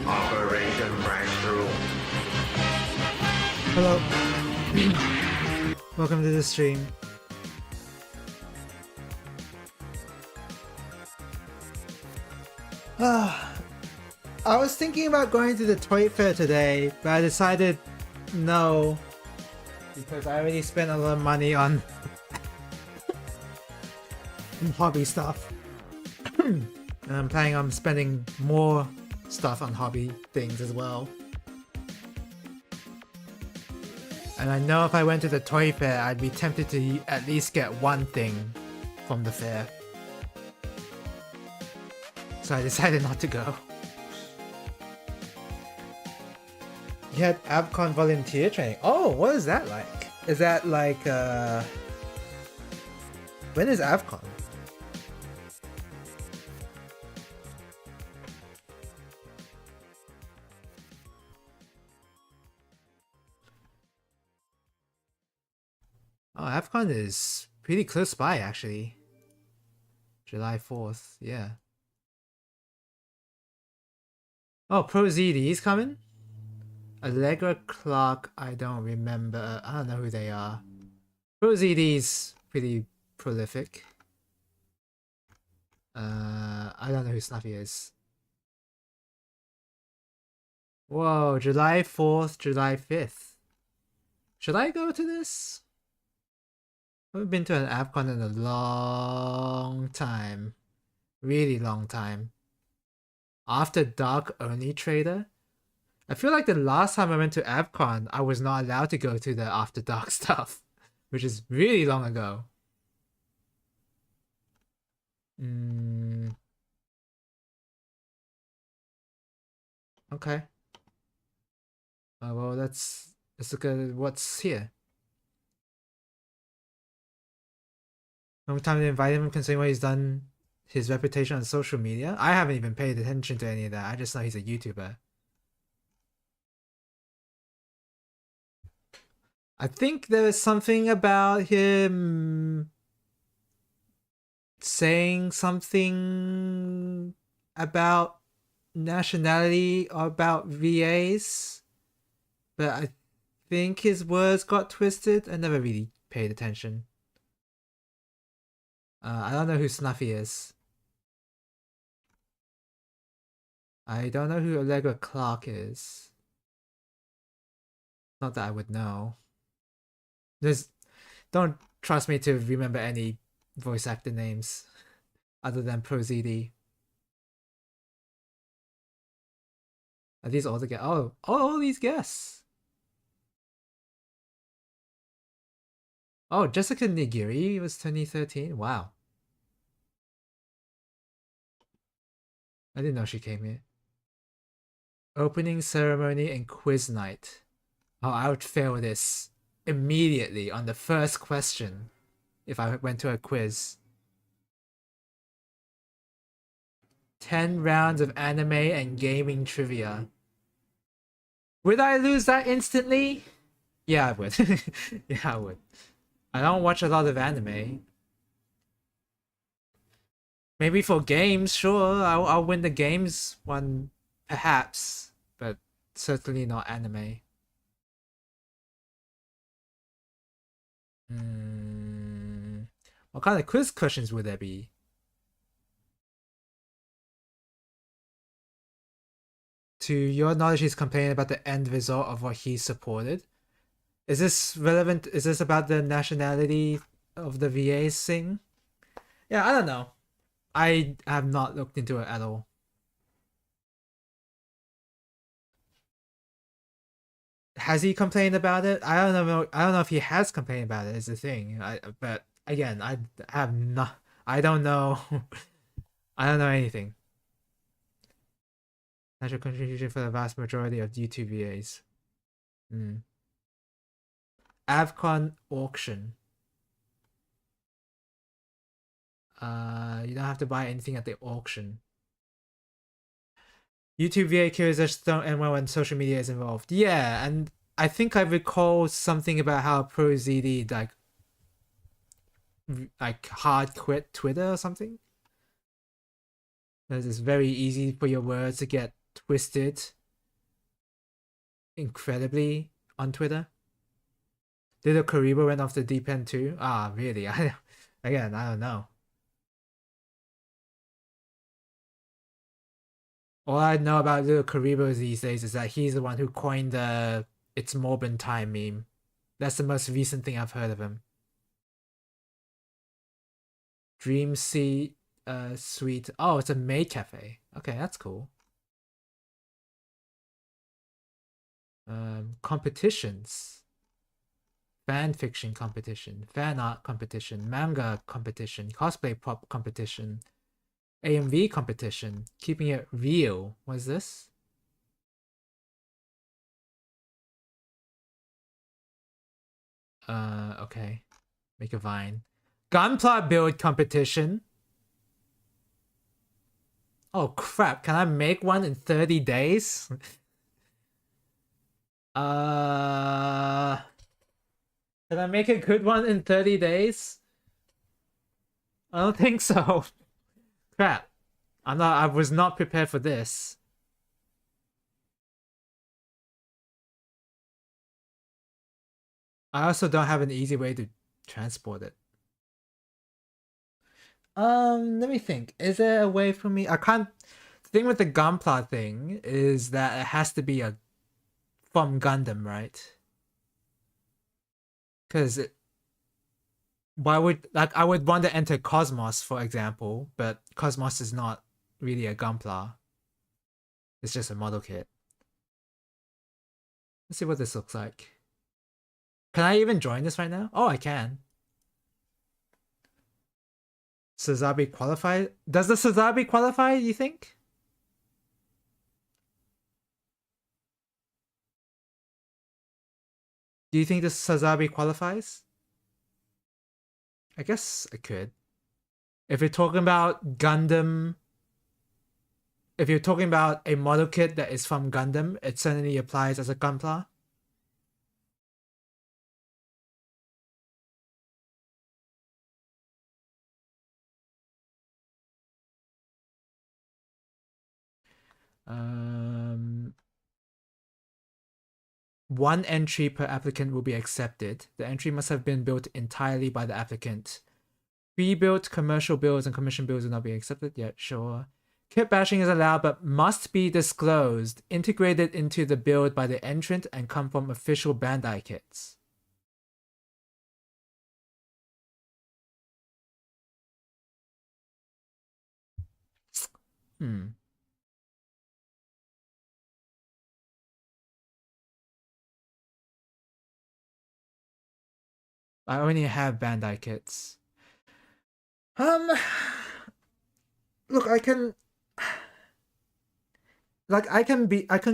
Operation Breakthrough. Hello. Welcome to the stream. I was thinking about going to the toy fair today, but I decided no, because I already spent a lot of money on hobby stuff. And I'm planning on spending more stuff on hobby things as well. And I know if I went to the toy fair, I'd be tempted to at least get one thing from the fair. So I decided not to go. You had Avcon volunteer training. Oh, what is that like? Is that like, when is Avcon? Oh, Avcon is pretty close by, actually. July 4th, yeah. Oh, Pro ZD's coming? Allegra Clark, I don't remember. I don't know who they are. Pro ZD's pretty prolific. I don't know who Snuffy is. Whoa, July 4th, July 5th. Should I go to this? I haven't been to an Avcon in a long time. Really long time. After Dark only trader? I feel like the last time I went to Avcon, I was not allowed to go to the After Dark stuff, which is really long ago. Okay. Well, let's look at what's here. Long time to invite him considering what he's done, his reputation on social media. I haven't even paid attention to any of that. I just know he's a YouTuber. I think there's something about him saying something about nationality or about VAs, but I think his words got twisted. I never really paid attention. I don't know who Snuffy is. I don't know who Allegra Clark is. Not that I would know. Don't trust me to remember any voice actor names other than Pro ZD. Are these all the guests? Oh, all these guests. Oh, Jessica Nigiri was 2013. Wow. I didn't know she came here. Opening ceremony and quiz night. Oh, I would fail this immediately on the first question if I went to a quiz. 10 rounds of anime and gaming trivia. Would I lose that instantly? Yeah, I would. Yeah, I would. I don't watch a lot of anime. Maybe for games, sure. I'll win the games one, perhaps, but certainly not anime. What kind of quiz questions would there be? To your knowledge, he's complaining about the end result of what he supported. Is this relevant? Is this about the nationality of the VAs thing? Yeah, I don't know. I have not looked into it at all. Has he complained about it? I don't know. I don't know if he has complained about it. Is the thing. But again, I have not. I don't know. I don't know anything. Natural contribution for the vast majority of YouTube VAs. Avcon auction. You don't have to buy anything at the auction. YouTube VA curious don't end well when social media is involved. Yeah, and I think I recall something about how Pro ZD like hard quit Twitter or something. It's very easy for your words to get twisted incredibly on Twitter. Little Karibo went off the deep end too. Ah, really? Again, I don't know. All I know about Little Karibo these days is that he's the one who coined the "It's Morbin time" meme. That's the most recent thing I've heard of him. Dream Sea Suite. Oh, it's a maid cafe. Okay, that's cool. Competitions. Fan fiction competition, fan art competition, manga competition, cosplay pop competition, AMV competition, keeping it real. What's this? Okay. Make a vine. Gunpla build competition. Oh crap, can I make one in 30 days? Can I make a good one in 30 days? I don't think so. Crap. I was not prepared for this. I also don't have an easy way to transport it. Let me think. Is there a way for me? I can't. The thing with the Gunpla thing is that it has to be a from Gundam, right? Because why would I would want to enter Cosmos, for example, but Cosmos is not really a Gunpla. It's just a model kit. Let's see what this looks like. Can I even join this right now? Oh, I can. Sazabi qualify? Does the Sazabi qualify, you think? Do you think the Sazabi qualifies? I guess it could. If you're talking about Gundam, if you're talking about a model kit that is from Gundam, it certainly applies as a Gunpla. One entry per applicant will be accepted. The entry must have been built entirely by the applicant. Pre-built commercial builds and commission builds will not be accepted yet, sure. Kit bashing is allowed but must be disclosed, integrated into the build by the entrant, and come from official Bandai kits. I only have Bandai kits. Look, I can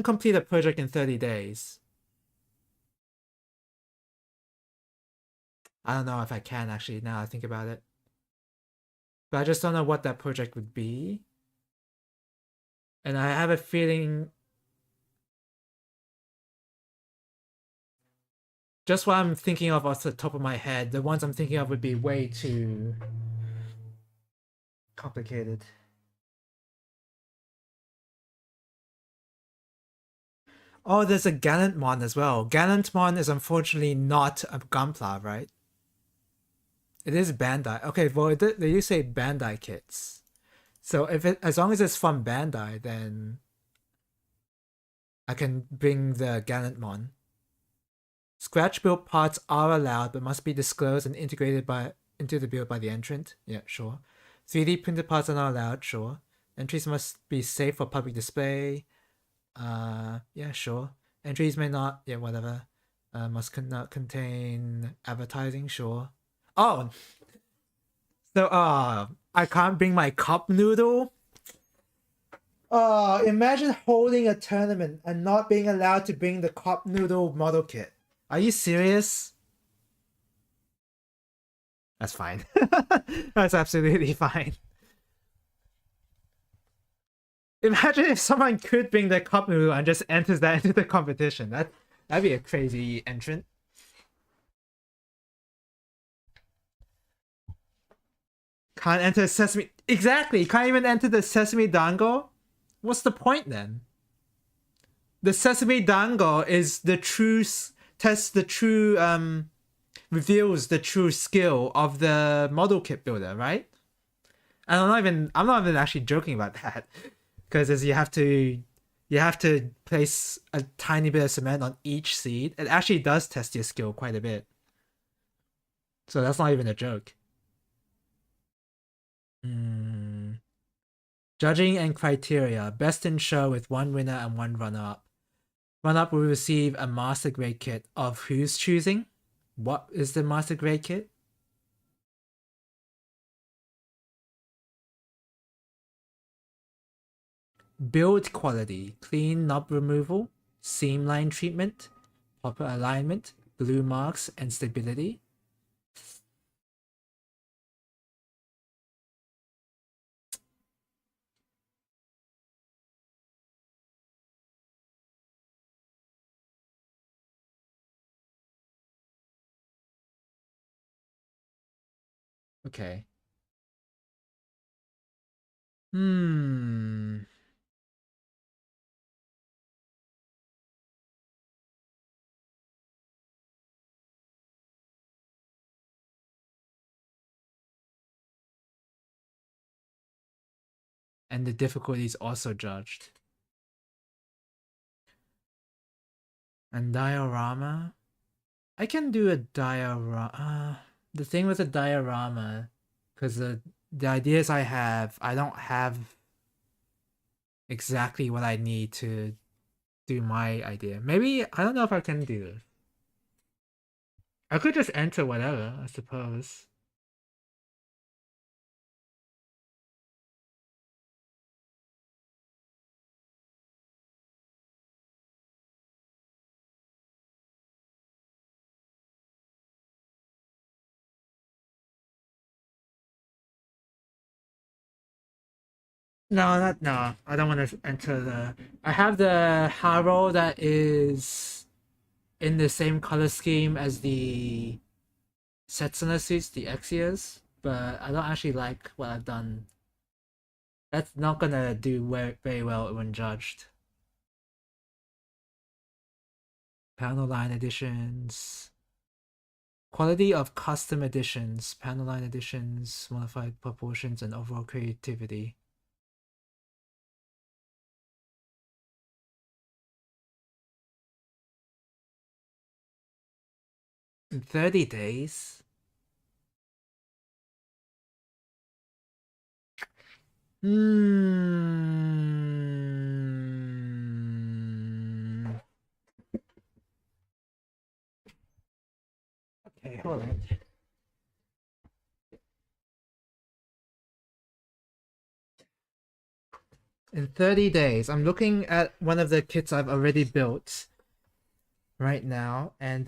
complete a project in 30 days. I don't know if I can actually now I think about it. But I just don't know what that project would be. And I have a feeling just what I'm thinking of off the top of my head, the ones I'm thinking of would be way too complicated. Oh, there's a Gallantmon as well. Gallantmon is unfortunately not a Gunpla, right? It is Bandai. Okay, well, they do say Bandai kits. So as long as it's from Bandai, then I can bring the Gallantmon. Scratch built parts are allowed, but must be disclosed and integrated into the build by the entrant. Yeah, sure. 3D printed parts are not allowed. Sure. Entries must be safe for public display. Yeah, sure. Entries may not. Yeah, whatever. Must not contain advertising. Sure. Oh. So, I can't bring my cup noodle. Imagine holding a tournament and not being allowed to bring the cup noodle model kit. Are you serious? That's fine. That's absolutely fine. Imagine if someone could bring the cup noodle and just enters that into the competition. That'd be a crazy entrant. Can't enter Sesame. Exactly. Can't even enter the Sesame Dango. What's the point then? the Sesame Dango is the true tests the true reveals the true skill of the model kit builder, right? And I'm not even actually joking about that, because you have to place a tiny bit of cement on each seed. It actually does test your skill quite a bit. So that's not even a joke. Judging and criteria. Best in show with one winner and one runner-up. Runner-up will receive a master grade kit of whose choosing? What is the master grade kit? Build quality. Clean knob removal, seam line treatment, proper alignment, glue marks, and stability. Okay. Hmm. And the difficulty is also judged. And diorama? I can do a diorama. The thing with a diorama, because the ideas I don't have exactly what I need to do my idea. Maybe, I don't know if I can do this. I could just enter whatever, I suppose. No. I don't want to enter the. I have the Haro that is in the same color scheme as the Setsuna suits, the Exias, but I don't actually like what I've done. That's not gonna do very well when judged. Panel line editions. Quality of custom editions, panel line editions, modified proportions, and overall creativity. In 30 days? Okay, hold on. In 30 days, I'm looking at one of the kits I've already built right now, and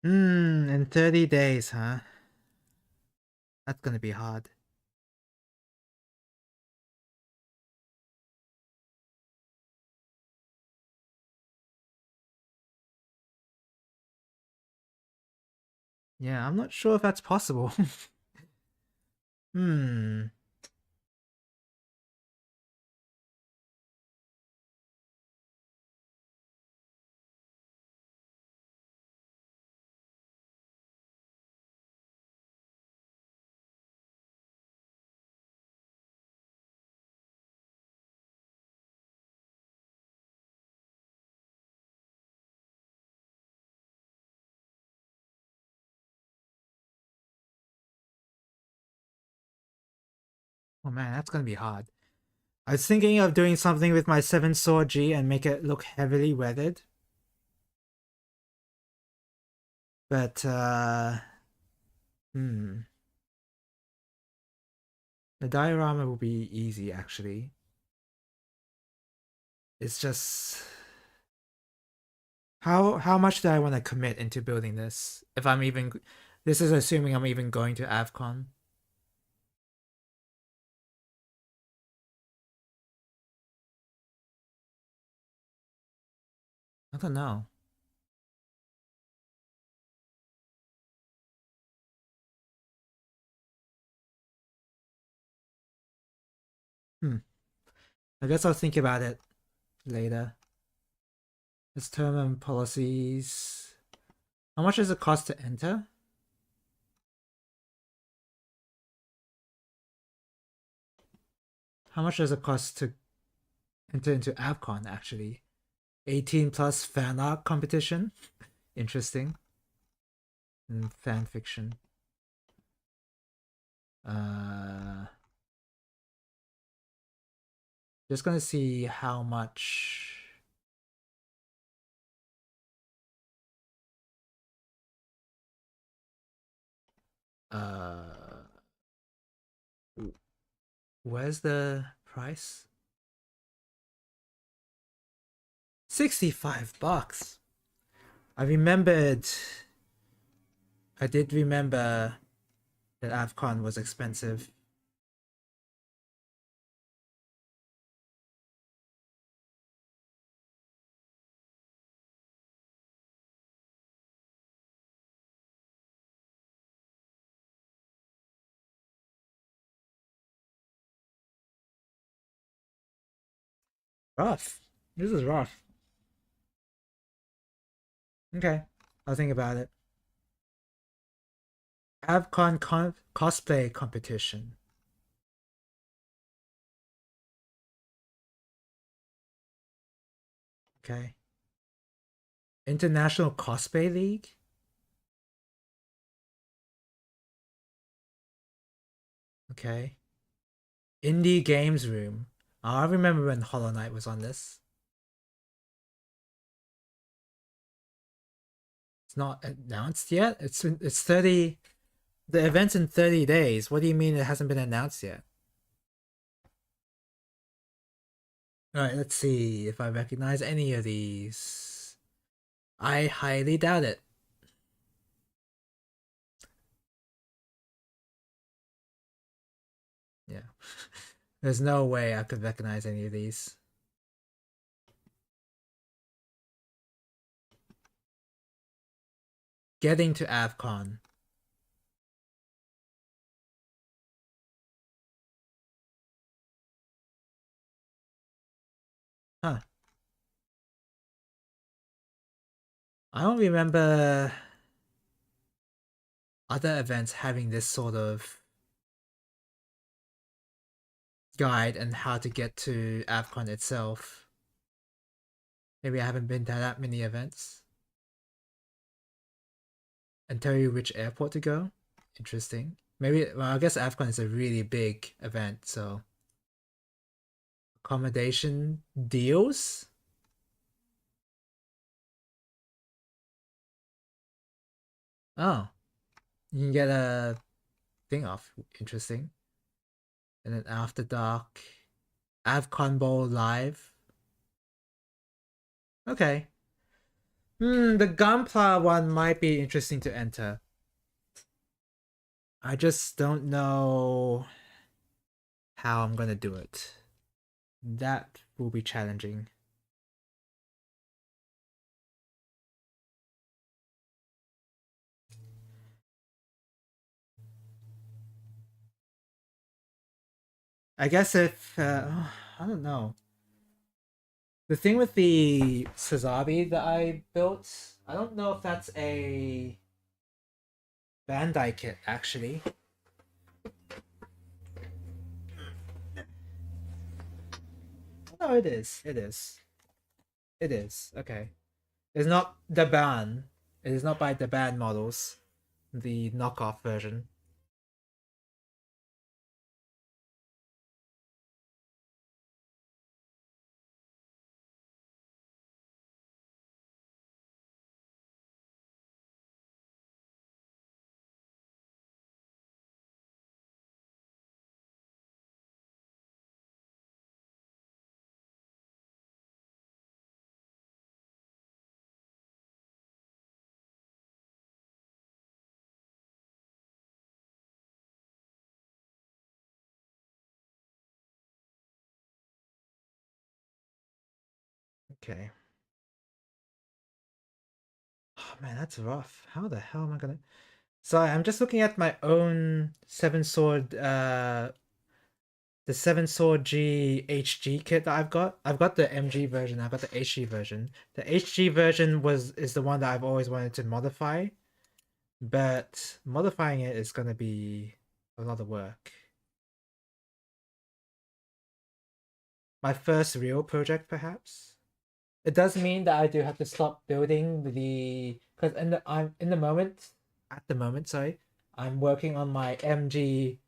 in 30 days, huh? That's gonna be hard. Yeah, I'm not sure if that's possible. Hmm. Oh man, that's gonna be hard. I was thinking of doing something with my 7 Sword G and make it look heavily weathered. But, hmm. The diorama will be easy actually. It's just how much do I want to commit into building this? If I'm even, this is assuming I'm even going to AvCon. I don't know. I guess I'll think about it later. Let's term and policies. How much does it cost to enter? How much does it cost to enter into AvCon actually? 18 plus fan art competition? Interesting. And fan fiction. Just gonna see how much. Where's the price? $65. I remembered. I did remember that AvCon was expensive. Rough. This is rough. Okay, I'll think about it. AvCon cosplay competition. Okay. International Cosplay League? Okay. Indie Games Room. Oh, I remember when Hollow Knight was on this. It's not announced yet. It's 30. The event's in 30 days. What do you mean it hasn't been announced yet? Alright, let's see if I recognize any of these. I highly doubt it. Yeah. There's no way I could recognize any of these. Getting to AvCon. Huh. I don't remember other events having this sort of guide and how to get to AvCon itself. Maybe I haven't been to that many events. And tell you which airport to go. Interesting. Maybe, well, I guess AvCon is a really big event, so accommodation deals. Oh, you can get a thing off. Interesting. And then After Dark, AvCon Bowl Live. Okay. The Gunpla one might be interesting to enter. I just don't know how I'm gonna do it. That will be challenging. I guess if I don't know. The thing with the Sazabi that I built, I don't know if that's a Bandai kit actually. No, it is. It is. It is. Okay. It's not the band. It is not by the band models. The knockoff version. Okay. Oh man, that's rough. How the hell am I gonna? Sorry, I'm just looking at my own Seven Sword, the Seven Sword G HG kit that I've got. I've got the MG version. I've got the HG version. The HG version is the one that I've always wanted to modify, but modifying it is gonna be a lot of work. My first real project, perhaps. It does mean that I do have to stop building the because I'm in the moment at the moment. Sorry, I'm working on my MG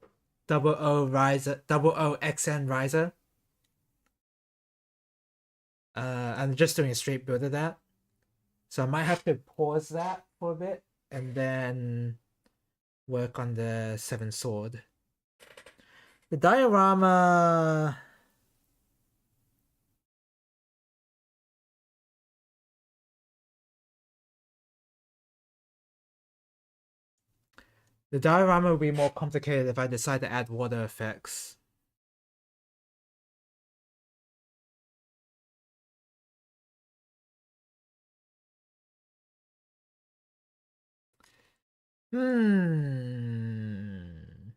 double O riser, double O XN riser. I'm just doing a straight build of that, so I might have to pause that for a bit and then work on the Seven Sword. The diorama. The diorama will be more complicated if I decide to add water effects. Hmm.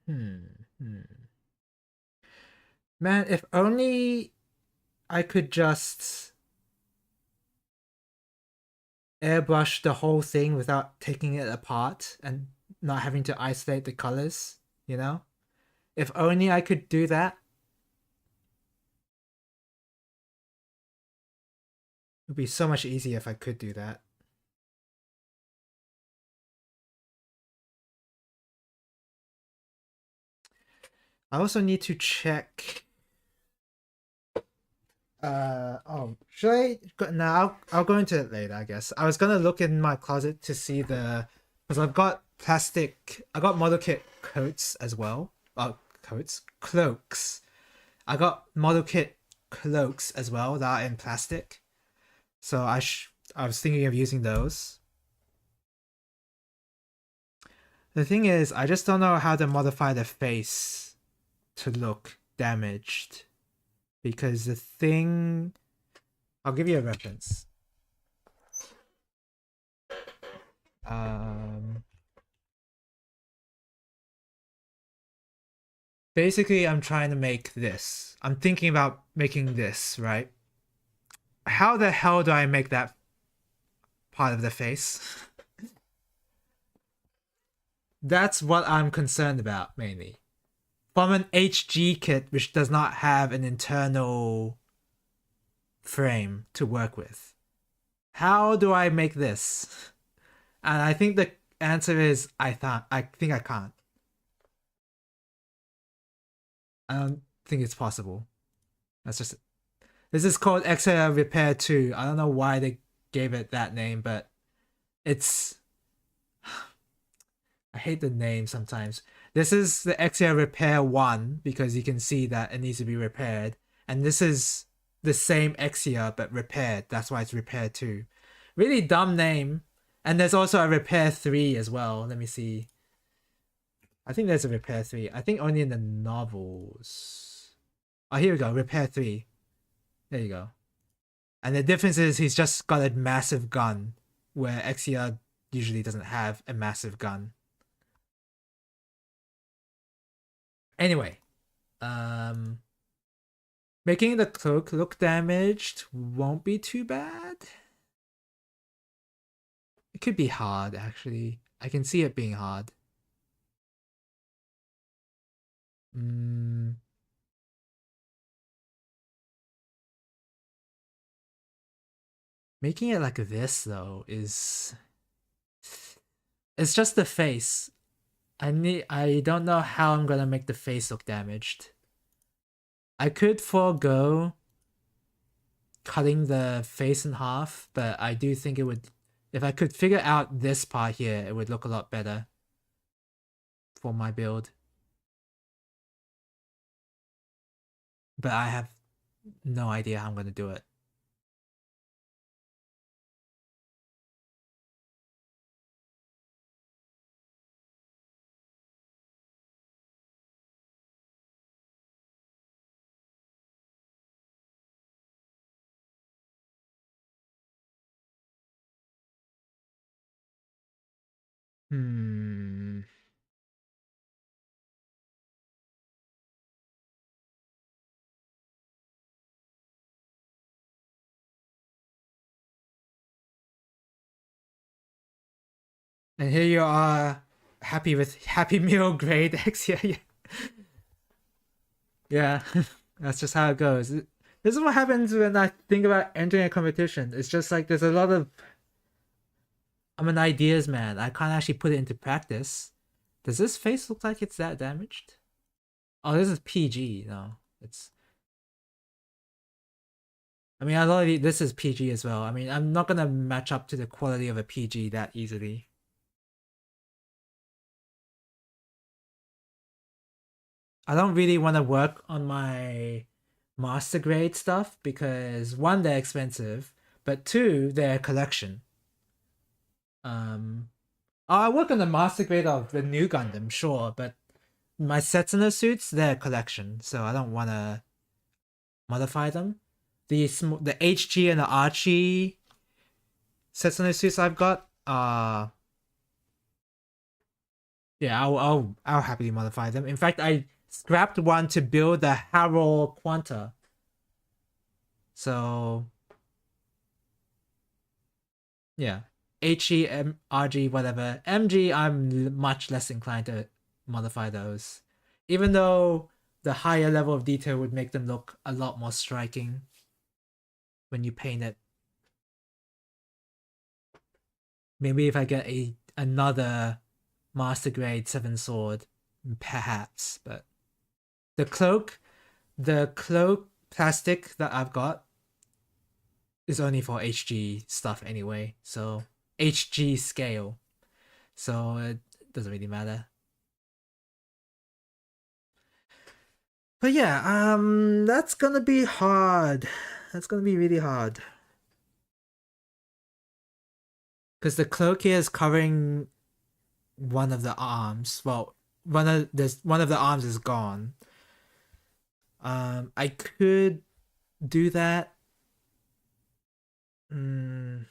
Hmm. Hmm. Man, if only I could just airbrush the whole thing without taking it apart and not having to isolate the colors, you know? If only I could do that. It would be so much easier if I could do that. I also need to check. Should I go now? I'll go into it later, I guess. I was gonna look in my closet to see because I've got I got model kit coats as well. Cloaks. I got model kit cloaks as well that are in plastic. So I was thinking of using those. The thing is, I just don't know how to modify the face to look damaged. Because the thing... I'll give you a reference. Basically, I'm trying to make this. I'm thinking about making this, right? How the hell do I make that part of the face? That's what I'm concerned about, mainly. From an HG kit, which does not have an internal frame to work with. How do I make this? And I think the answer is I think I can't. I don't think it's possible. That's just this is called Exia Repair 2. I don't know why they gave it that name, but it's I hate the name sometimes. This is the Exia Repair 1 because you can see that it needs to be repaired. And this is the same Exia but repaired. That's why it's Repair 2. Really dumb name. And there's also a Repair 3 as well. Let me see. I think there's a Repair 3. I think only in the novels. Oh, here we go. Repair 3. There you go. And the difference is he's just got a massive gun, where Exia usually doesn't have a massive gun. Anyway, making the cloak look damaged won't be too bad. It could be hard, actually. I can see it being hard. Making it like this, though, is... It's just the face. I don't know how I'm gonna make the face look damaged. I could forego cutting the face in half, but I do think it would... If I could figure out this part here, it would look a lot better for my build. But I have no idea how I'm gonna do it. Hmm. And here you are, happy with Happy Meal grade X. Yeah, yeah. Yeah, that's just how it goes. This is what happens when I think about entering a competition. It's just like there's a lot of. I'm an ideas man. I can't actually put it into practice. Does this face look like it's that damaged? Oh, this is PG. No, it's. I mean, this is PG as well. I mean, I'm not gonna match up to the quality of a PG that easily. I don't really want to work on my master grade stuff because one, they're expensive, but two, they're a collection. Um, I work on the master grade of the new Gundam, sure, but my Setsuna suits, they're a collection, so I don't want to modify them. The HG and the Archie Setsuna suits I've got, yeah, I'll happily modify them. In fact, I scrapped one to build the Harrow Quanta. So yeah, HE, whatever. MG, I'm much less inclined to modify those, even though the higher level of detail would make them look a lot more striking when you paint it. Maybe if I get another master grade 7 sword, perhaps. But the cloak, the cloak plastic that I've got is only for HG stuff anyway. So HG scale. So it doesn't really matter. But yeah, that's gonna be hard. That's gonna be really hard. Because the cloak here is covering one of the arms. Well, one of the arms is gone. I could do that. Mm,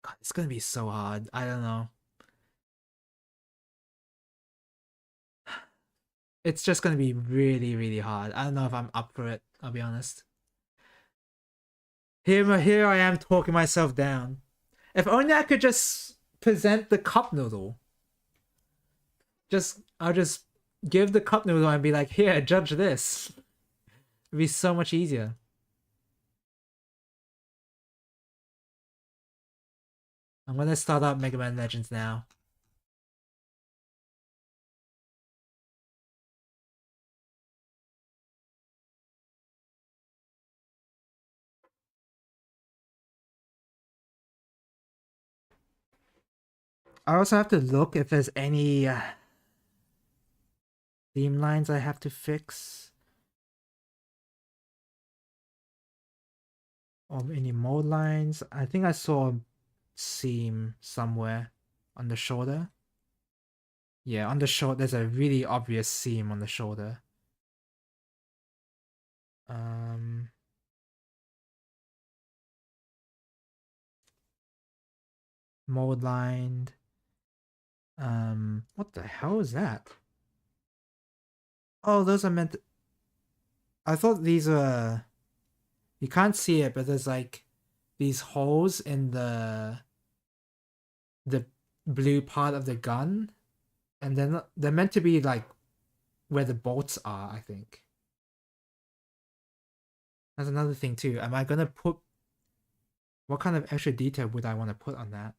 God, it's gonna be so hard. I don't know. It's just gonna be really, really hard. I don't know if I'm up for it. I'll be honest. Here I am talking myself down. If only I could just present the cup noodle. I'll just give the cup noodle and be like, here, judge this. It'd be so much easier. I'm gonna start up Mega Man Legends now. I also have to look if there's any theme lines I have to fix. Or any mode lines. I think I saw a seam somewhere on the shoulder. Yeah, on the shoulder, there's a really obvious seam on the shoulder. Um, Mode lined. What the hell is that? Oh, those are meant to... I thought these were... You can't see it, but there's like these holes in the blue part of the gun, and they're meant to be like where the bolts are, I think. That's another thing too. Am I gonna put... What kind of extra detail would I want to put on that?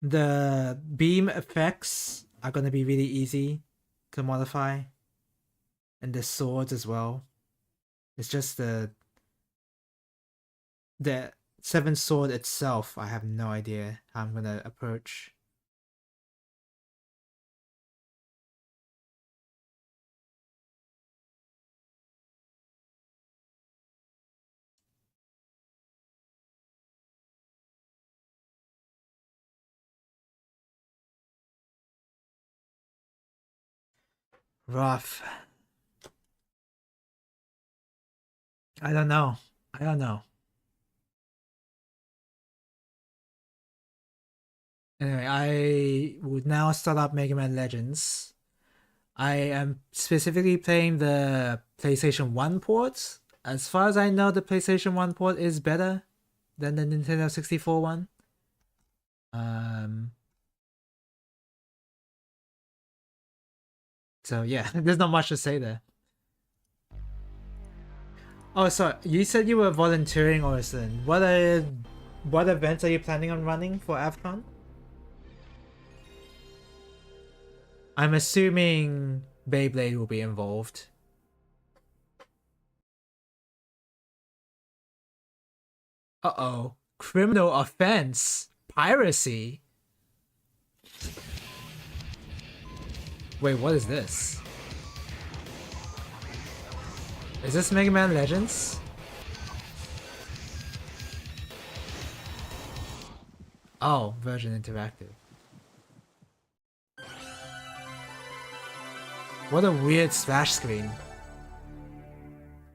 The beam effects are gonna be really easy to modify, and the swords as well. It's just the seven sword itself. I have no idea how I'm gonna approach. Rough. I don't know. I don't know. Anyway, I would now start up Mega Man Legends. I am specifically playing the PlayStation 1 port. As far as I know, the PlayStation 1 port is better than the Nintendo 64 one. So yeah, there's not much to say there. Oh, so you said you were volunteering, Orson. What events are you planning on running for AFCON? I'm assuming Beyblade will be involved. Uh-oh. Criminal offense. Piracy. Wait, what is this? Is this Mega Man Legends? Oh, Virgin Interactive. What a weird splash screen.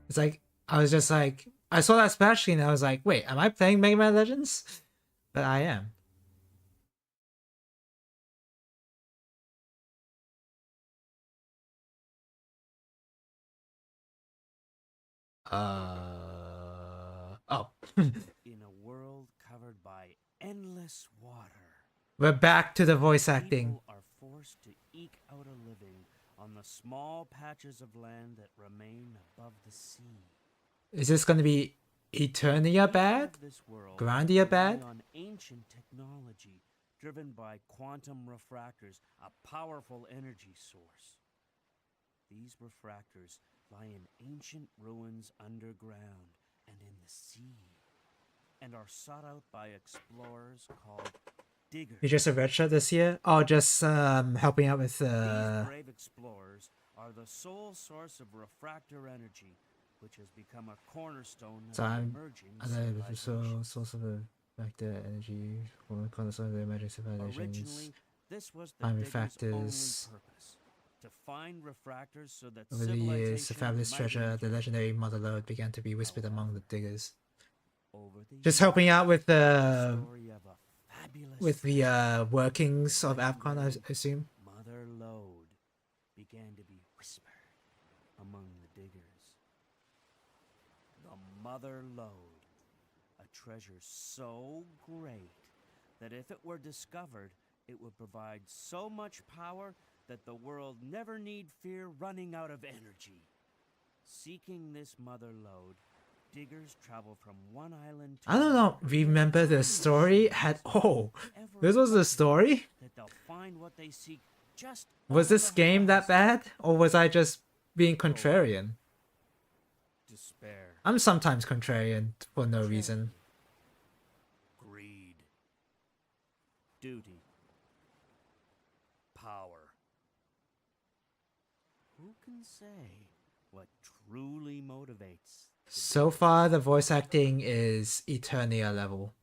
It's like, I was just like, I saw that splash screen and I was like, wait, am I playing Mega Man Legends? But I am. Oh. In a world covered by endless water, We're back to the voice acting. people are forced to eke out a living on the small patches of land that remain above the sea. Is this gonna be Eternia bad? This world Grandia bad? rely on ancient technology driven by quantum refractors, a powerful energy source. These refractors lie in ancient ruins underground and in the sea, and are sought out by explorers called diggers. You're just a red shirt this year? Oh, just helping out with These brave explorers are the sole source of refractor energy, which has become a cornerstone of So the I'm emerging so civilization. source of the factor energy for cornerstone of the emerging civilizations. Originally, this was the Time diggers' refractors. only purpose: to find refractors so that Over the years, the civilization fabulous might treasure, the endure. legendary mother lode, began to be whispered among the diggers. Over the Just years, helping out with the the story of a fabulous workings of AFCON, I assume. Mother Lode began to be whispered among the diggers. The Mother Lode, a treasure so great that if it were discovered, it would provide so much power that the world never need fear running out of energy. Seeking this Mother Lode, diggers travel from one island to I don't know. another. Remember the story had this was the story? That they'll find what they seek just Was over this the game that horizon. bad? Or was I just being contrarian? Despair, I'm sometimes contrarian for no reason. greed, duty, power. Who can say what truly motivates? So far, the voice acting is Eternia level.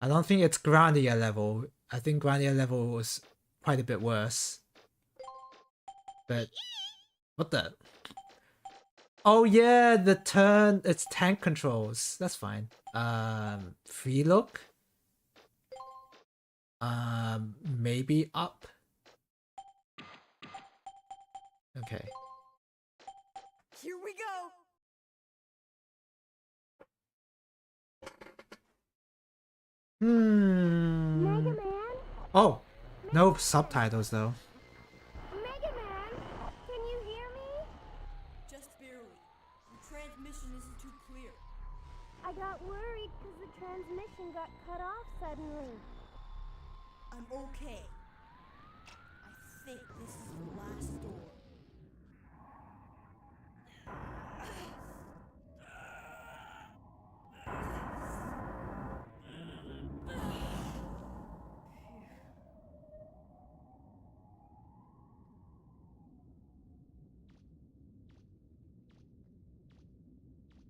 I don't think it's Grandia level. I think Grandia level was quite a bit worse. But what the? Oh yeah, it's tank controls. That's fine. Free look. Maybe up. Okay. Here we go! Mega Man? Oh, no subtitles though. Mega Man? Can you hear me? Just barely. The transmission isn't too clear. I got worried because the transmission got cut off suddenly. I'm okay. I think this is the last door.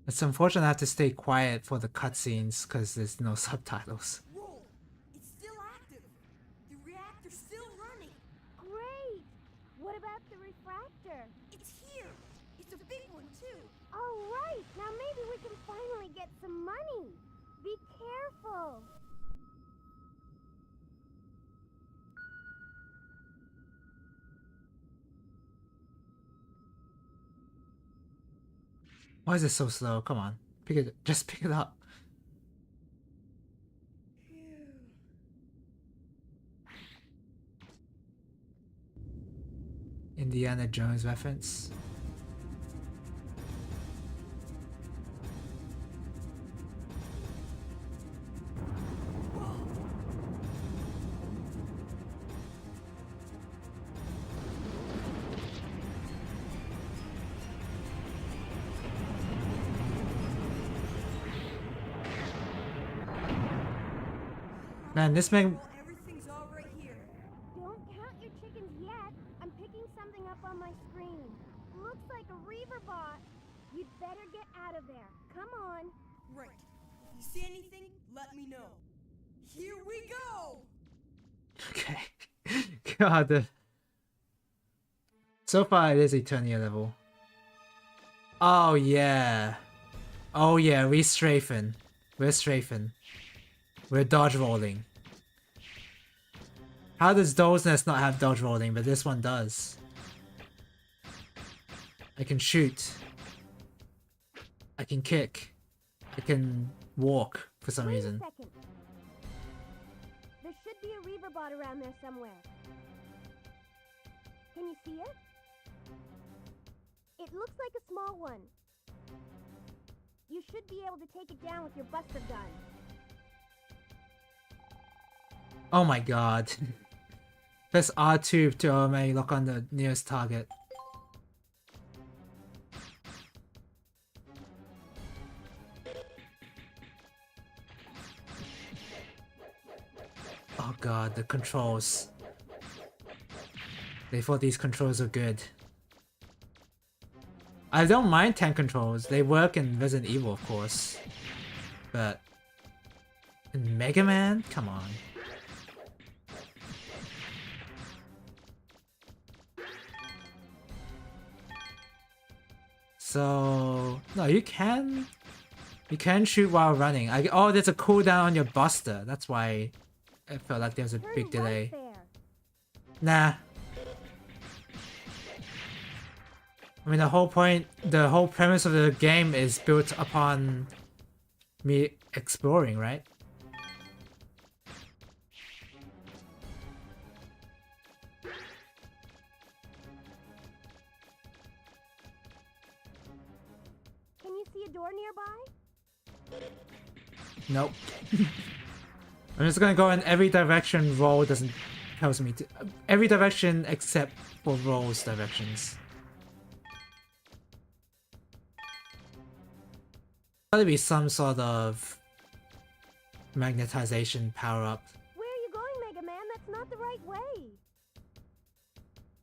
It's unfortunate I have to stay quiet for the cutscenes because there's no subtitles. Roll! It's still active! The reactor's still refractor. It's here. It's a big one, too. All right, now maybe we can finally get some money. Be careful. Why is it so slow? Come on. Just pick it up. Indiana Jones reference. Man, this man. Well, everything's all right here. Don't count your chickens yet. I'm picking something up on my screen. Looks like a Reaver bot. You'd better get out of there. Come on. Right. If you see anything, let me know. Here we go! Okay. God. So far, it is Eternia level. Oh yeah. Oh yeah, we strafing. We're strafing. We're dodge rolling. How does Dole's Nest not have dodge rolling, but this one does? I can shoot. I can kick. I can walk for some Wait reason. a second. There should be a Reaver bot around there somewhere. Can you see it? It looks like a small one. You should be able to take it down with your Buster gun. Oh my god. Press R2 to automatically lock on the nearest target. Oh god, the controls. They thought these controls were good. I don't mind tank controls. They work in Resident Evil, of course. But in Mega Man? Come on. So no, you can shoot while running. Oh, there's a cooldown on your Buster. That's why I felt like there's a Turn big right delay. there. Nah. I mean, the whole premise of the game is built upon me exploring, right? Can you see a door nearby? Nope. I'm just gonna go in every direction roll doesn't tells me to. Every direction except for roll's directions. Gotta be some sort of magnetization power up. Where are you going, Mega Man? That's not the right way.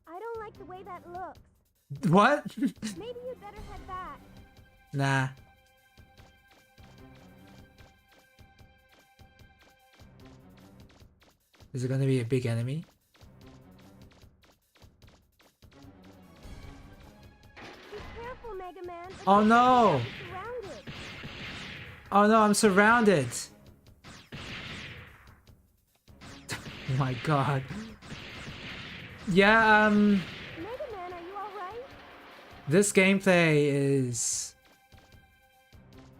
I don't like the way that looks. What? Maybe you'd better head back. Nah. Is it gonna be a big enemy? Be careful, Mega Man. It Oh looks no! like you're surrounded. Oh no, I'm surrounded! Oh my god. Yeah, Mega Man, are you alright? this gameplay is...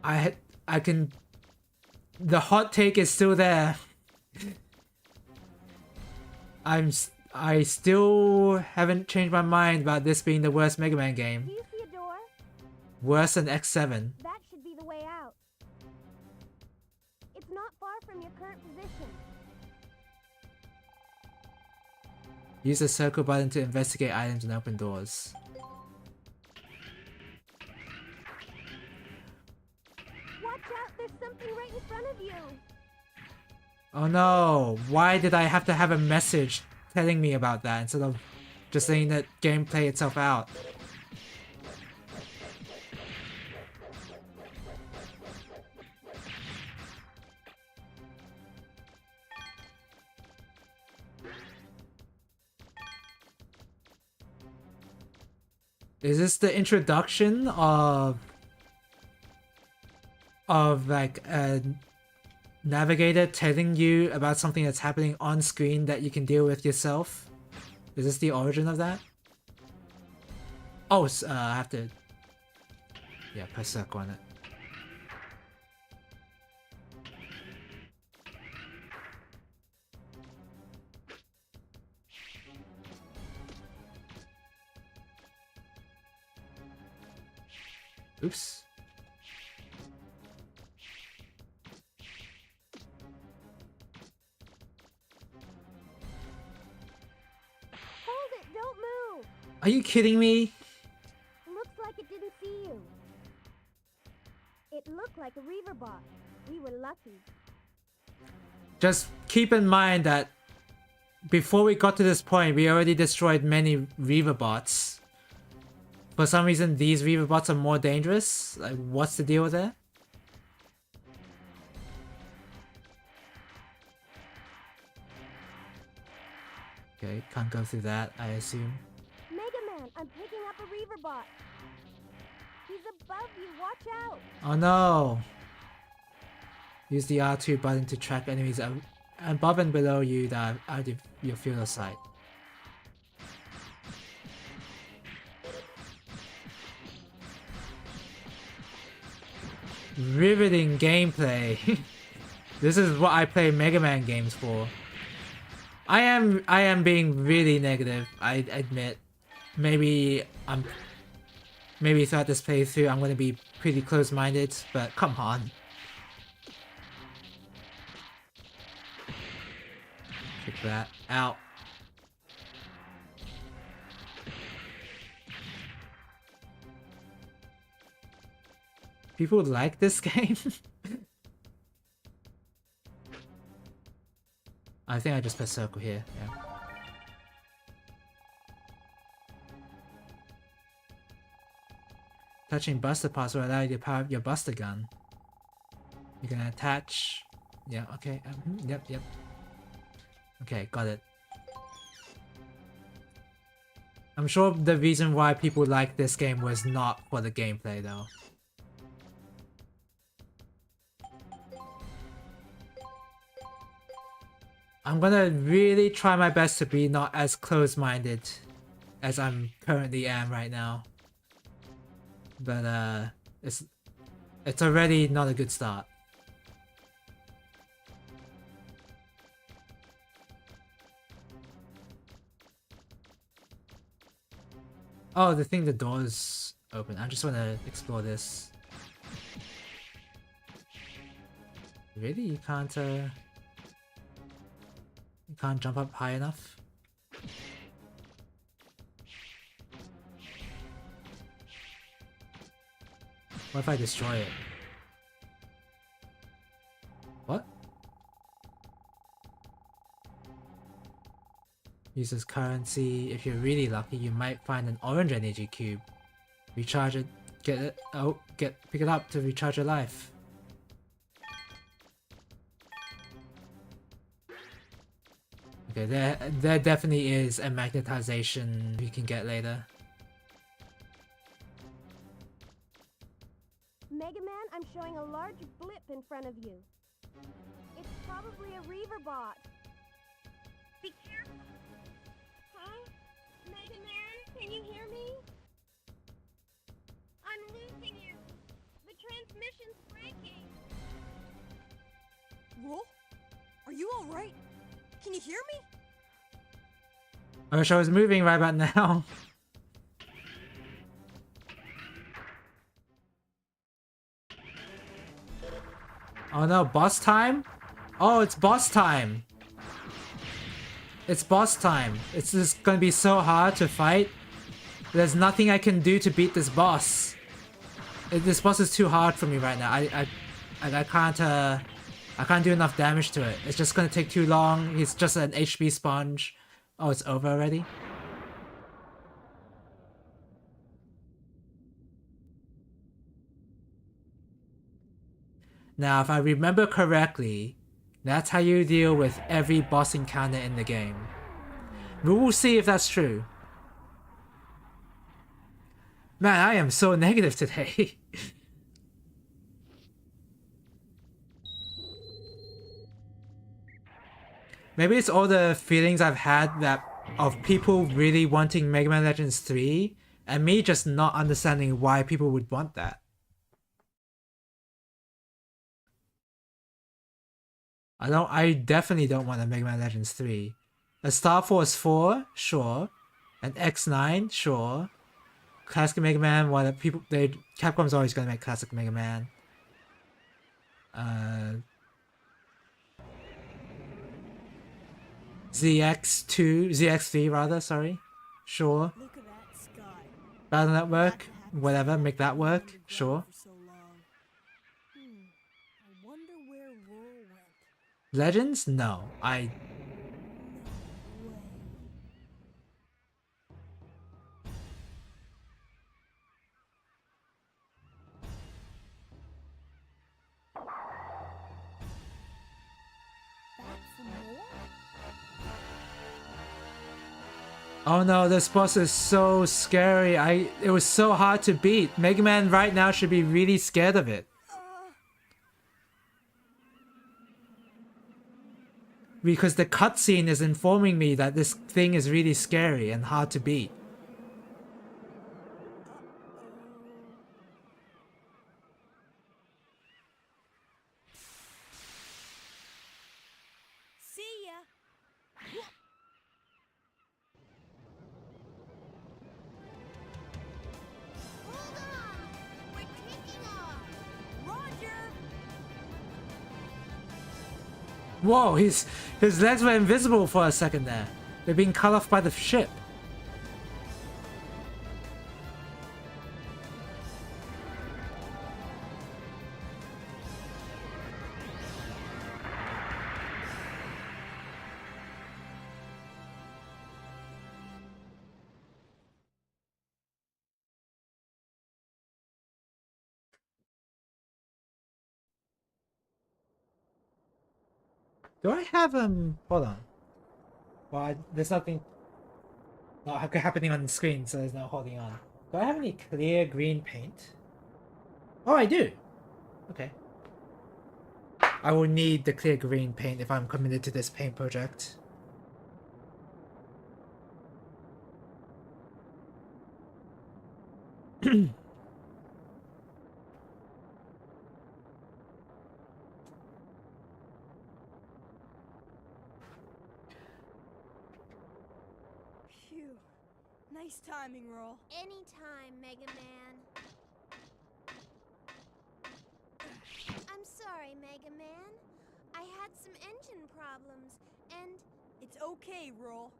I can... The hot take is still there. I still haven't changed my mind about this being the worst Mega Man Do game. you see a door? Worse than X7. That should be the way out. It's not far from your current position. Use the circle button to investigate items and open doors. Watch out, there's something right in front of you. Oh no, why did I have to have a message telling me about that instead of just letting the game play itself out? Is this the introduction of like a navigator telling you about something that's happening on screen that you can deal with yourself? Is this the origin of that? Oh, I have to... Yeah, press circle on it. Oops. Hold it! Don't move! Are you kidding me? Looks like it didn't see you. It looked like a Reaver bot. We were lucky. Just keep in mind that before we got to this point, we already destroyed many Reaver bots. For some reason, these Reaver bots are more dangerous. Like, what's the deal with that? Okay, can't go through that, I assume. Mega Man, I'm picking up a Reaver bot. He's above you. Watch out! Oh no! Use the R2 button to track enemies above and below you that are out of your field of sight. Riveting gameplay. This is what I play Mega Man games for. I am being really negative, I admit. Maybe throughout this playthrough I'm gonna be pretty close-minded, but come on. Kick that out. People like this game? I think I just press circle here, yeah. Touching Buster Parts will allow you to power up your Buster Gun. You can attach... Yeah, okay, yep. Okay, got it. I'm sure the reason why people like this game was not for the gameplay though. I'm gonna really try my best to be not as close-minded as I'm currently am right now. But it's already not a good start. Oh, the door's open. I just want to explore this. Really? You can't jump up high enough? What if I destroy it? What? Uses currency. If you're really lucky, you might find an orange energy cube. Recharge it. Get it. Oh, pick it up to recharge your life. Okay, there definitely is a magnetization we can get later. Mega Man, I'm showing a large blip in front of you. It's probably a Reaver bot. Be careful. Huh? Mega Man, can you hear me? I'm losing you. The transmission's breaking. Roll? Are you alright? Can you hear me? I wish I was moving right about now. Oh no, boss time? Oh, it's boss time. It's boss time. It's just gonna be so hard to fight. There's nothing I can do to beat this boss. This boss is too hard for me right now. I can't do enough damage to it. It's just gonna take too long. He's just an HP sponge. Oh, it's over already? Now, if I remember correctly, that's how you deal with every boss encounter in the game. We will see if that's true. Man, I am so negative today. Maybe it's all the feelings I've had that of people really wanting Mega Man Legends 3 and me just not understanding why people would want that. I definitely don't want a Mega Man Legends 3. A Star Force 4, sure. An X9, sure. Classic Mega Man, Capcom's always gonna make classic Mega Man. ZX3 rather, sorry. Sure. Look at that sky. Battle Network, That whatever, happens make that to work, be sure. underground for so long. I wonder where Roll went. Legends? No. No way. Back for more? Oh no, this boss is so scary. It was so hard to beat. Mega Man right now should be really scared of it. Because the cutscene is informing me that this thing is really scary and hard to beat. See ya. Hold on! We're taking off! Roger. Whoa, his legs were invisible for a second there. They're being cut off by the ship. Do I have hold on. Well, there's nothing not happening on the screen, so there's no holding on. Do I have any clear green paint? Oh, I do. Okay. I will need the clear green paint if I'm committed to this paint project. Phew. Nice timing, Roll. Anytime, Mega Man. I'm sorry, Mega Man. I had some engine problems, and It's okay, Roll.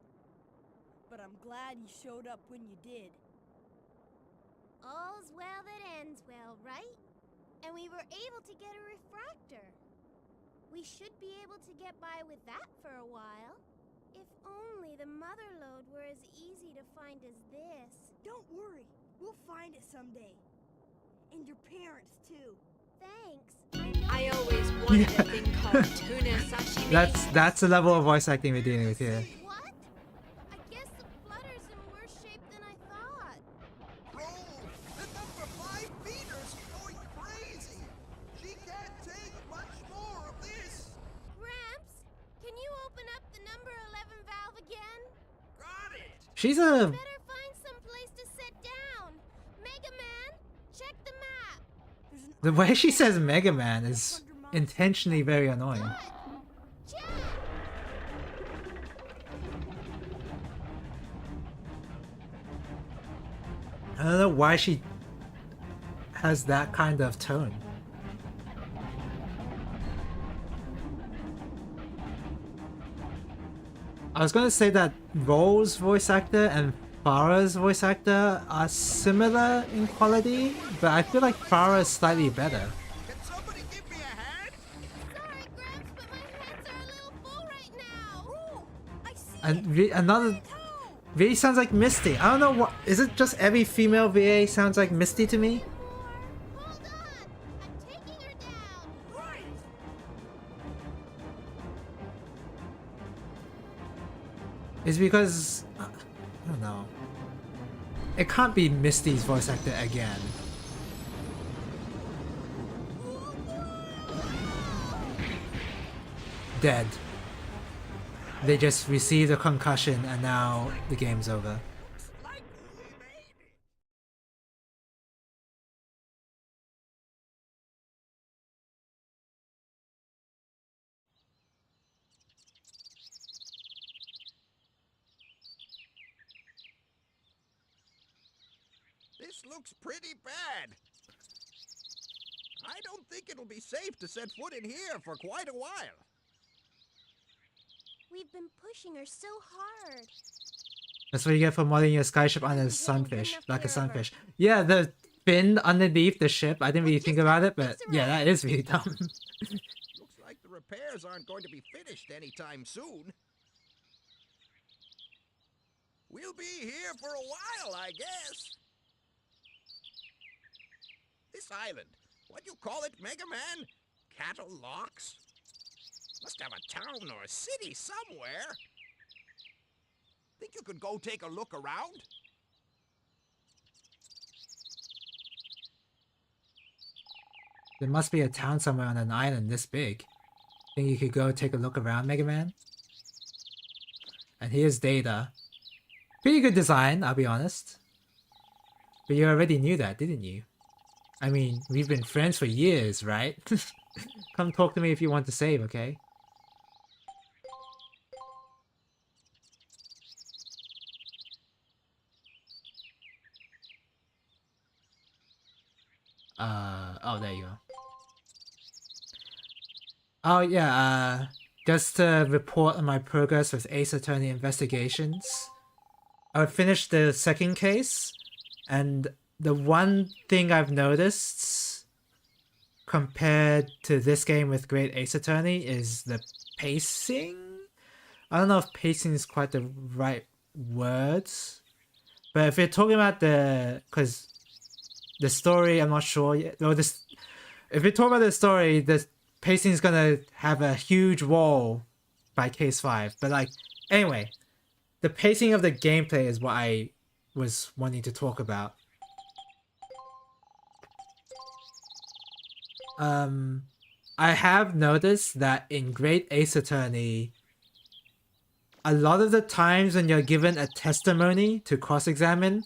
But I'm glad you showed up when you did. all's well that ends well, right? And we were able to get a refractor. We should be able to get by with that for a while. If only the mother lode were as easy to find as this. Don't worry. We'll find it someday. And your parents, too. Thanks. I always wanted a thing called tuna sashimi. That's the level of voice acting we're dealing with here. What? I guess the flutter's in worse shape than I thought. Roll! The number 5 meters going crazy! She can't take much more of this! Gramps, can you open up the number 11 valve again? Got it! She's a Better find some place to sit down. Mega Man, check the map. There's an the way she says island Mega Man is 100 miles intentionally very annoying. What? Jack! I don't know why she has that kind of tone. I was gonna say that Roll's voice actor and Farah's voice actor are similar in quality, but I feel like Farah is slightly better. Can somebody give me a hand? Sorry, Gramps, but my hands are a little full right now. Roll! I see And it! another Toe! VA sounds like Misty. I don't know what is it. Just every female VA sounds like Misty to me. More. Hold on. I'm taking her down. Right! It's because I don't know. It can't be Misty's voice actor again. Dead. They just received a concussion and now the game's over. Like we made it. This looks pretty bad. I don't think it'll be safe to set foot in here for quite a while. We've been pushing her so hard. That's what you get for modding your skyship on a sunfish, like a sunfish. Yeah, the fin underneath the ship, I didn't really think about it, but yeah, that is really dumb. Looks like the repairs aren't going to be finished anytime soon. We'll be here for a while, I guess. This island, what do you call it, Mega Man? Cattle Locks? Must have a town or a city somewhere. Think you could go take a look around? There must be a town somewhere on an island this big. Think you could go take a look around, Mega Man? And here's Data. Pretty good design, I'll be honest. But you already knew that, didn't you? I mean, we've been friends for years, right? Come talk to me if you want to save, okay? Oh, there you go. Oh, yeah, just to report on my progress with Ace Attorney investigations. I finished the second case, and the one thing I've noticed compared to this game with Great Ace Attorney is the pacing. I don't know if pacing is quite the right words, but if you're talking about because the story, I'm not sure yet. Well, if you're talking about the story, the pacing is gonna have a huge wall by case 5. But like, anyway, the pacing of the gameplay is what I was wanting to talk about. I have noticed that in Great Ace Attorney, a lot of the times when you're given a testimony to cross-examine,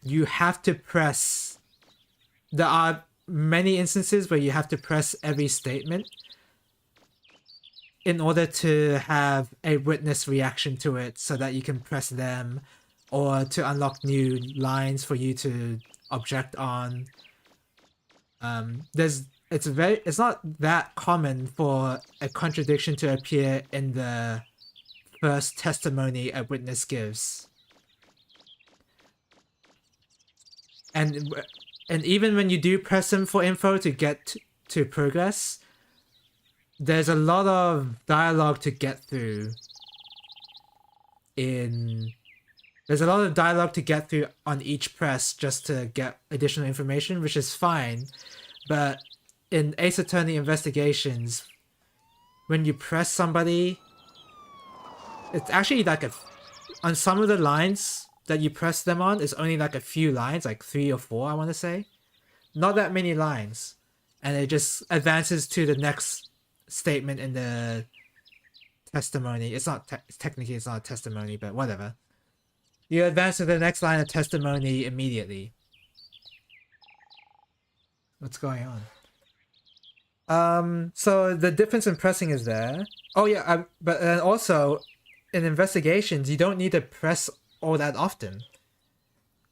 you have to press. There are many instances where you have to press every statement in order to have a witness reaction to it so that you can press them or to unlock new lines for you to object on. It's not that common for a contradiction to appear in the first testimony a witness gives. And even when you do press them for info to get to progress, there's a lot of dialogue to get through. There's a lot of dialogue to get through on each press just to get additional information, which is fine. But in Ace Attorney investigations, when you press somebody, it's actually like on some of the lines that you press them on, it's only like a few lines, like 3 or 4, I want to say. Not that many lines. And it just advances to the next statement in the testimony. It's not, technically it's not a testimony, but whatever. You advance to the next line of testimony immediately. What's going on? So the difference in pressing is there. Oh yeah, but then also, in investigations, you don't need to press all that often.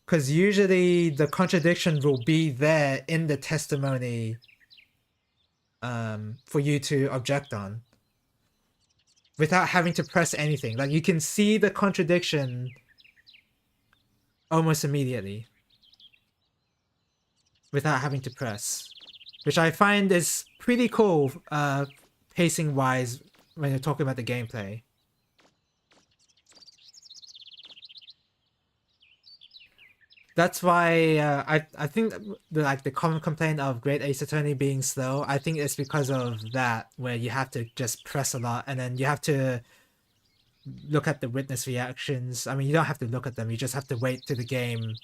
Because usually the contradiction will be there in the testimony for you to object on. Without having to press anything. Like, you can see the contradiction almost immediately. Without having to press. Which I find is pretty cool, pacing-wise, when you're talking about the gameplay. That's why I think the common complaint of Great Ace Attorney being slow, I think it's because of that, where you have to just press a lot and then you have to look at the witness reactions. I mean, you don't have to look at them. You just have to wait till the game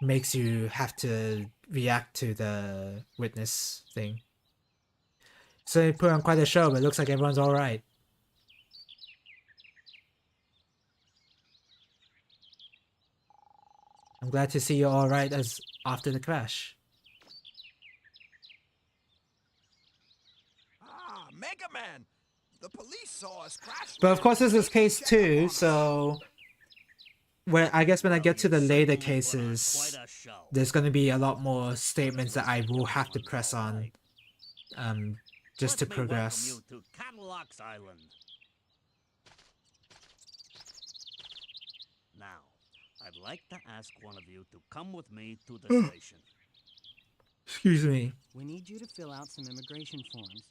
makes you have to react to the witness thing. So they put on quite a show, but it looks like everyone's all right. I'm glad to see you're all right as after the crash. Ah, Mega Man! The police saw us crash. But of course, this is case 2, so where I guess when I get to the later cases, Quite a show. there's going to be a lot more statements that I will have to press on, just to Let me progress. welcome you to Cadillac's Island. Now, I'd like to ask one of you to come with me to the station. Excuse me. We need you to fill out some immigration forms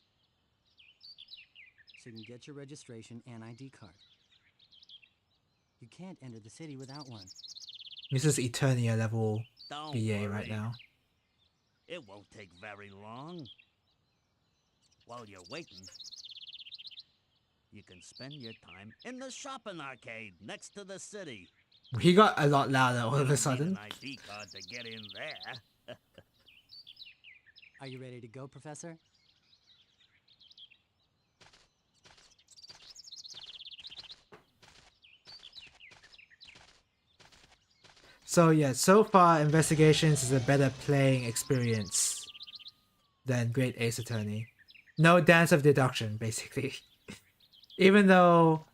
so you can get your registration and ID card. You can't enter the city without one. This is Eternia level Don't BA right worry. now. It won't take very long. While you're waiting, you can spend your time in the shopping arcade next to the city. He got a lot louder all of You a need sudden. an ID card to get in there. Are you ready to go, Professor? So yeah, so far Investigations is a better playing experience than Great Ace Attorney. No dance of deduction, basically. Even though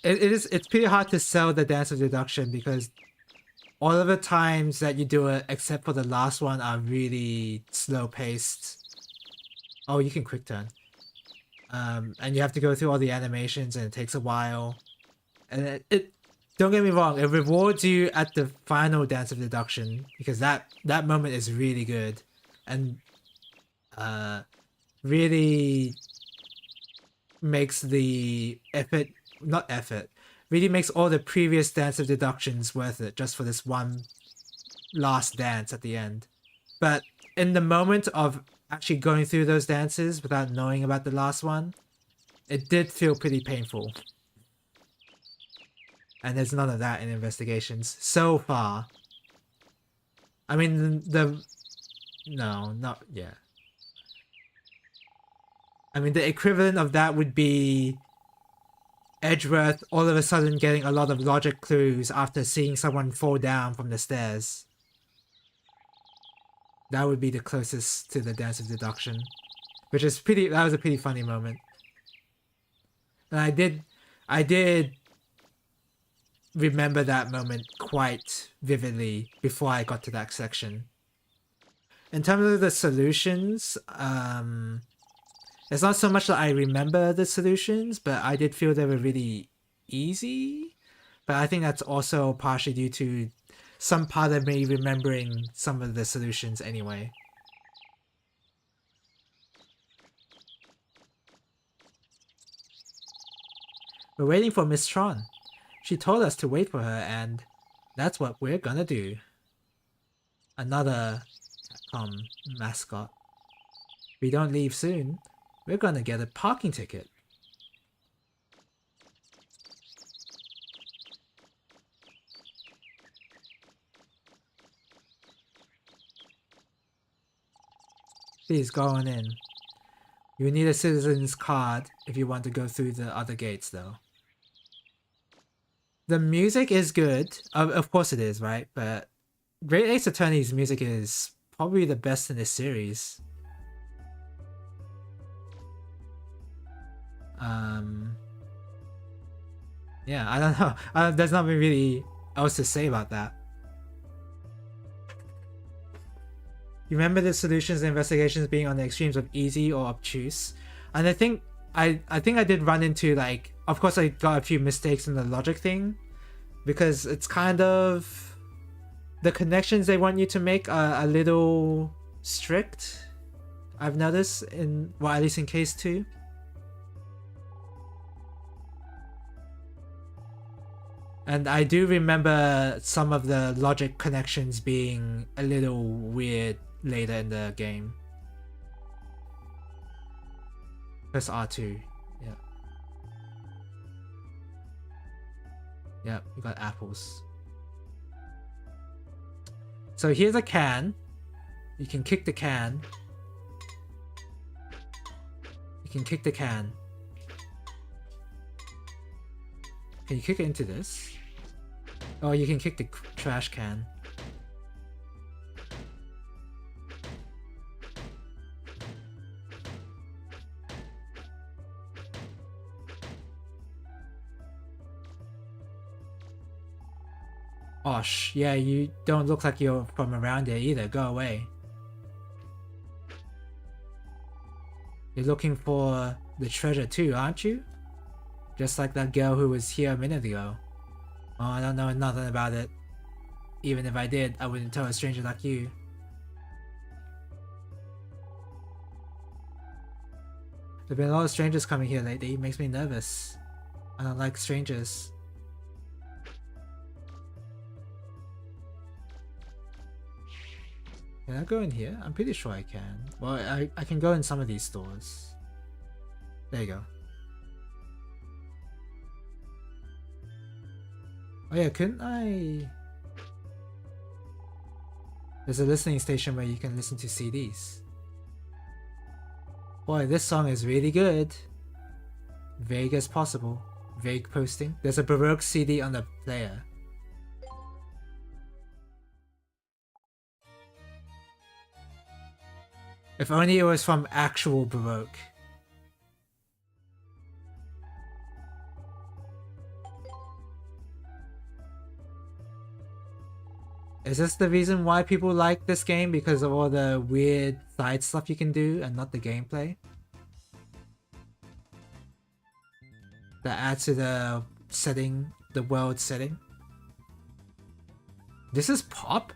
it's pretty hard to sell the dance of deduction because all of the times that you do it, except for the last one, are really slow paced. Oh, you can quick turn. And you have to go through all the animations and it takes a while. And it don't get me wrong, it rewards you at the final dance of deduction because that moment is really good and really makes the really makes all the previous dance of deductions worth it just for this one last dance at the end. But in the moment of actually going through those dances without knowing about the last one, it did feel pretty painful. And there's none of that in Investigations so far. I mean, no, not yet. I mean, the equivalent of that would be Edgeworth all of a sudden getting a lot of logic clues after seeing someone fall down from the stairs. That would be the closest to the dance of deduction, which is that was a pretty funny moment. And I did remember that moment quite vividly before I got to that section. In terms of the solutions, it's not so much that I remember the solutions, but I did feel they were really easy. But I think that's also partially due to some part of me remembering some of the solutions anyway. We're waiting for Miss Tron. She told us to wait for her, and that's what we're gonna do. Another mascot. If we don't leave soon, we're gonna get a parking ticket. Please go on in. You need a citizen's card if you want to go through the other gates, though. The music is good. Of course it is, right? But Great Ace Attorney's music is probably the best in this series. Yeah, I don't know. There's nothing really else to say about that. You remember the solutions and investigations being on the extremes of easy or obtuse, and I think I did run into, like, of course I got a few mistakes in the logic thing, because it's kind of the connections they want you to make are a little strict. I've noticed at least in case 2. And I do remember some of the logic connections being a little weird later in the game. Press R2, yeah. Yep, we got apples. So here's a can. You can kick the can. You can kick the can. Can you kick it into this? Oh, you can kick the trash can. Osh, yeah, you don't look like you're from around here either. Go away. You're looking for the treasure too, aren't you? Just like that girl who was here a minute ago. Oh, I don't know nothing about it. Even if I did, I wouldn't tell a stranger like you. There've been a lot of strangers coming here lately. It makes me nervous. I don't like strangers. Can I go in here? I'm pretty sure I can. Well, I can go in some of these stores. There you go. Oh yeah, couldn't I... There's a listening station where you can listen to CDs. Boy, this song is really good. Vague as possible. Vague posting. There's a Baroque CD on the player. If only it was from actual Baroque. Is this the reason why people like this game? Because of all the weird side stuff you can do and not the gameplay? That adds to the setting, the world setting. This is pop?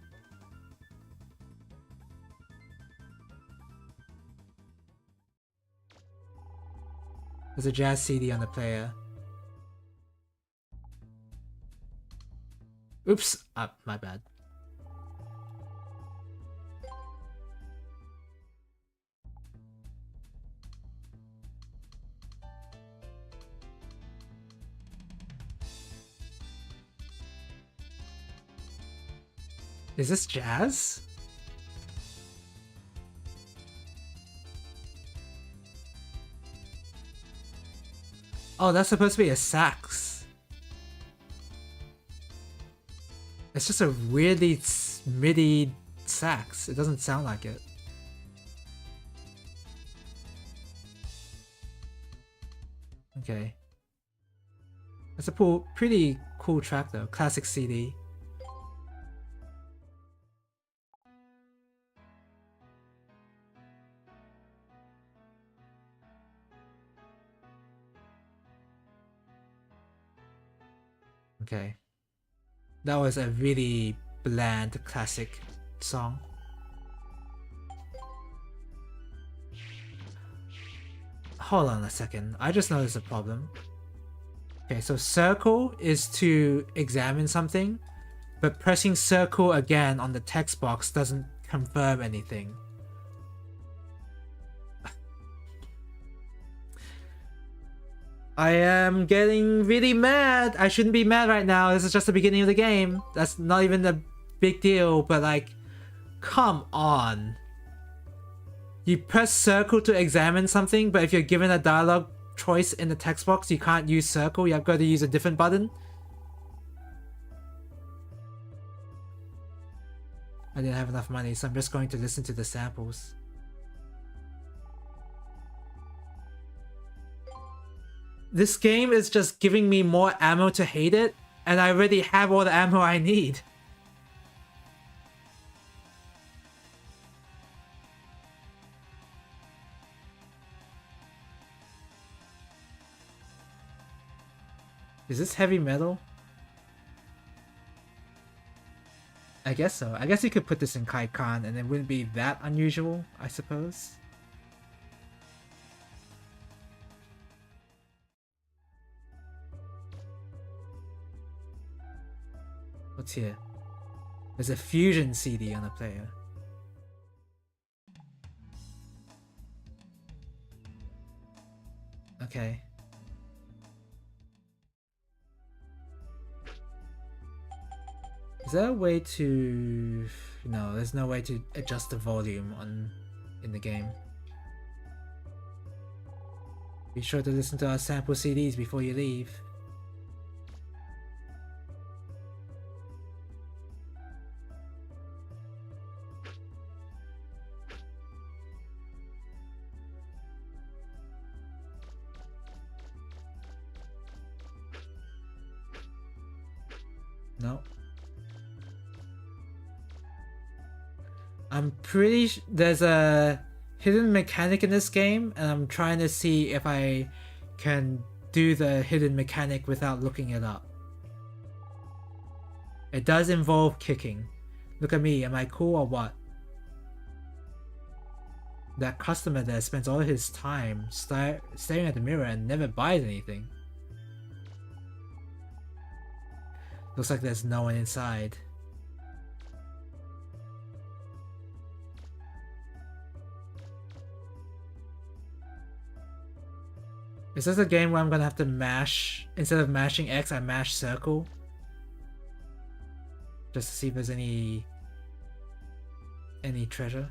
There's a jazz CD on the player. Oops! My bad. Is this jazz? Oh, that's supposed to be a sax. It's just a weirdly MIDI sax. It doesn't sound like it. Okay. It's a pretty cool track though. Classic CD. Okay. That was a really bland classic song. Hold on a second. I just noticed a problem. Okay, so circle is to examine something, but pressing circle again on the text box doesn't confirm anything. I am getting really mad. I shouldn't be mad right now. This is just the beginning of the game. That's not even a big deal, but like, come on. You press circle to examine something, but if you're given a dialogue choice in the text box, you can't use circle. You have got to use a different button. I didn't have enough money, so I'm just going to listen to the samples. This game is just giving me more ammo to hate it, and I already have all the ammo I need. Is this heavy metal? I guess so. I guess you could put this in Kaikan and it wouldn't be that unusual, I suppose. What's here? There's a Fusion CD on the player. Okay. Is there a way to... No, there's no way to adjust the volume in the game. Be sure to listen to our sample CDs before you leave. No. I'm pretty there's a hidden mechanic in this game, and I'm trying to see if I can do the hidden mechanic without looking it up. It does involve kicking. Look at me, am I cool or what? That customer there spends all his time staring at the mirror and never buys anything. Looks like there's no one inside. Is this a game where I'm gonna have to mash, instead of mashing X, I mash circle? Just to see if there's any treasure?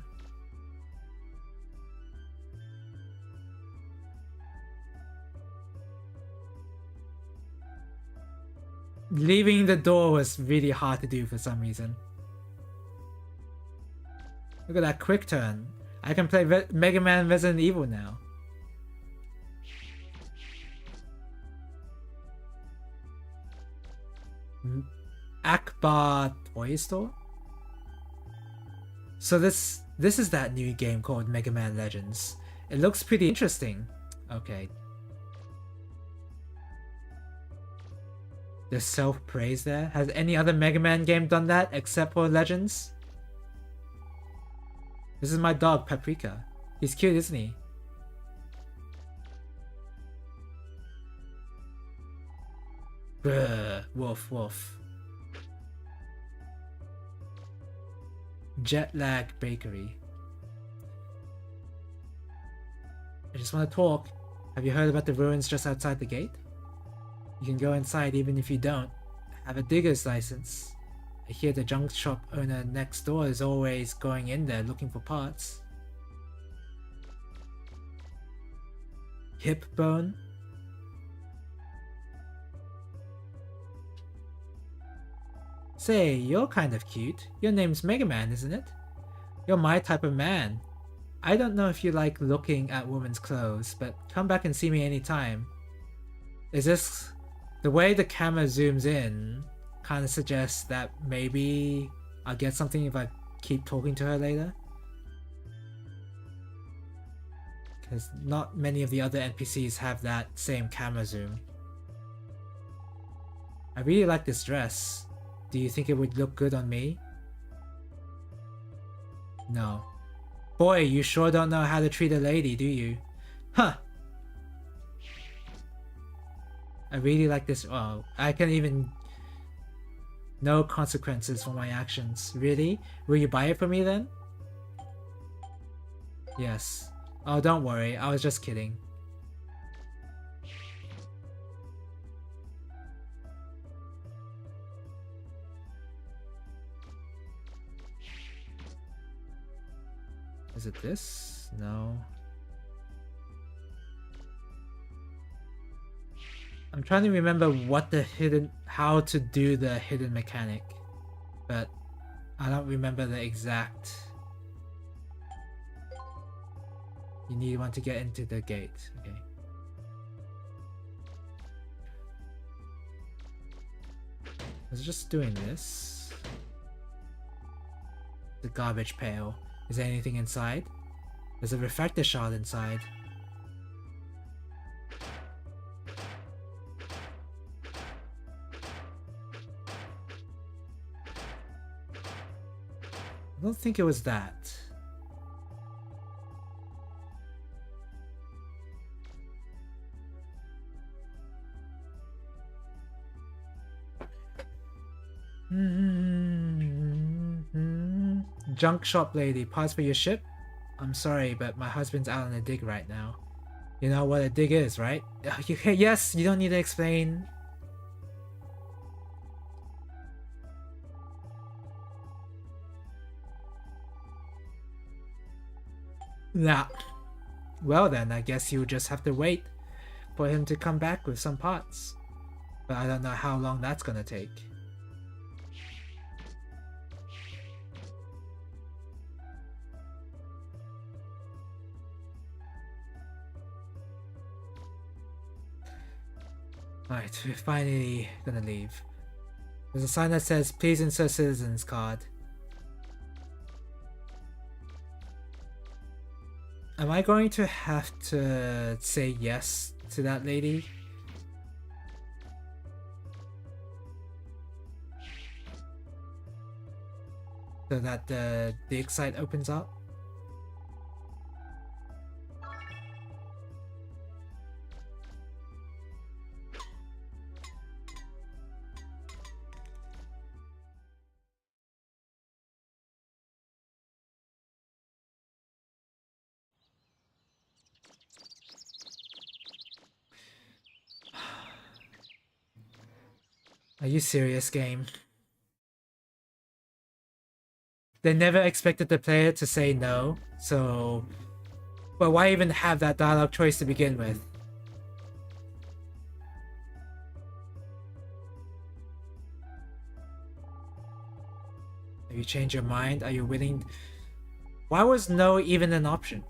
Leaving the door was really hard to do for some reason. Look at that quick turn. I can play Mega Man Resident Evil now. Akbar Toy Store? So this is that new game called Mega Man Legends. It looks pretty interesting. Okay. There's self-praise there. Has any other Mega Man game done that except for Legends? This is my dog, Paprika. He's cute, isn't he? Brr, woof woof. Jetlag Bakery. I just want to talk. Have you heard about the ruins just outside the gate? You can go inside even if you don't have a digger's license. I hear the junk shop owner next door is always going in there looking for parts. Hip bone? Say, you're kind of cute. Your name's Mega Man, isn't it? You're my type of man. I don't know if you like looking at women's clothes, but come back and see me anytime. Is this... The way the camera zooms in kind of suggests that maybe I'll get something if I keep talking to her later. Because not many of the other NPCs have that same camera zoom. I really like this dress. Do you think it would look good on me? No. Boy, you sure don't know how to treat a lady, do you? Huh! I really like this. Oh, I can even... No consequences for my actions. Really? Will you buy it for me then? Yes. Oh, don't worry. I was just kidding. Is it this? No. I'm trying to remember how to do the hidden mechanic, but I don't remember the exact. You need one to get into the gate. Okay. I was just doing this. The garbage pail. Is there anything inside? There's a refractor shard inside. I don't think it was that. Junk shop lady, parts for your ship? I'm sorry, but my husband's out on a dig right now. You know what a dig is, right? Yes, you don't need to explain. Nah. Well then, I guess you just have to wait for him to come back with some parts. But I don't know how long that's gonna take. Alright, we're finally gonna leave. There's a sign that says, please insert citizen's card. Am I going to have to say yes to that lady? So that the dig site opens up? Are you serious, game? They never expected the player to say no, so... But why even have that dialogue choice to begin with? Have you changed your mind? Are you willing? Why was no even an option?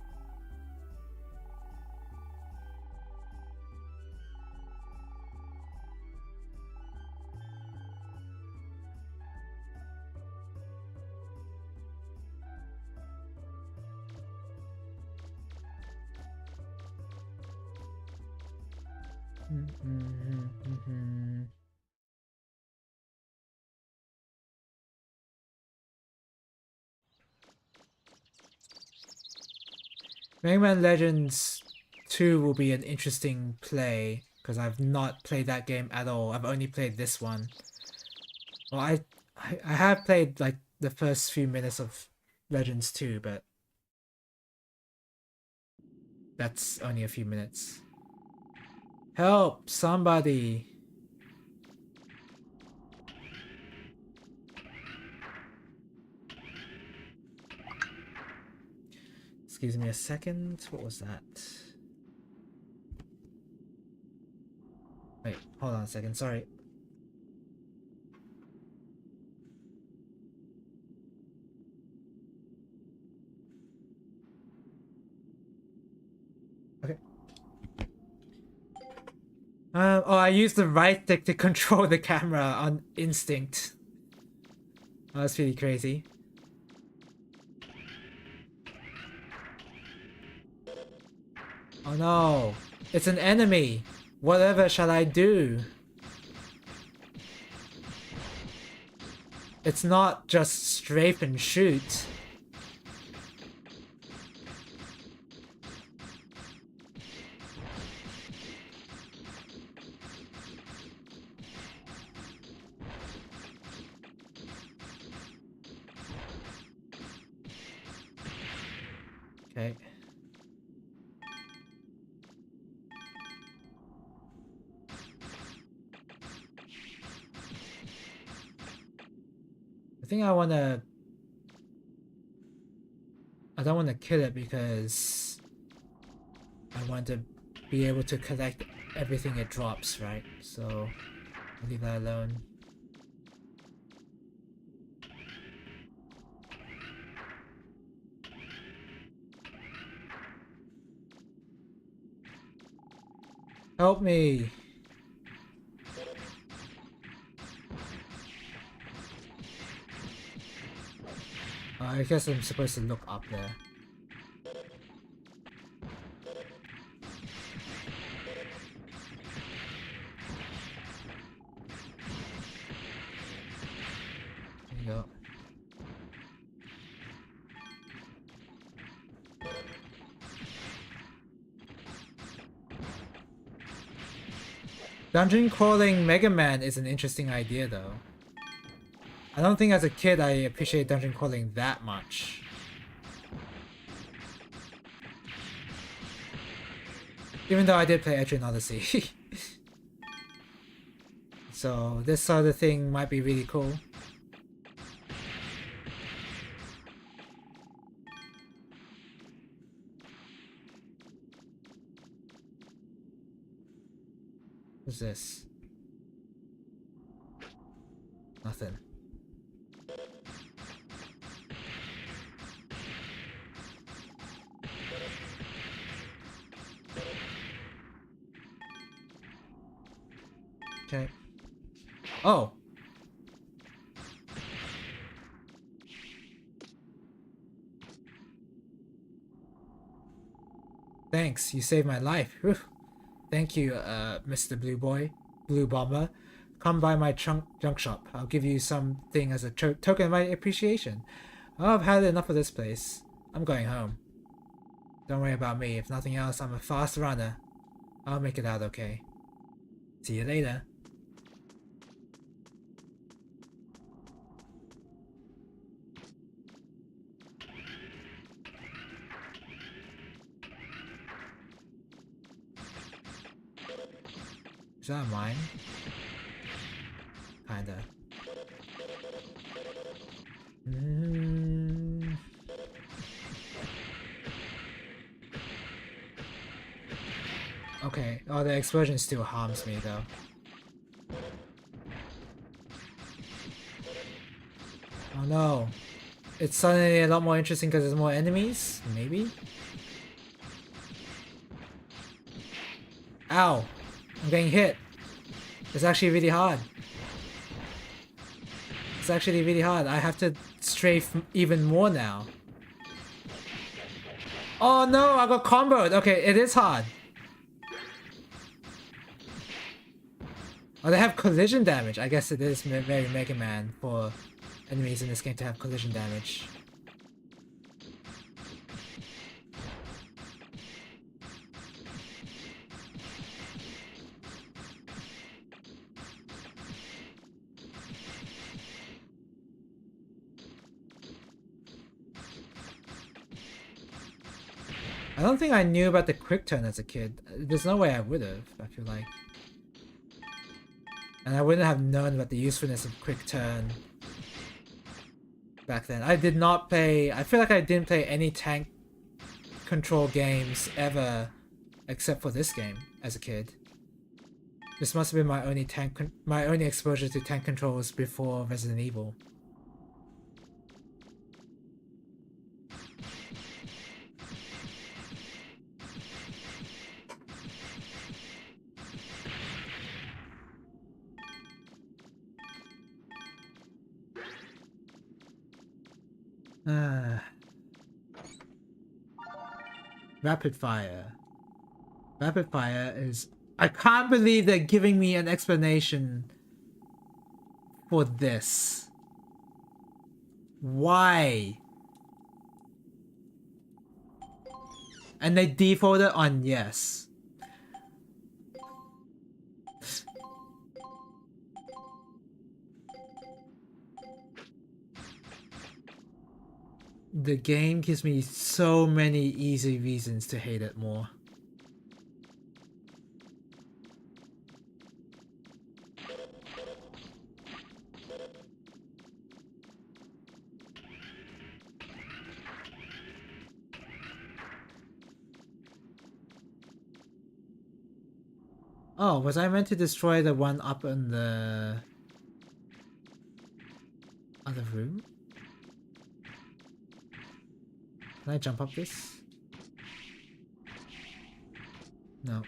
Mega Man Legends 2 will be an interesting play because I've not played that game at all. I've only played this one. Well, I have played like the first few minutes of Legends 2, but that's only a few minutes. Help! Somebody! Excuse me a second. What was that? Wait, hold on a second. Sorry. Okay. Oh, I used the right stick to control the camera on instinct. Oh, that's pretty crazy. Oh no, it's an enemy. Whatever shall I do? It's not just strafe and shoot. Okay. I think I don't want to kill it because I want to be able to collect everything it drops, right? So I'll leave that alone. Help me! I guess I'm supposed to look up there. There you go. Dungeon crawling Mega Man is an interesting idea though. I don't think as a kid I appreciate dungeon crawling that much. Even though I did play Etrian Odyssey. So this sort of thing might be really cool. What's this? Nothing. Okay. Oh! Thanks, you saved my life. Whew. Thank you, Mr. Blue Bomber. Come by my junk shop. I'll give you something as a token of my appreciation. Oh, I've had enough of this place. I'm going home. Don't worry about me. If nothing else, I'm a fast runner. I'll make it out okay. See you later. Is that mine? Kinda. Okay. Oh, the explosion still harms me though. Oh no. It's suddenly a lot more interesting because there's more enemies? Maybe? Ow! I'm getting hit. It's actually really hard. It's actually really hard. I have to strafe even more now. Oh no, I got comboed. Okay, it is hard. Oh, they have collision damage. I guess it is very Mega Man for enemies in this game to have collision damage. I don't think I knew about the quick turn as a kid. There's no way I would have, I feel like. And I wouldn't have known about the usefulness of quick turn back then. I did not play... I feel like I didn't play any tank control games ever except for this game as a kid. This must have been my only exposure to tank controls before Resident Evil. Rapid fire. Rapid fire is... I can't believe they're giving me an explanation for this. Why? And they defaulted on yes. The game gives me so many easy reasons to hate it more. Oh, was I meant to destroy the one up in the other room? Can I jump up this? No.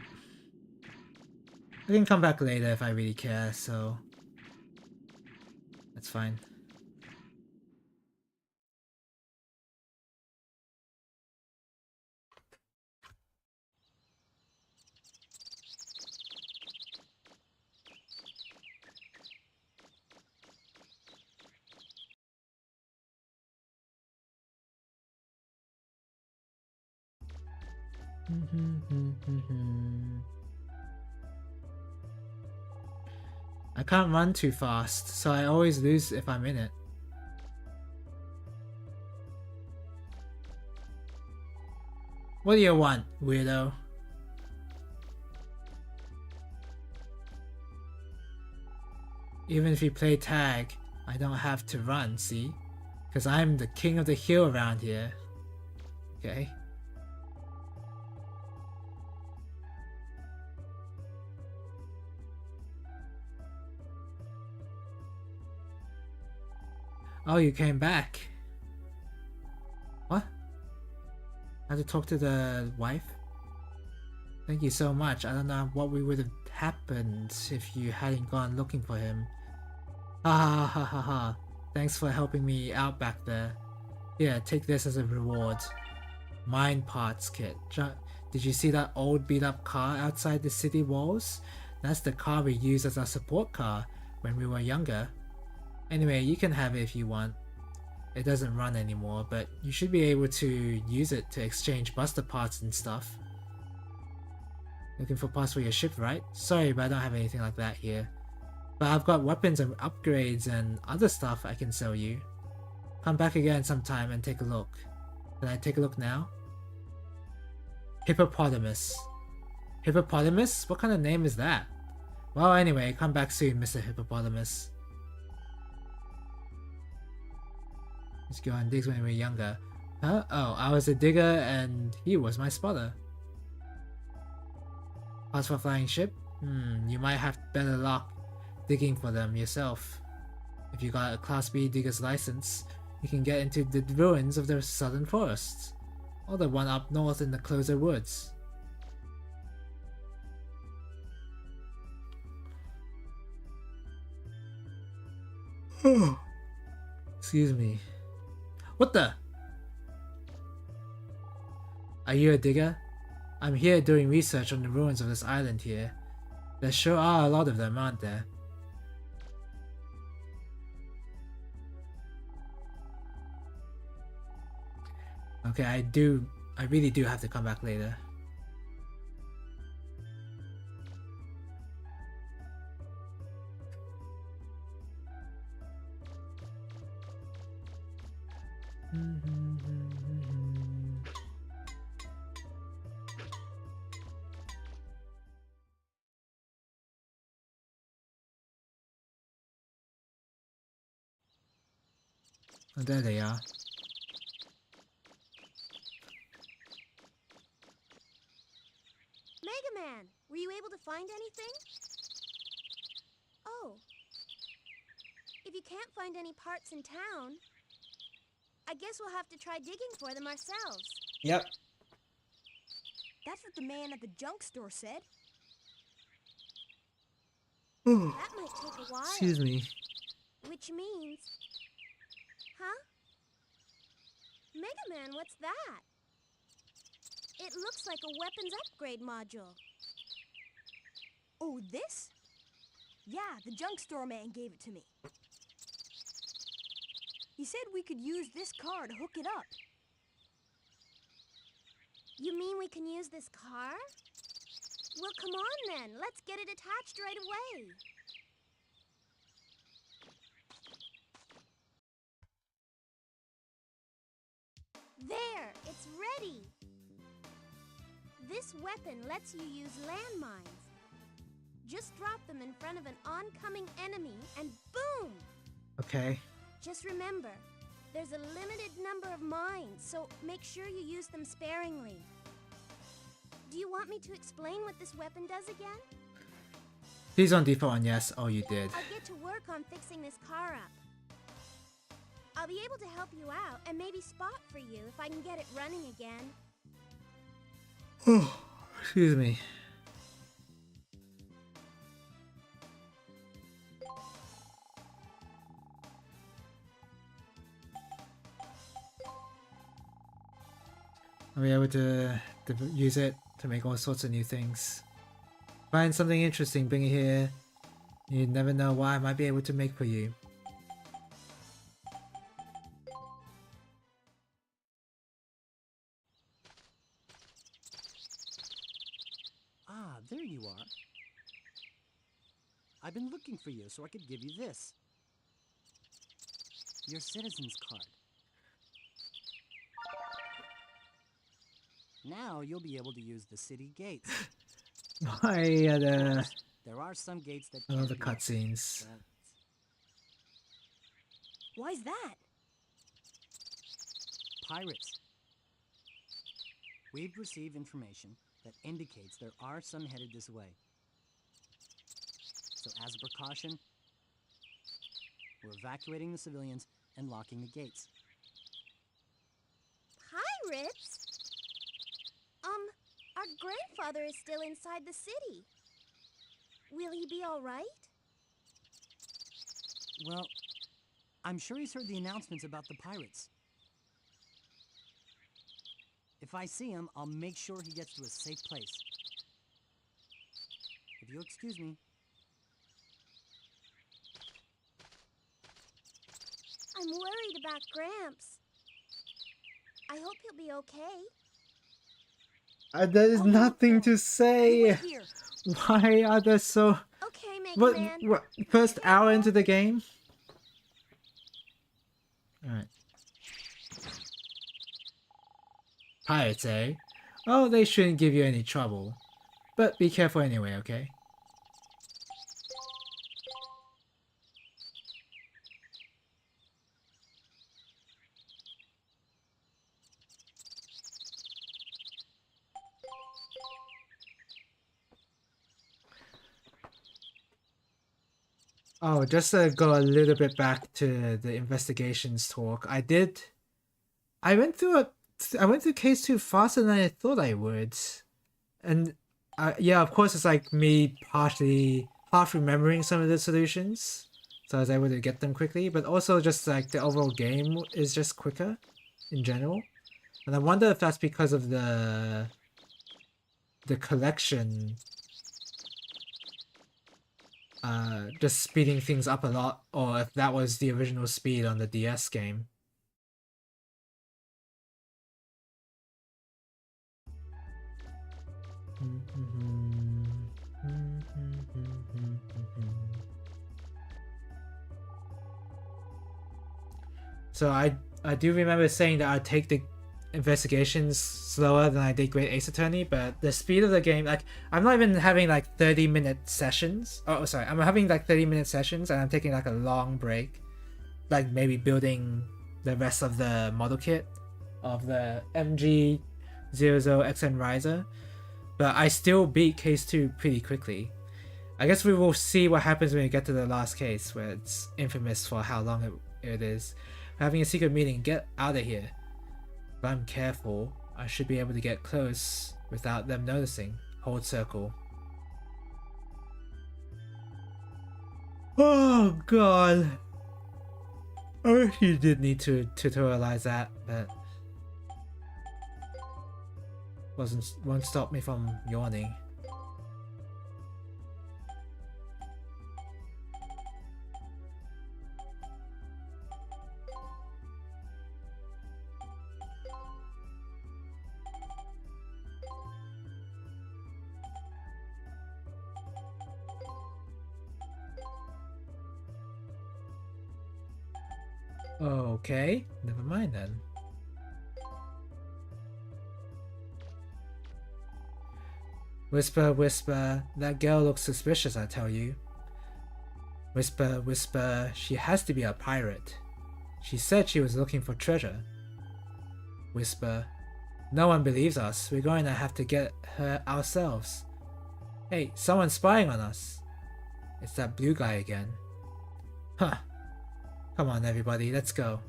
I can come back later if I really care, so that's fine. I can't run too fast, so I always lose if I'm in it. What do you want, weirdo? Even if you play tag, I don't have to run, see? Because I'm the king of the hill around here. Okay? Oh, you came back. What? I had to talk to the wife? Thank you so much. I don't know what would have happened if you hadn't gone looking for him. Ha ha ha ha ha. Thanks for helping me out back there. Here, take this as a reward. Mine parts kit. Did you see that old beat up car outside the city walls? That's the car we used as our support car when we were younger. Anyway, you can have it if you want. It doesn't run anymore, but you should be able to use it to exchange buster parts and stuff. Looking for parts for your ship, right? Sorry, but I don't have anything like that here. But I've got weapons and upgrades and other stuff I can sell you. Come back again sometime and take a look. Can I take a look now? Hippopotamus. Hippopotamus? What kind of name is that? Well, anyway, come back soon, Mr. Hippopotamus. Let's go on digs when we were younger. Huh? Oh, I was a digger and he was my spotter. Parts for flying ship? You might have better luck digging for them yourself. If you got a Class B digger's license, you can get into the ruins of the southern forests, or the one up north in the closer woods. Excuse me. What the? Are you a digger? I'm here doing research on the ruins of this island here. There sure are a lot of them, aren't there? Okay, I really do have to come back later. Oh, there they are. Mega Man, were you able to find anything? Oh. If you can't find any parts in town, I guess we'll have to try digging for them ourselves. Yep. That's what the man at the junk store said. That might take a while. Excuse me. Which means... Huh? Mega Man, what's that? It looks like a weapons upgrade module. Oh, this? Yeah, the junk store man gave it to me. He said we could use this car to hook it up. You mean we can use this car? Well, come on then. Let's get it attached right away. There, it's ready. This weapon lets you use landmines. Just drop them in front of an oncoming enemy and boom! Okay. Just remember, there's a limited number of mines, so make sure you use them sparingly. Do you want me to explain what this weapon does again? Please on default on yes. Oh, you did. I'll get to work on fixing this car up. I'll be able to help you out and maybe spot for you if I can get it running again. Oh, excuse me. I'll be able to use it to make all sorts of new things. Find something interesting, bring it here. You never know what I might be able to make for you. Ah, there you are. I've been looking for you so I could give you this. Your citizen's card. Now you'll be able to use the city gates. There are some gates that I love the can't be opened, cutscenes. but Why's that? pirates. We've received information that indicates there are some headed this way. So as a precaution, we're evacuating the civilians and locking the gates. Pirates? Our grandfather is still inside the city. Will he be all right? Well, I'm sure he's heard the announcements about the pirates. If I see him, I'll make sure he gets to a safe place. If you'll excuse me. I'm worried about Gramps. I hope he'll be okay. There is Oh, no, nothing Phil. to say. Wait here. Why are there so... Okay, Mega Man. What? First hour into the game? Alright. Pirates, eh? Oh, they shouldn't give you any trouble. But be careful anyway, okay? Oh, just to go a little bit back to the investigations talk. I went through case 2 faster than I thought I would. And yeah, of course it's like me half remembering some of the solutions. So I was able to get them quickly, but also just like the overall game is just quicker in general. And I wonder if that's because of the collection just speeding things up a lot, or if that was the original speed on the DS game. So I do remember saying that I'd take the investigations slower than I did Great Ace Attorney, but the speed of the game, like, I'm not even having like 30-minute sessions. Oh, sorry, I'm having like 30-minute sessions and I'm taking like a long break, like maybe building the rest of the model kit of the MG00XN Riser, but I still beat case 2 pretty quickly. I guess we will see what happens when we get to the last case, where it's infamous for how long it is. Having a secret meeting, get out of here. If I'm careful, I should be able to get close without them noticing. Hold circle. Oh god. I wish you did need to tutorialize that, but won't stop me from yawning. Okay, never mind then. Whisper, whisper, that girl looks suspicious, I tell you. Whisper, whisper, she has to be a pirate. She said she was looking for treasure. Whisper, no one believes us, we're going to have to get her ourselves. Hey, someone's spying on us. It's that blue guy again. Huh. Come on everybody, let's go.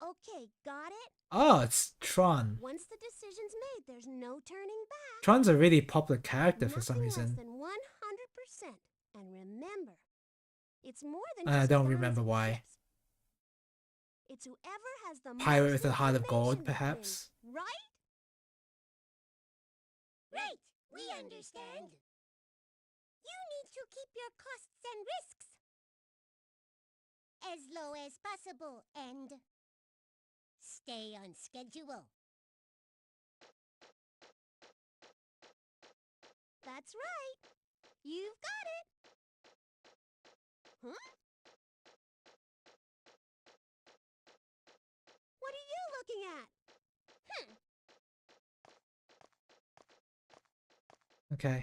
Okay, got it? Oh, it's Tron. Once the decision's made, there's no turning back. Tron's a really popular character for some Nothing less reason. than 100%. And remember, it's more than I just don't guns remember and why. ships. It's whoever has the Pirate most with a heart of information gold, that perhaps? wins, right? Right, we understand. You need to keep your costs and risks as low as possible and stay on schedule. That's right. You've got it. Huh? What are you looking at? Okay.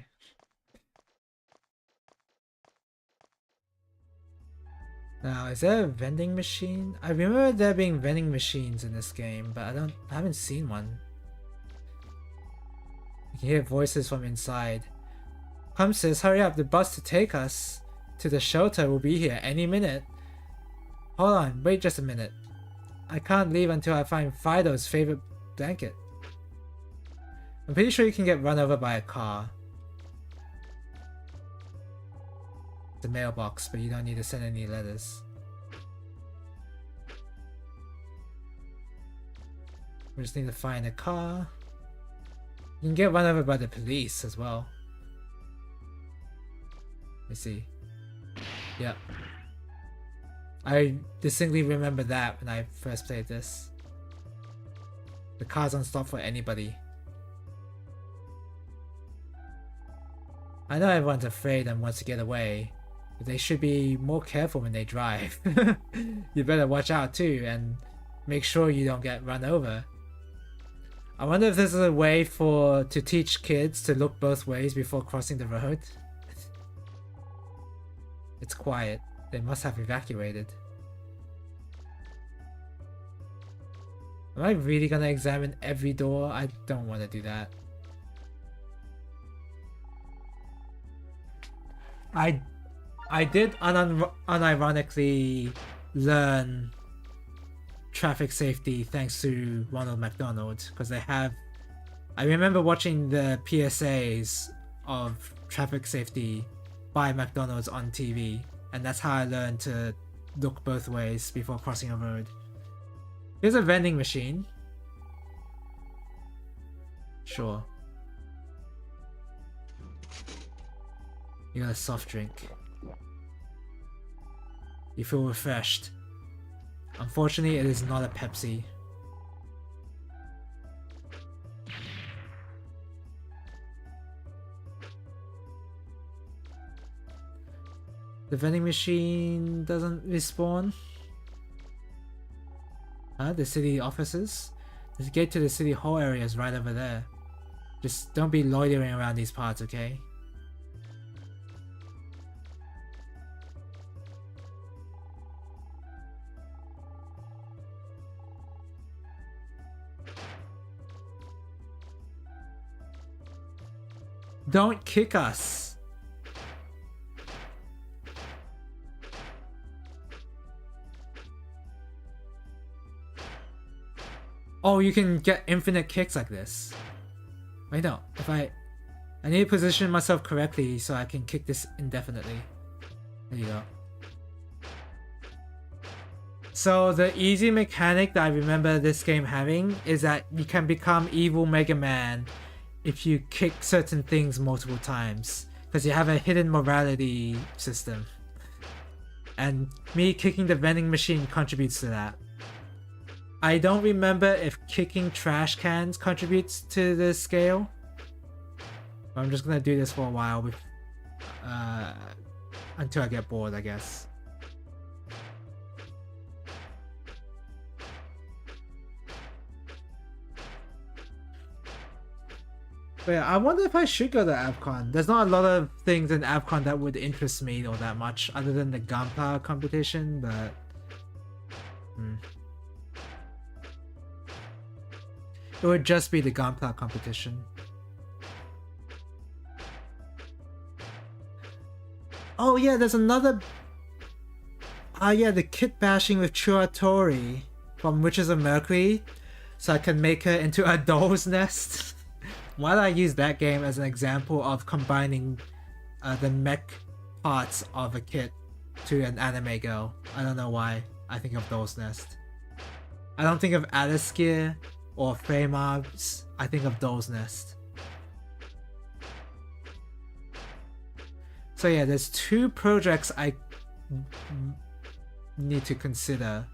Now, is there a vending machine? I remember there being vending machines in this game, but I haven't seen one. You can hear voices from inside. Come sis, hurry up, the bus to take us to the shelter will be here any minute. Hold on, wait just a minute. I can't leave until I find Fido's favorite blanket. I'm pretty sure you can get run over by a car. The mailbox, but you don't need to send any letters. We just need to find a car. You can get run over by the police as well. Let me see. Yep. I distinctly remember that when I first played this. The cars don't stop for anybody. I know everyone's afraid and wants to get away, but they should be more careful when they drive. You better watch out too and make sure you don't get run over. I wonder if this is a way to teach kids to look both ways before crossing the road. It's quiet. They must have evacuated. Am I really gonna examine every door? I don't want to do that. I did unironically learn traffic safety thanks to Ronald McDonald, because they have... I remember watching the PSAs of traffic safety by McDonald's on TV, and that's how I learned to look both ways before crossing a road. Here's a vending machine. Sure. You got a soft drink. You feel refreshed. Unfortunately, it is not a Pepsi. The vending machine doesn't respawn. Huh? The city offices? The gate to the city hall area is right over there. Just don't be loitering around these parts, okay? Don't kick us! Oh, you can get infinite kicks like this. Wait, no. If I need to position myself correctly so I can kick this indefinitely. There you go. So the easy mechanic that I remember this game having is that you can become evil Mega Man if you kick certain things multiple times, because you have a hidden morality system. And me kicking the vending machine contributes to that. I don't remember if kicking trash cans contributes to the scale. But I'm just gonna do this for a while until I get bored, I guess. But yeah, I wonder if I should go to AvCon. There's not a lot of things in AvCon that would interest me all that much, other than the Gunpla competition, but... It would just be the Gunpla competition. Oh yeah, there's another... yeah, the kit bashing with Churatori from Witches of Mercury, so I can make her into a doll's nest. Why did I use that game as an example of combining the mech parts of a kit to an anime girl? I don't know why I think of Doll's Nest. I don't think of Alice Gear or Frame Arms, I think of Doll's Nest. So yeah, there's two projects I need to consider.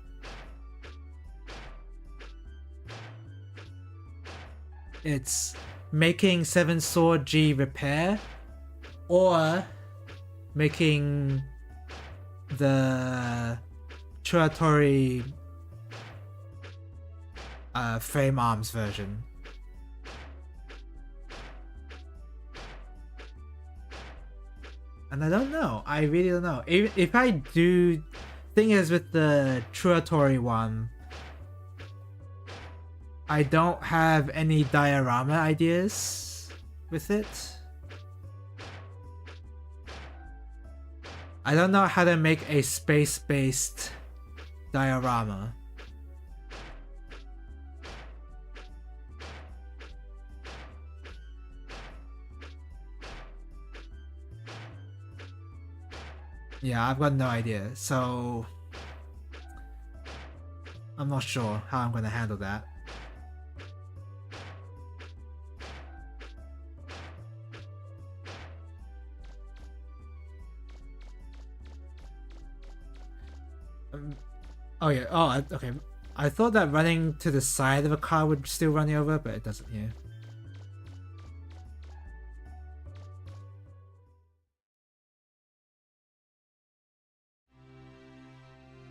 It's making Seven Sword G repair, or making the Churatori Frame Arms version. And I don't know. I really don't know. If I do thing is with the Truatori one, I don't have any diorama ideas with it. I don't know how to make a space-based diorama. Yeah, I've got no idea, so I'm not sure how I'm gonna handle that. Oh yeah, okay. I thought that running to the side of a car would still run you over, but it doesn't here.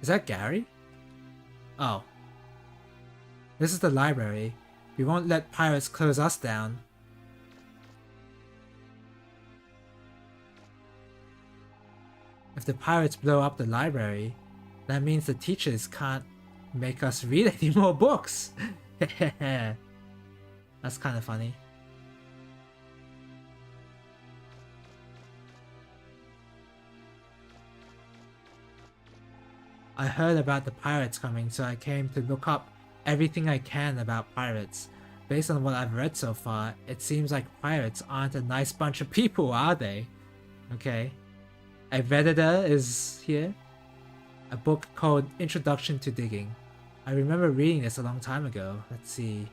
Is that Gary? Oh. This is the library. We won't let pirates close us down. If the pirates blow up the library, that means the teachers can't make us read any more books. That's kind of funny. I heard about the pirates coming, so I came to look up everything I can about pirates. Based on what I've read so far, it seems like pirates aren't a nice bunch of people, are they? Okay. A Redditor is here. A book called Introduction to Digging. I remember reading this a long time ago. Let's see.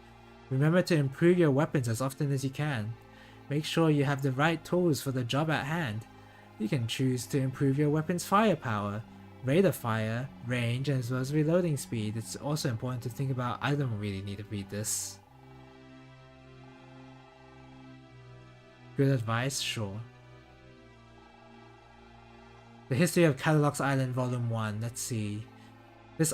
Remember to improve your weapons as often as you can. Make sure you have the right tools for the job at hand. You can choose to improve your weapon's firepower, rate of fire, range, as well as reloading speed. It's also important to think about. I don't really need to read this. Good advice? Sure. The History of Catalox Island Volume 1. Let's see. This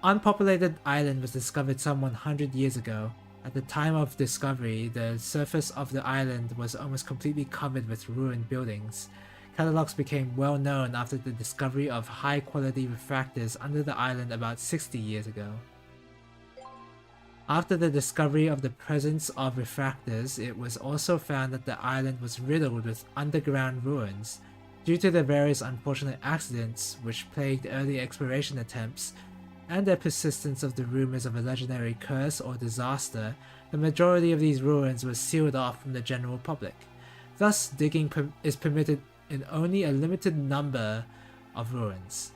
unpopulated island was discovered some 100 years ago. At the time of discovery, the surface of the island was almost completely covered with ruined buildings. Catalox became well known after the discovery of high-quality refractors under the island about 60 years ago. After the discovery of the presence of refractors, it was also found that the island was riddled with underground ruins. Due to the various unfortunate accidents which plagued early exploration attempts, and the persistence of the rumors of a legendary curse or disaster, the majority of these ruins were sealed off from the general public. Thus, digging is permitted in only a limited number of ruins.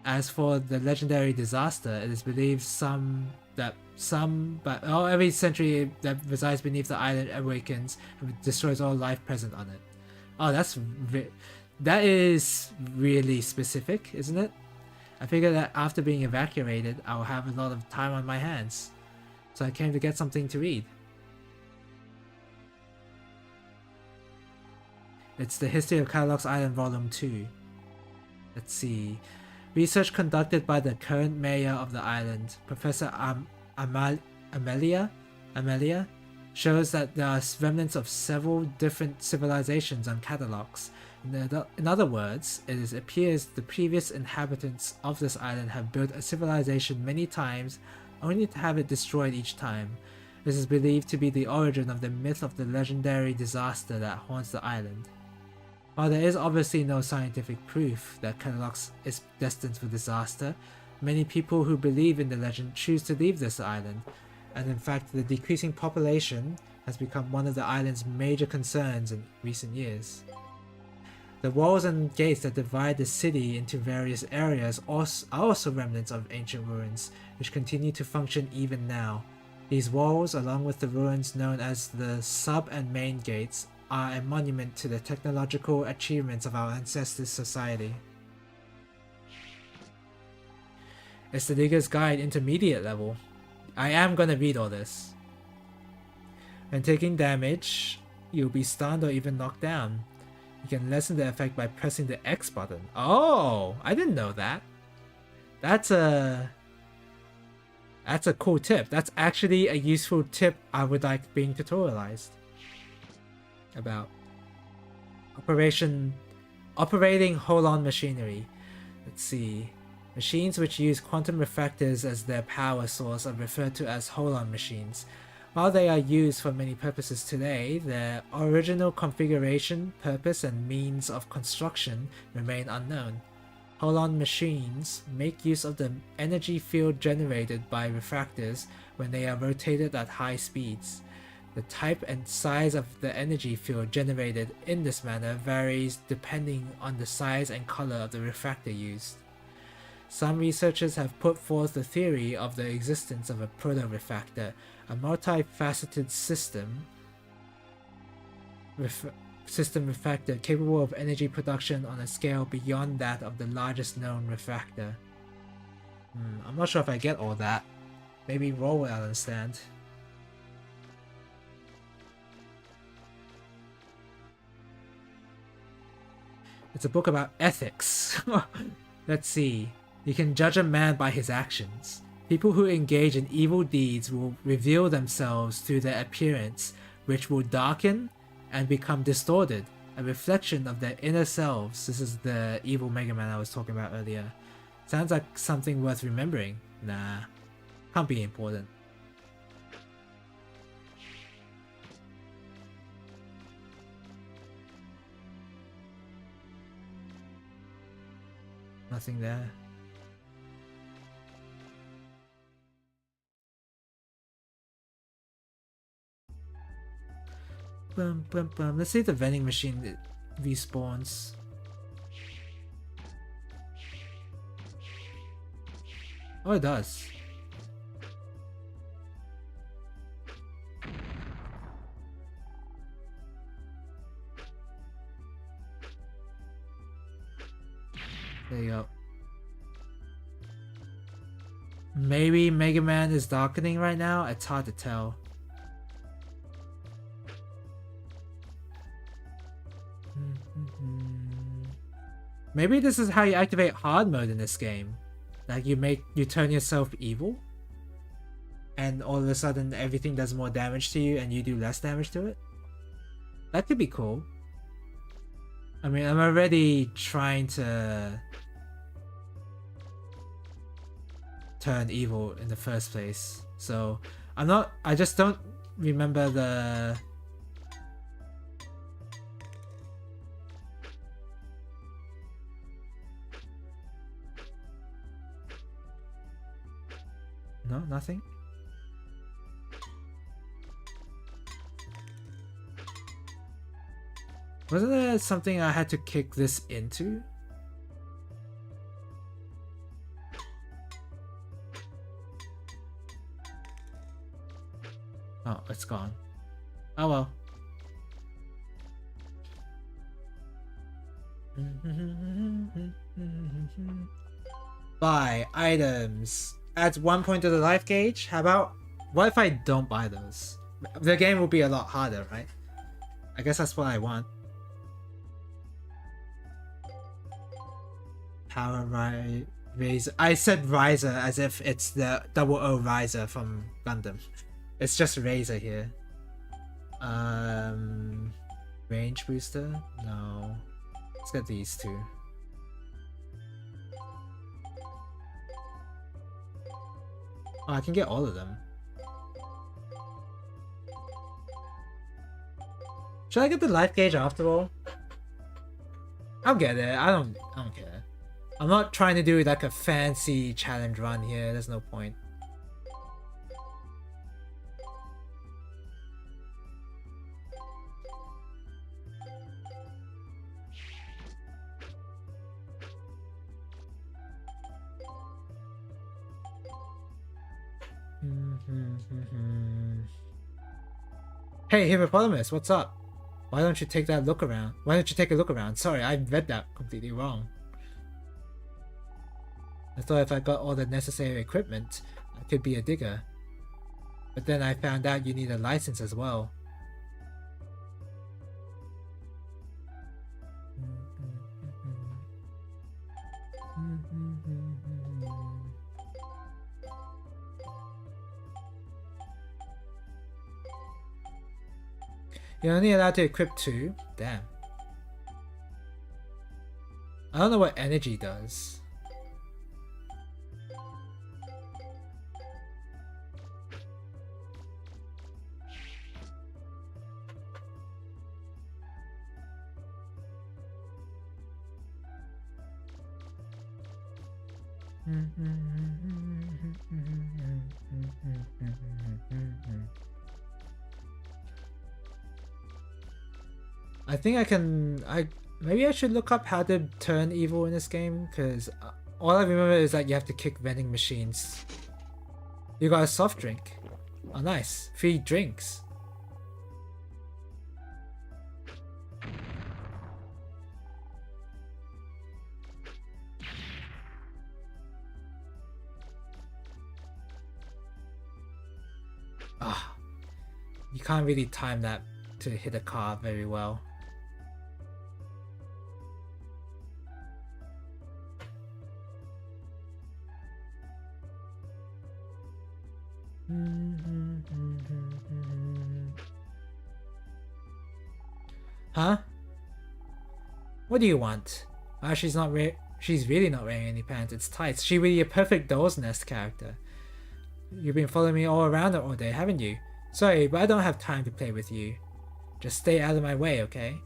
As for the legendary disaster, it is believed every century that resides beneath the island awakens and destroys all life present on it. Oh, that is really specific, isn't it? I figured that after being evacuated, I will have a lot of time on my hands. So I came to get something to read. It's the History of Catalox Island Volume 2. Let's see. Research conducted by the current mayor of the island, Professor Amelia, shows that there are remnants of several different civilizations on Catalox. In other words, it appears the previous inhabitants of this island have built a civilization many times, only to have it destroyed each time. This is believed to be the origin of the myth of the legendary disaster that haunts the island. While there is obviously no scientific proof that Catalox is destined for disaster, many people who believe in the legend choose to leave this island, and in fact the decreasing population has become one of the island's major concerns in recent years. The walls and gates that divide the city into various areas are also remnants of ancient ruins, which continue to function even now. These walls, along with the ruins known as the sub and main gates, are a monument to the technological achievements of our ancestors' society. It's the Digger's Guide Intermediate level. I am gonna read all this. When taking damage, you'll be stunned or even knocked down. You can lessen the effect by pressing the X button. Oh, I didn't know that. That's a cool tip. That's actually a useful tip I would like being tutorialized about. Operating hold-on machinery. Let's see. Machines which use quantum refractors as their power source are referred to as Holon machines. While they are used for many purposes today, their original configuration, purpose, and means of construction remain unknown. Holon machines make use of the energy field generated by refractors when they are rotated at high speeds. The type and size of the energy field generated in this manner varies depending on the size and color of the refractor used. Some researchers have put forth the theory of the existence of a proto-refractor, a multifaceted system refractor capable of energy production on a scale beyond that of the largest known refractor. I'm not sure if I get all that. Maybe Roll will understand. It's a book about ethics. Let's see. You can judge a man by his actions. People who engage in evil deeds will reveal themselves through their appearance, which will darken and become distorted, a reflection of their inner selves. This is the evil Mega Man I was talking about earlier. Sounds like something worth remembering. Nah, can't be important. Nothing there. Bum, bum, bum. Let's see if the vending machine respawns. Oh, it does. There you go. Maybe Mega Man is darkening right now? It's hard to tell. Maybe this is how you activate hard mode in this game. Like you turn yourself evil, and all of a sudden everything does more damage to you and you do less damage to it. That could be cool. I mean, I'm already trying to turn evil in the first place, so I just don't remember the No, nothing? Wasn't there something I had to kick this into? Oh, it's gone. Oh well. Buy items. Adds 1 point to the life gauge. How about, what if I don't buy those? The game will be a lot harder, right? I guess that's what I want. Power Riser. I said Riser as if it's the 00 Riser from Gundam. It's just Razor here. Range booster? No. Let's get these two. Oh, I can get all of them. Should I get the life gauge after all? I'll get it. I don't care. I'm not trying to do like a fancy challenge run here. There's no point. Hey, Hippopotamus, what's up? Why don't you take that look around? Why don't you take a look around? Sorry, I read that completely wrong. I thought if I got all the necessary equipment, I could be a digger. But then I found out you need a license as well. You're only allowed to equip 2? Damn. I don't know what energy does. I think I can. Maybe I should look up how to turn evil in this game, because all I remember is that you have to kick vending machines. You got a soft drink. Oh, nice. Free drinks. Ah, you can't really time that to hit a car very well. Huh? What do you want? Ah, she's really not wearing any pants. It's tights. She really a perfect Doll's Nest character. You've been following me all around all day, haven't you? Sorry, but I don't have time to play with you. Just stay out of my way, okay?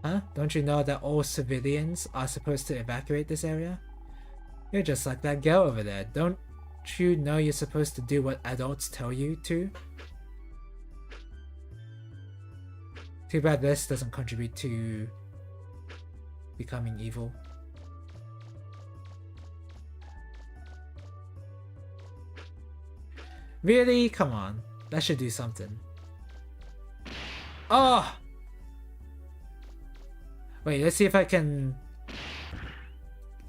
Huh? Don't you know that all civilians are supposed to evacuate this area? You're just like that girl over there. Don't you know you're supposed to do what adults tell you to? Too bad this doesn't contribute to becoming evil. Really? Come on. That should do something. Oh! Wait, let's see if I can...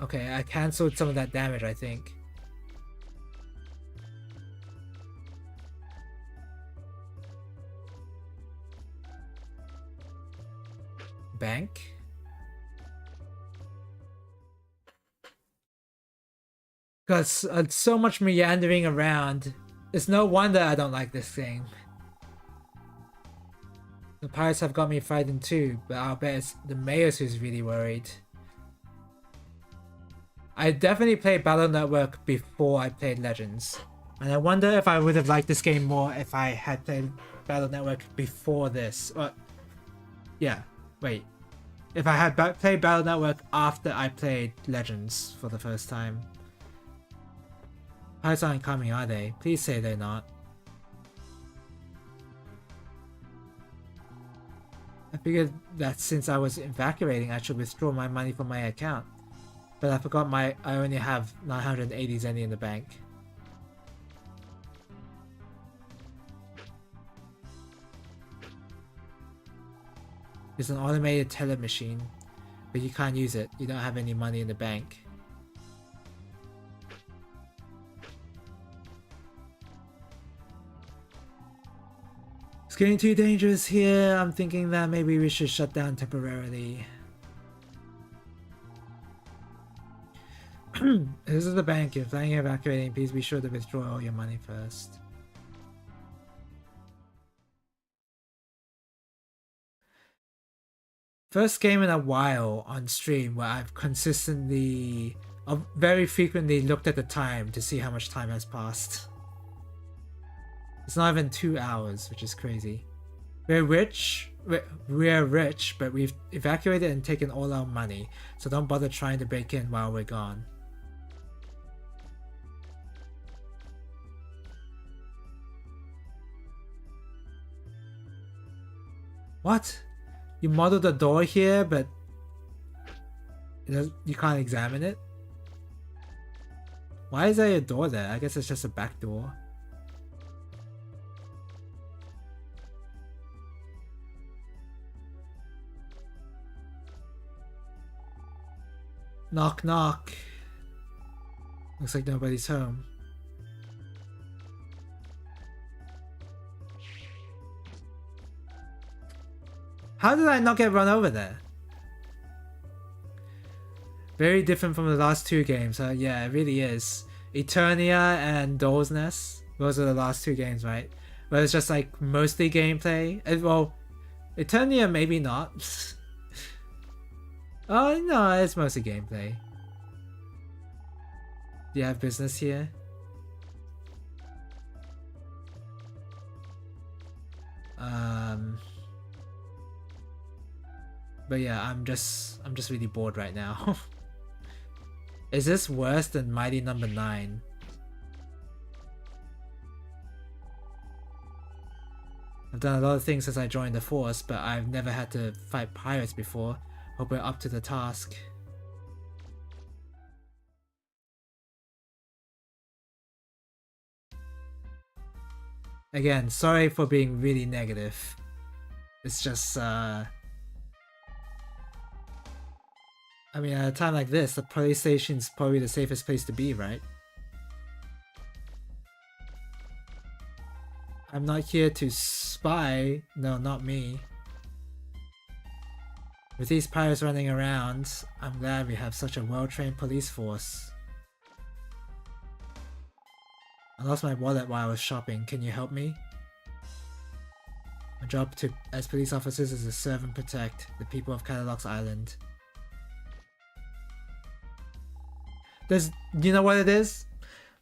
Okay, I cancelled some of that damage, I think. Bank? Got so much meandering around. It's no wonder I don't like this game. The pirates have got me frightened too, but I'll bet it's the Mayors who's really worried. I definitely played Battle Network before I played Legends. And I wonder if I would have liked this game more if I had played Battle Network before this. Yeah, wait. If I had played Battle Network after I played Legends for the first time. Pirates aren't coming, are they? Please say they're not. I figured that since I was evacuating, I should withdraw my money from my account. But I forgot I only have 980 zenny in the bank. It's an automated teller machine, but you can't use it. You don't have any money in the bank. It's getting too dangerous here. I'm thinking that maybe we should shut down temporarily. This is the bank. If planning on evacuating, please be sure to withdraw all your money first. First game in a while on stream where I've consistently, very frequently looked at the time to see how much time has passed. It's not even 2 hours, which is crazy. We're rich, but we've evacuated and taken all our money, so don't bother trying to break in while we're gone. What? You modeled the door here, but you can't examine it? Why is there a door there? I guess it's just a back door. Knock knock. Looks like nobody's home. How did I not get run over there? Very different from the last two games. Yeah, it really is. Eternia and Doll's Nest. Those are the last two games, right? Where it's just like mostly gameplay. Well, Eternia maybe not. Oh no, it's mostly gameplay. Do you have business here? But yeah, I'm just really bored right now. Is this worse than Mighty Number 9? I've done a lot of things since I joined the force, but I've never had to fight pirates before. Hope we're up to the task. Again, sorry for being really negative. It's just, I mean, at a time like this, the police station's probably the safest place to be, right? I'm not here to spy. No, not me. With these pirates running around, I'm glad we have such a well-trained police force. I lost my wallet while I was shopping. Can you help me? My job as police officers is to serve and protect the people of Catalox Island. You know what it is?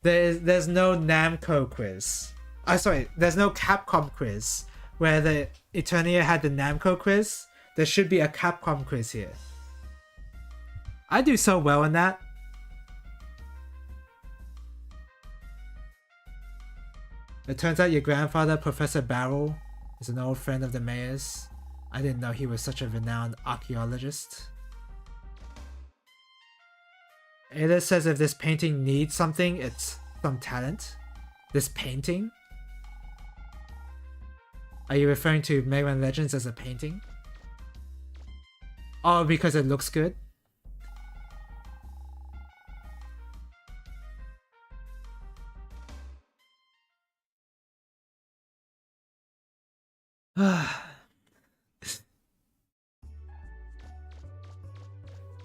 There's no Namco quiz. There's no Capcom quiz. Where the Eternia had the Namco quiz, there should be a Capcom quiz here. I do so well in that. It turns out your grandfather, Professor Barrel, is an old friend of the mayor's. I didn't know he was such a renowned archaeologist. Ada says if this painting needs something, it's some talent. This painting? Are you referring to Mega Man Legends as a painting? Oh, because it looks good?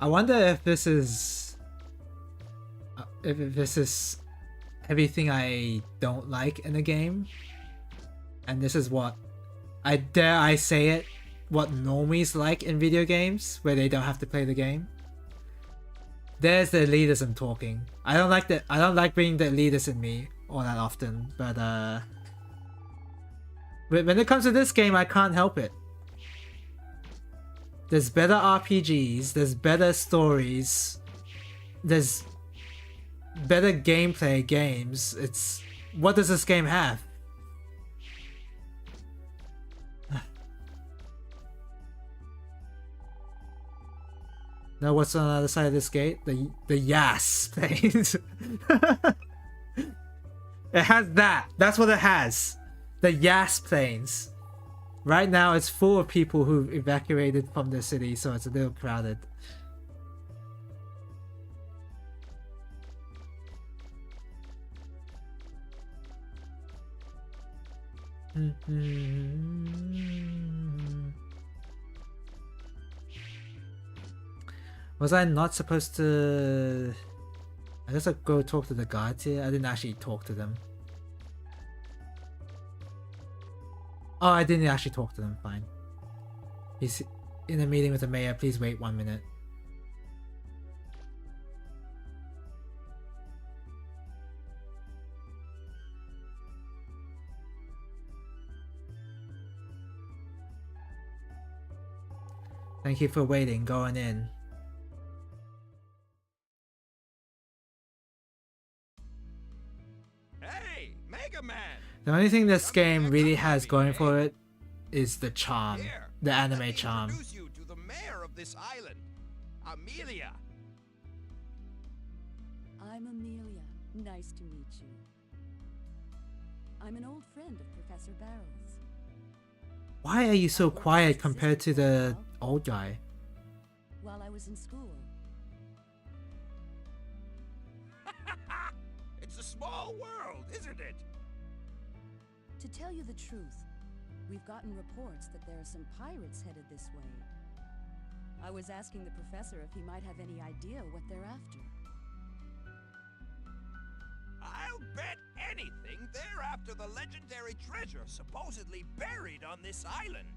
I wonder if this is everything I don't like in a game, and this is what I say it, what normies like in video games where they don't have to play the game. There's the elitism talking. I don't like bringing the elitist in me all that often, but when it comes to this game, I can't help it. There's better RPGs, there's better stories, there's better gameplay games. What does this game have? Know what's on the other side of this gate? The Yas planes. It has that. That's what it has. The Yas planes. Right now it's full of people who've evacuated from the city, so it's a little crowded. Was I not supposed to... I guess I'll go talk to the guards here. I didn't actually talk to them. Oh, I didn't actually talk to them. Fine. He's in a meeting with the mayor. Please wait 1 minute. Thank you for waiting. Going in. Hey, Mega Man! The only thing this game really has going for it is the charm, Here, the let anime me charm. introduce you to the mayor of this island, Amelia. I'm Amelia. Nice to meet you. I'm an old friend of Professor Barrel's. Why are you so quiet compared to the old guy? While I was in school. It's a small world, isn't it? To tell you the truth, we've gotten reports that there are some pirates headed this way. I was asking the professor if he might have any idea what they're after. I'll bet anything they're after the legendary treasure supposedly buried on this island.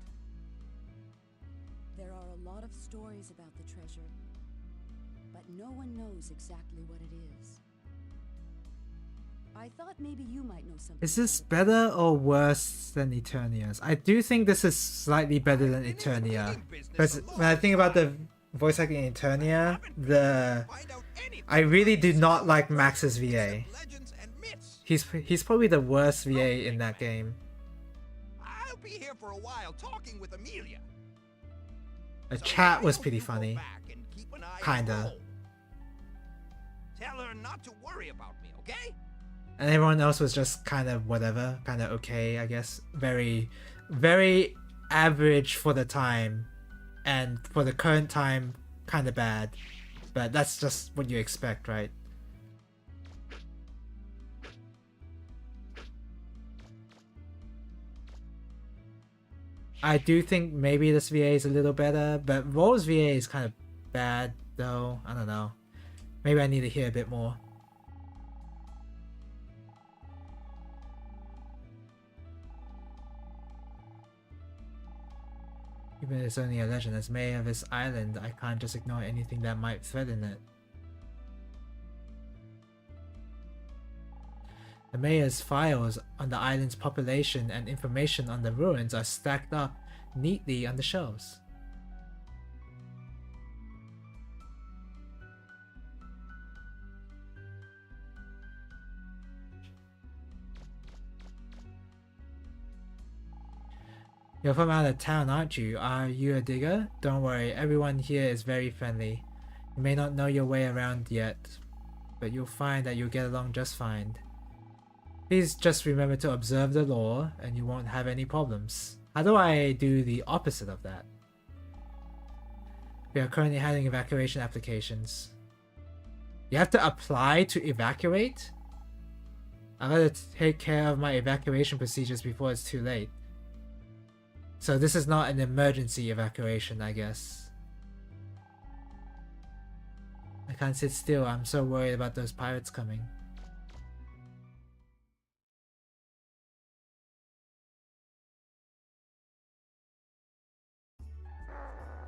There are a lot of stories about the treasure, but no one knows exactly what it is. I thought maybe you might know something. Is this about it. better or worse than Eternia's? I do think this is slightly better than Eternia. Because when I think about the voice acting in Eternia, I really do not like Max's VA. He's probably the worst VA in that game. I'll be here for a while talking with Amelia. The So chat why was don't pretty you go funny. back and keep an eye on Kinda. Cole? Tell her not to worry about me, okay? And everyone else was just kind of whatever, kind of okay, I guess. Very, very average for the time. And for the current time, kind of bad. But that's just what you expect, right? I do think maybe this VA is a little better, but Roll's VA is kind of bad, though. I don't know. Maybe I need to hear a bit more. Even if it's only a legend as mayor of this island, I can't just ignore anything that might threaten it. The mayor's files on the island's population and information on the ruins are stacked up neatly on the shelves. You're from out of town, aren't you? Are you a digger? Don't worry, everyone here is very friendly. You may not know your way around yet, but you'll find that you'll get along just fine. Please just remember to observe the law and you won't have any problems. How do I do the opposite of that? We are currently handling evacuation applications. You have to apply to evacuate? I've got to take care of my evacuation procedures before it's too late. So this is not an emergency evacuation, I guess. I can't sit still, I'm so worried about those pirates coming.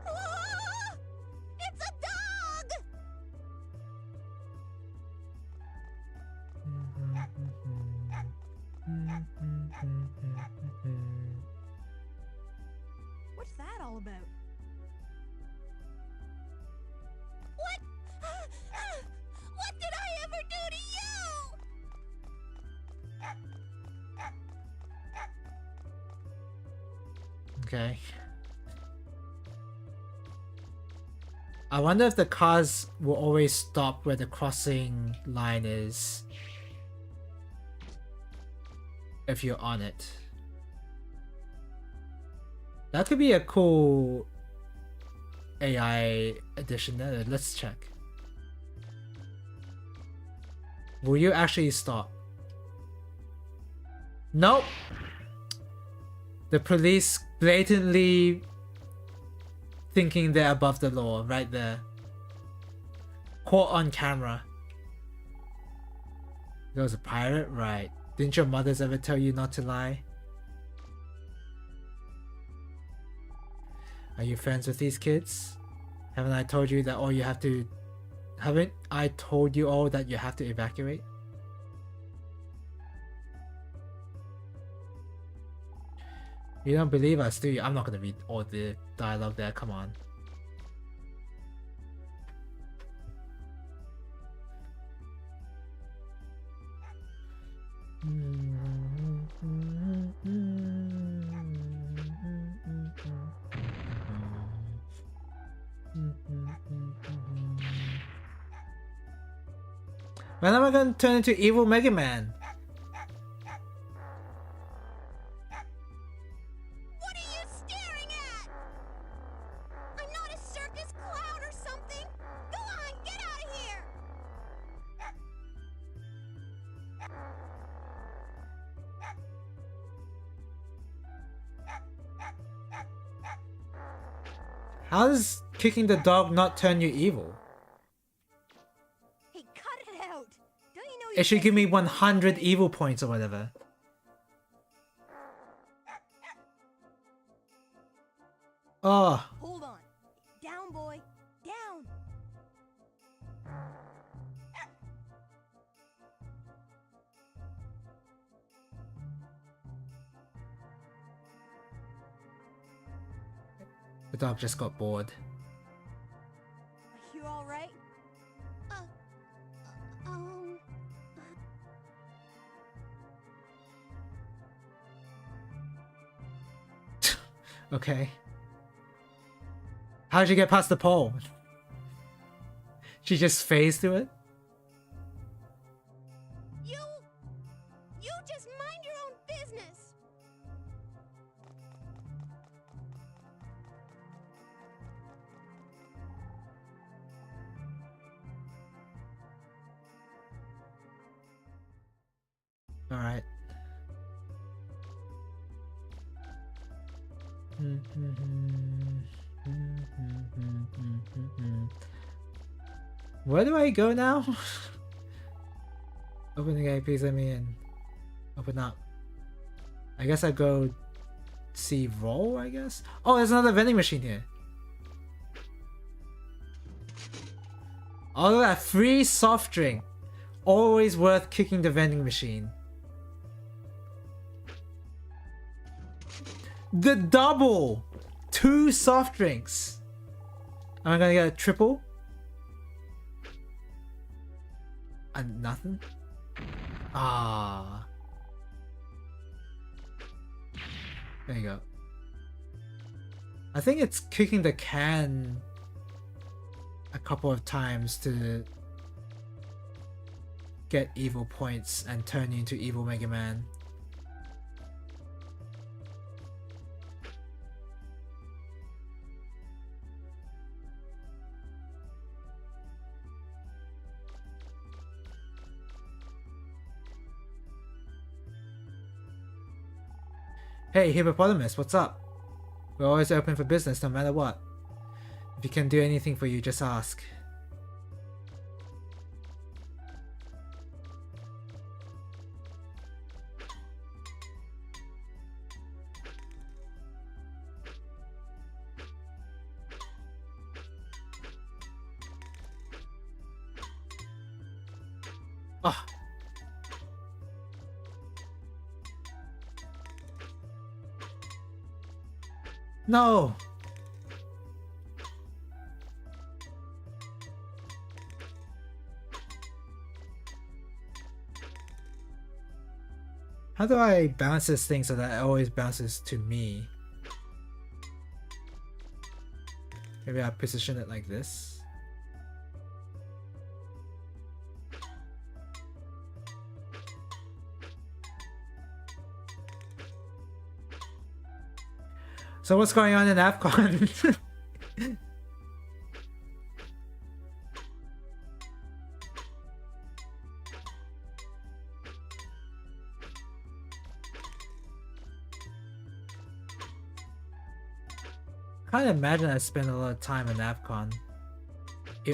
Ah! It's a dog! What's that all about? What? What did I ever do to you? Okay. I wonder if the cars will always stop where the crossing line is. If you're on it. That could be a cool AI addition there. Let's check. Will you actually stop? Nope. The police blatantly thinking they're above the law right there. Caught on camera. There was a pirate? Right. Didn't your mothers ever tell you not to lie? Are you friends with these kids? Haven't I told you that all you have to... Haven't I told you all that you have to evacuate? You don't believe us, do you? I'm not gonna read all the dialogue there, come on. When am I gonna turn into evil Mega Man? What are you staring at? I'm not a circus clown or something. Go on, get out of here. How does kicking the dog not turn you evil? Hey, cut it out! Don't you know It should give me 100 evil points or whatever. Oh, Hold on. Down, boy. Down. The dog just got bored. You alright? Okay. How'd you get past the pole? She just phased through it? You just mind your own business. Alright. Where do I go now? Open the gate, please let me in. Open up. I guess I go see roll, I guess? Oh, there's another vending machine here. Oh, look at that, free soft drink. Always worth kicking the vending machine. The double! 2 soft drinks. Am I gonna get a triple? And nothing? Ah. There you go. I think it's kicking the can a couple of times to get evil points and turn you into evil Mega Man. Hey, Hippopotamus, what's up? We're always open for business no matter what. If you can do anything for you, just ask. Ah. No! How do I bounce this thing so that it always bounces to me? Maybe I position it like this. So what's going on in AFCON? Can't imagine I spend a lot of time in AFCON.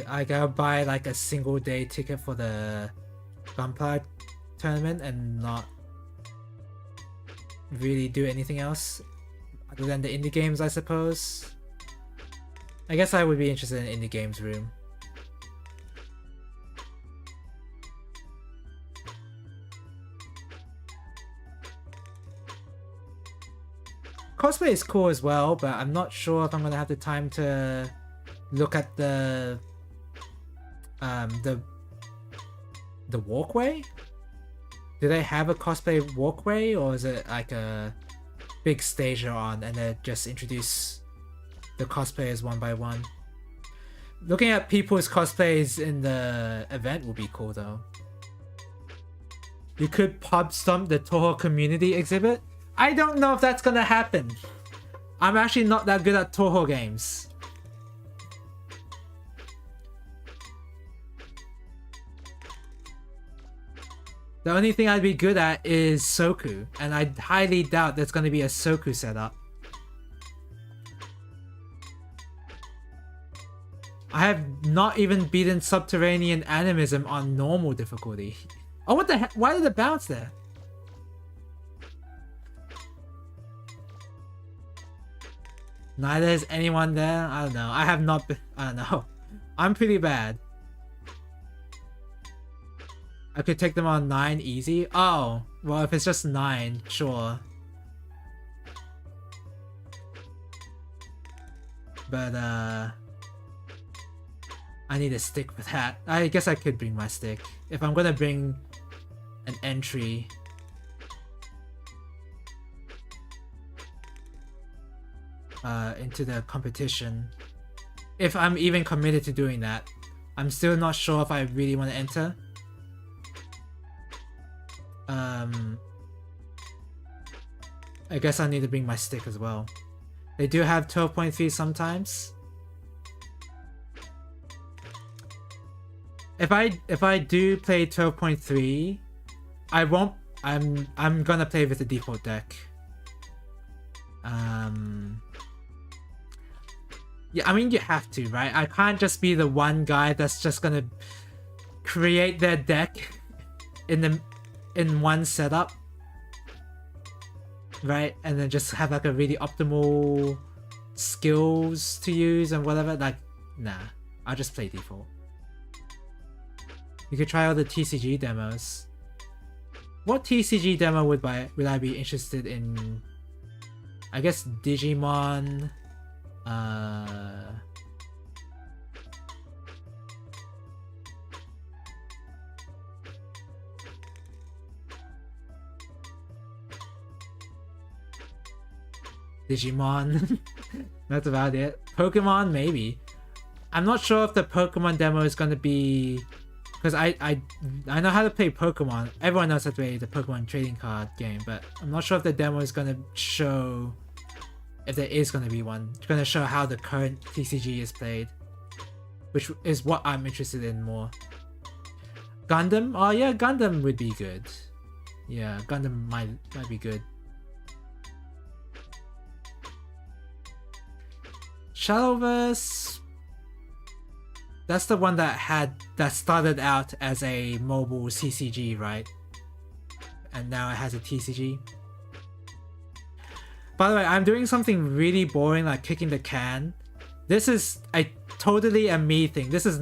I gotta buy like a single day ticket for the Gunpla tournament and not really do anything else other than the indie games, I suppose. I guess I would be interested in indie games room. Cosplay is cool as well, but I'm not sure if I'm gonna have the time to look at the walkway. Do they have a cosplay walkway, or is it like a big stage they're on and they just introduce the cosplayers one by one? Looking at people's cosplays in the event would be cool though. You could pub stomp the Toho community exhibit. I don't know if that's gonna happen. I'm actually not that good at Toho games. The only thing I'd be good at is Soku, and I highly doubt there's gonna be a Soku setup. I have not even beaten Subterranean Animism on normal difficulty. Oh, what the heck? Why did it bounce there? Neither is anyone there? I don't know. I have not been... I don't know. I'm pretty bad. I could take them on 9 easy? Oh, well if it's just 9, sure. But I need a stick for that. I guess I could bring my stick. If I'm gonna bring an entry. Into the competition. If I'm even committed to doing that. I'm still not sure if I really want to enter. I guess I need to bring my stick as well. They do have 12.3 sometimes. If I do play 12.3, I won't. I'm gonna play with the default deck. Yeah, I mean you have to, right? I can't just be the one guy that's just gonna create their deck in one setup, right? And then just have like a really optimal skills to use and whatever. Like, nah, I'll just play default. You could try out the TCG demos. What TCG demo would I be interested in? I guess Digimon. Digimon. That's about it. Pokemon, maybe. I'm not sure if the Pokemon demo is gonna be, because I know how to play Pokemon. Everyone knows how to play the Pokemon trading card game, but I'm not sure if the demo is gonna show, if there is gonna be one. It's gonna show how the current TCG is played, which is what I'm interested in more. Gundam? Oh yeah, Gundam would be good. Yeah, Gundam might be good. Shadowverse. That's the one that started out as a mobile CCG, right? And now it has a TCG. By the way, I'm doing something really boring, like kicking the can. This is totally a me thing. This is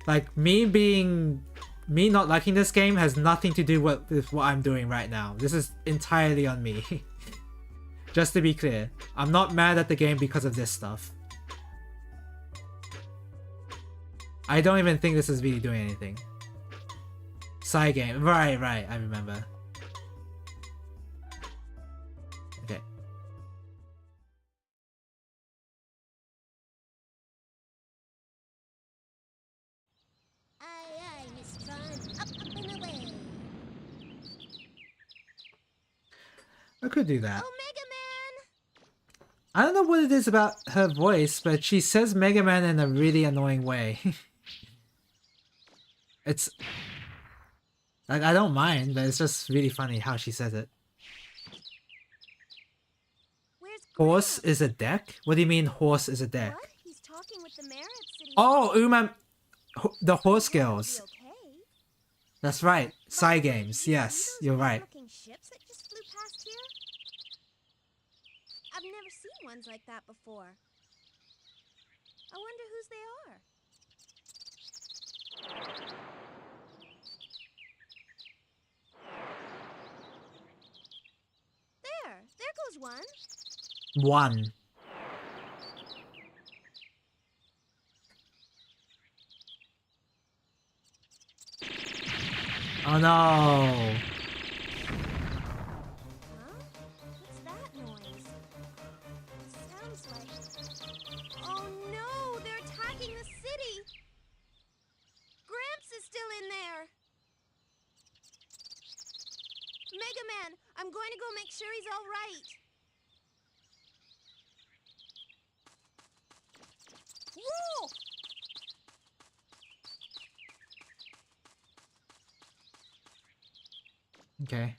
like me not liking this game has nothing to do with what I'm doing right now. This is entirely on me. Just to be clear, I'm not mad at the game because of this stuff. I don't even think this is really doing anything. Side game, right, I remember. Okay. Aye, Miss Tron. Up and away. I could do that. Oh, Mega Man! I don't know what it is about her voice, but she says Mega Man in a really annoying way. It's like, I don't mind, but it's just really funny how she says it. Where's Horse Gramps? is a deck? What do you mean horse is a deck? What? He's talking with the mayor at City Oh, Hall. Uma, the horse Yeah, it'll girls. be okay. That's right. Side But games. did you Yes, see those you're right. weird-looking ships that just flew past here? I've never seen ones like that before. I wonder whose they are. There goes one. One. Oh no. Huh? What's that noise? Sounds like... Oh no! They're attacking the city! Gramps is still in there! Mega Man, I'm going to go make sure he's all right. Whoa! Okay.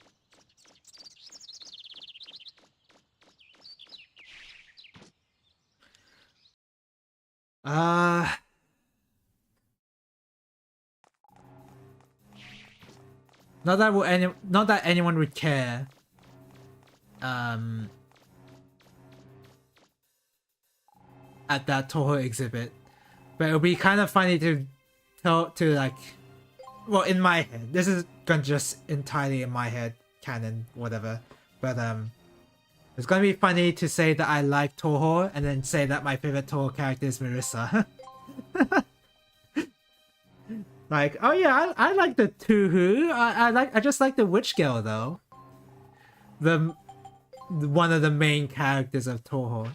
Not that anyone would care. At that Toho exhibit, but it would be kind of funny to like, well, in my head, this is gonna just entirely in my head, canon, whatever. But It's gonna be funny to say that I like Toho and then say that my favorite Toho character is Marissa. Like, oh yeah, I like the Tuhu. I just like the witch girl though. The one of the main characters of Toho.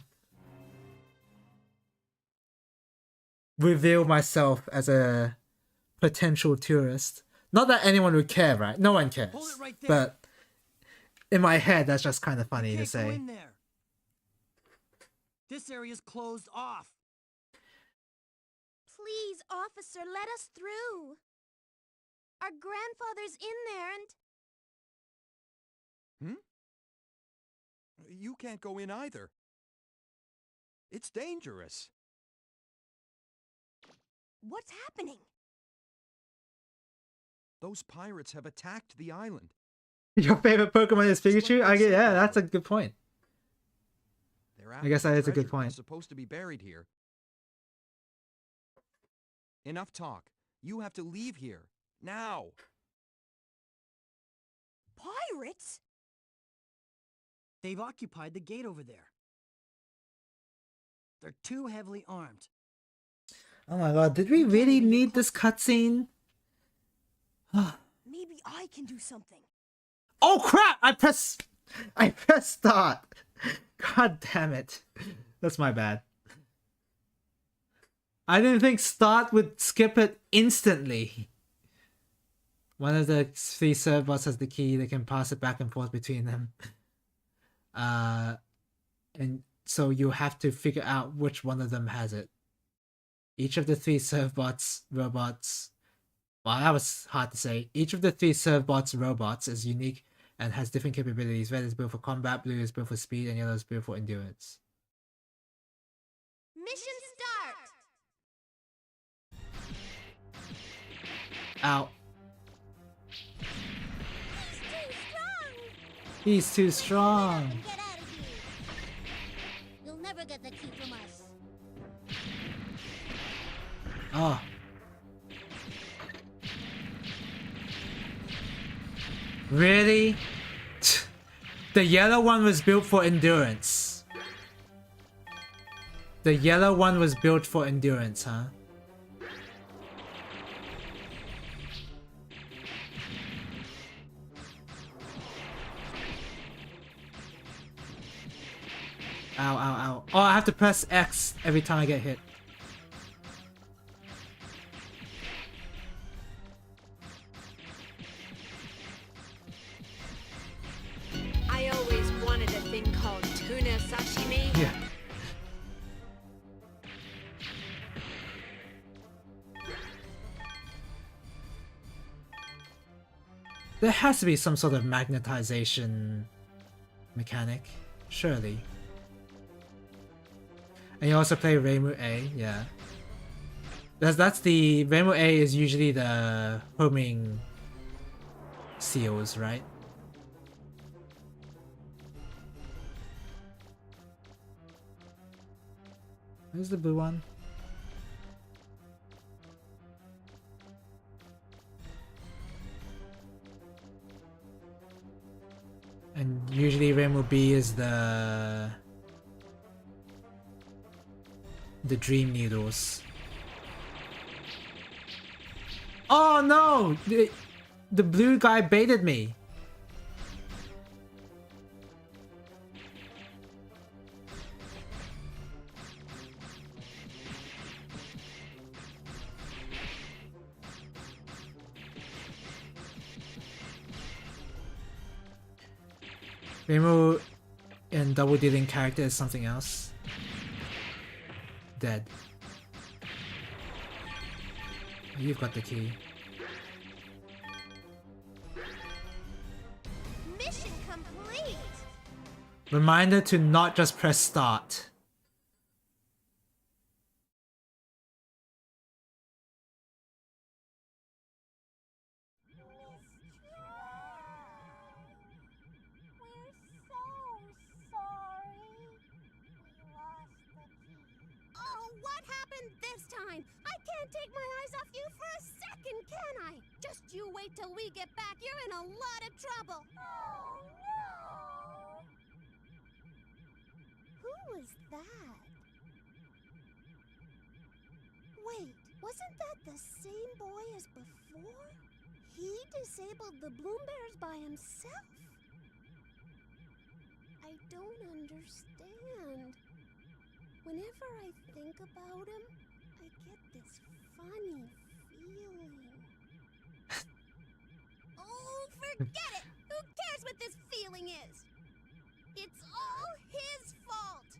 Reveal myself as a potential tourist. Not that anyone would care, right? No one cares. Hold it right there. But in my head, that's just kind of funny to Can't go say. in there. This area's closed off. Please, officer, let us through. Our grandfather's in there and... You can't go in either. It's dangerous. What's happening? Those pirates have attacked the island. Your favorite Pokemon is Pikachu? Yeah, that's a good point. They're I guess that is a good treasure point. that's supposed to be buried here. Enough talk. You have to leave here. Now. Pirates? They've occupied the gate over there. They're too heavily armed. Oh my god, did we really need this cutscene? Maybe I can do something. Oh crap! I pressed start. God damn it. That's my bad. I didn't think start would skip it instantly. One of the 3 servbots has the key. They can pass it back and forth between them. And so you have to figure out which one of them has it. Each of the 3 servbots robots... Well, that was hard to say. Each of the 3 servbots robots is unique and has different capabilities. Red is built for combat, blue is built for speed, and yellow is built for endurance. Mission start! Ow. He's too strong! He's too strong! Get out of here! You'll never get the key from us. Oh. Really? The yellow one was built for endurance. The yellow one was built for endurance, huh? Ow, ow, ow. Oh, I have to press X every time I get hit. I always wanted a thing called tuna sashimi. Yeah. There has to be some sort of magnetization mechanic, surely. And you also play Reimu A, yeah. That's the... Reimu A is usually the homing seals, right? Where's the blue one? And usually Reimu B is the dream needles. Oh no! The blue guy baited me. Reimu in double dealing character is something else. Dead. You've got the key. Mission complete! Reminder to not just press start. This time, I can't take my eyes off you for a second, can I? Just you wait till we get back. You're in a lot of trouble. Oh, no! was that? Wait, wasn't that the same boy as before? He disabled the Bloom Bears by himself. I don't understand. Whenever I think about him, I get this funny feeling. Oh, forget it! Who cares what this feeling is? It's all his fault!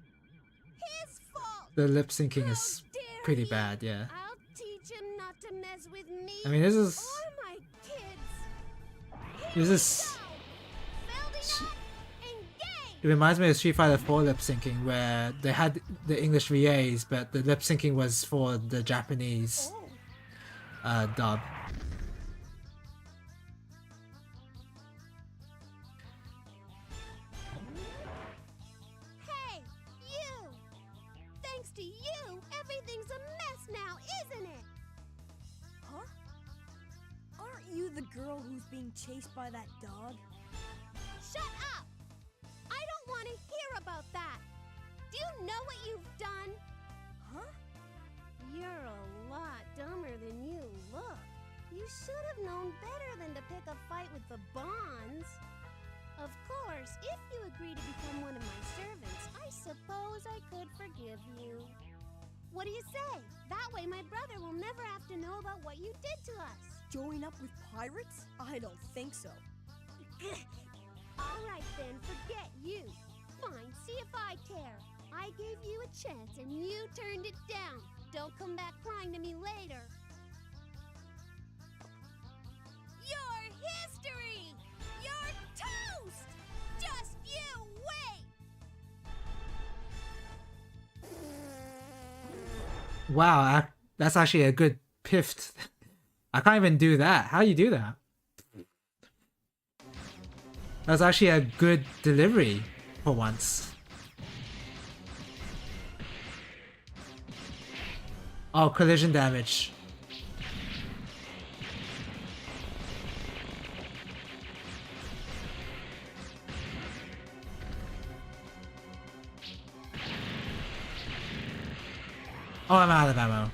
His fault! The lip syncing How is dare pretty he? bad, yeah. I'll teach him not to mess with me. I mean, this is or my kids. this Here is we go. Building up, engage. it reminds me of Street Fighter 4 lip syncing, where they had the English VAs, but the lip syncing was for the Japanese dub. Hey, you! Thanks to you, everything's a mess now, isn't it? Huh? Aren't you the girl who's being chased by that dog? Shut up! I don't want to hear about that. Do you know what you've done? Huh? You're a lot dumber than you look. You should have known better than to pick a fight with the Bonds. Of course, if you agree to become one of my servants, I suppose I could forgive you. What do you say? That way my brother will never have to know about what you did to us. Join up with pirates? I don't think so. All right then, forget you. Fine, see if I care. I gave you a chance and you turned it down. Don't come back crying to me later. Your history! You're toast! Just you wait! Wow, that's actually a good pift. I can't even do that. How do you do that? That's actually a good delivery for once. Oh, collision damage. Oh, I'm out of ammo.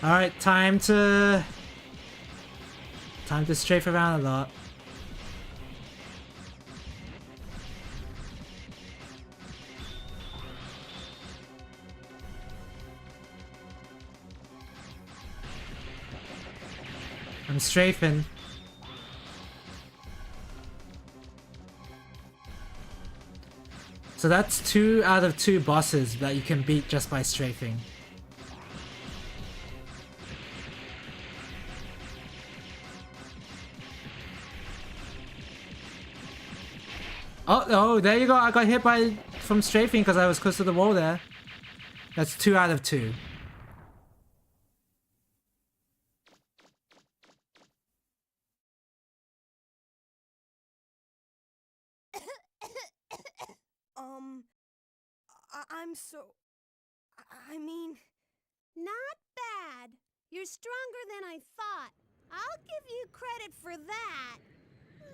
Alright, time to strafe around a lot. I'm strafing. So that's 2 out of 2 bosses that you can beat just by strafing. Oh, there you go. I got hit from strafing because I was close to the wall there. That's 2 out of 2. I'm so... I mean... Not bad. You're stronger than I thought. I'll give you credit for that.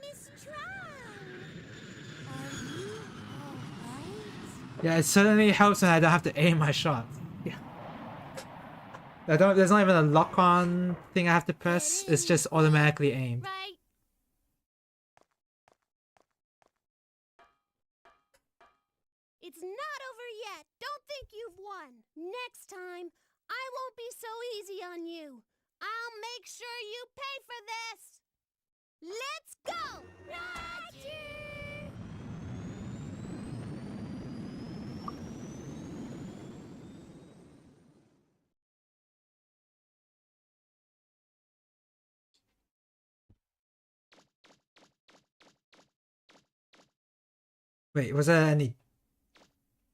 Miss Tron! Are you alright? Yeah, it certainly helps when I don't have to aim my shots. Yeah. There's not even a lock-on thing I have to press. It's just automatically aimed. Right? It's not over yet. Don't think you've won. Next time, I won't be so easy on you. I'll make sure you pay for this. Let's go! Roger! Wait, was there any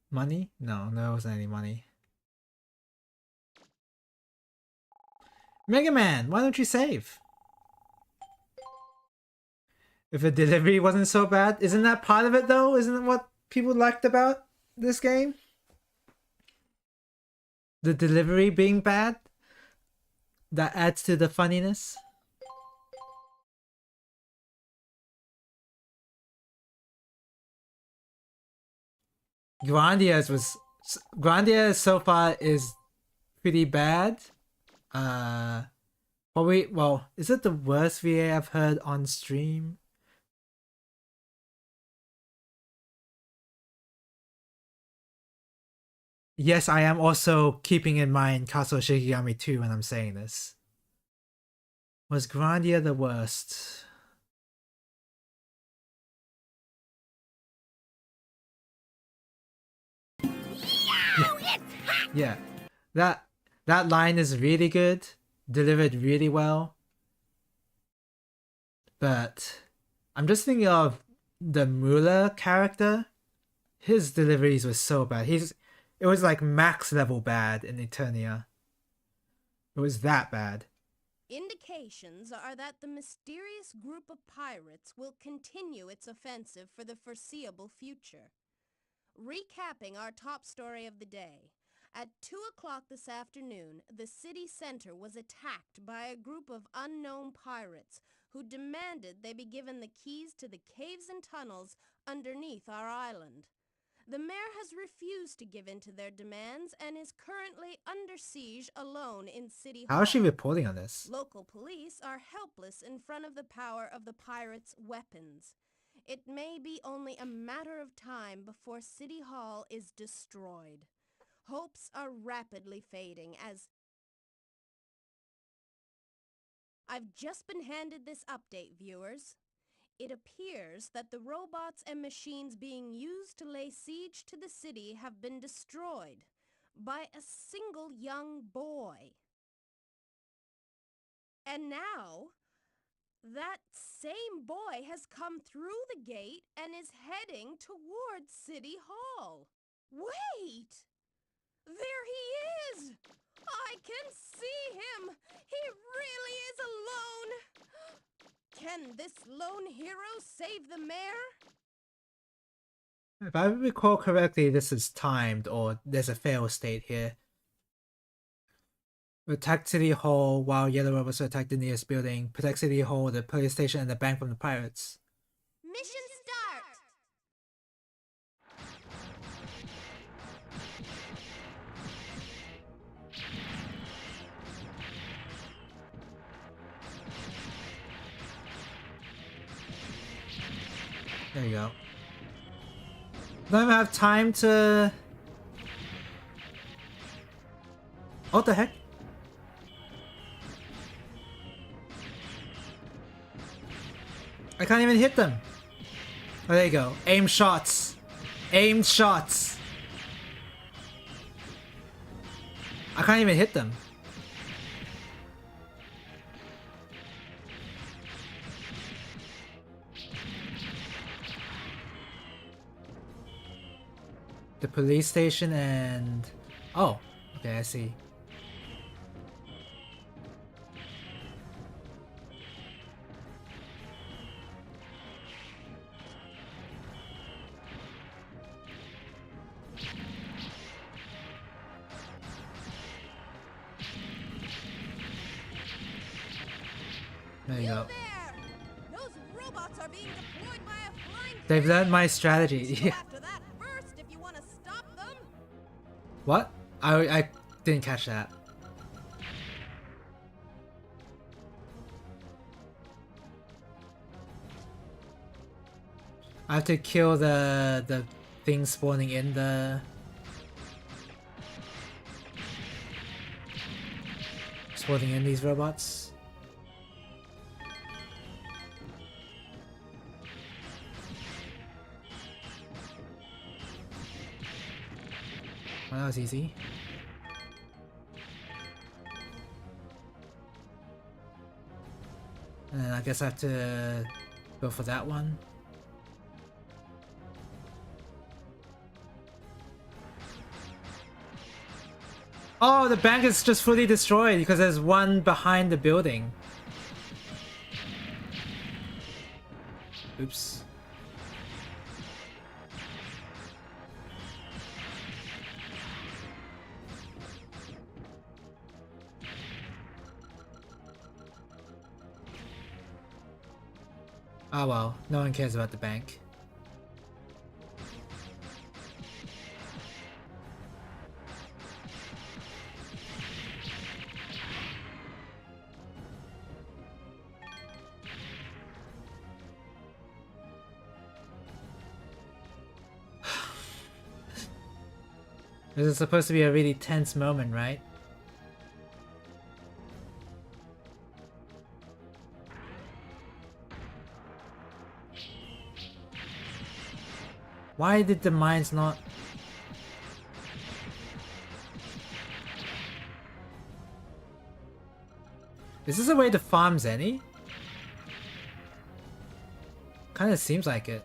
money? No, there wasn't any money. Mega Man, why don't you save? If the delivery wasn't so bad, isn't that part of it though? Isn't it what people liked about this game? The delivery being bad? That adds to the funniness? Grandia's so far is pretty bad. Probably, well, is it the worst VA I've heard on stream? Yes, I am also keeping in mind Castle Shikigami 2 when I'm saying this. Was Grandia the worst? Yeah. That line is really good, delivered really well. But I'm just thinking of the Muller character. His deliveries were so bad. It was like max level bad in Eternia. It was that bad. Indications are that the mysterious group of pirates will continue its offensive for the foreseeable future. Recapping our top story of the day. At 2 o'clock this afternoon, the city center was attacked by a group of unknown pirates who demanded they be given the keys to the caves and tunnels underneath our island. The mayor has refused to give in to their demands and is currently under siege alone in City Hall. How is she reporting on this? Local police are helpless in front of the power of the pirates' weapons. It may be only a matter of time before City Hall is destroyed. Hopes are rapidly fading as I've just been handed this update, viewers. It appears that the robots and machines being used to lay siege to the city have been destroyed by a single young boy. And now, that same boy has come through the gate and is heading towards City Hall. Wait! There he is! I can see him! He really is alone! Can this lone hero save the mayor? If I recall correctly, this is timed, or there's a fail state here. Attack City Hall while yellow robots attack the nearest building. Protect City Hall, the police station, and the bank from the pirates. Mission start! There you go. Don't even have time to... What the heck? I can't even hit them. Oh, there you go. Aim shots. Aimed shots. I can't even hit them. The police station and... Oh, okay, I see. There you go. Those robots are being deployed by a flying They've learned my strategy. Go after that first if you want to stop them. What? I didn't catch that. I have to kill the thing spawning in the... Spawning in these robots. Well, that was easy. And I guess I have to go for that one. Oh, the bank is just fully destroyed because there's one behind the building. Oops. Oh well, no one cares about the bank. This is supposed to be a really tense moment, right? Why did the mines not... Is this a way to farm Zenny? Kinda seems like it.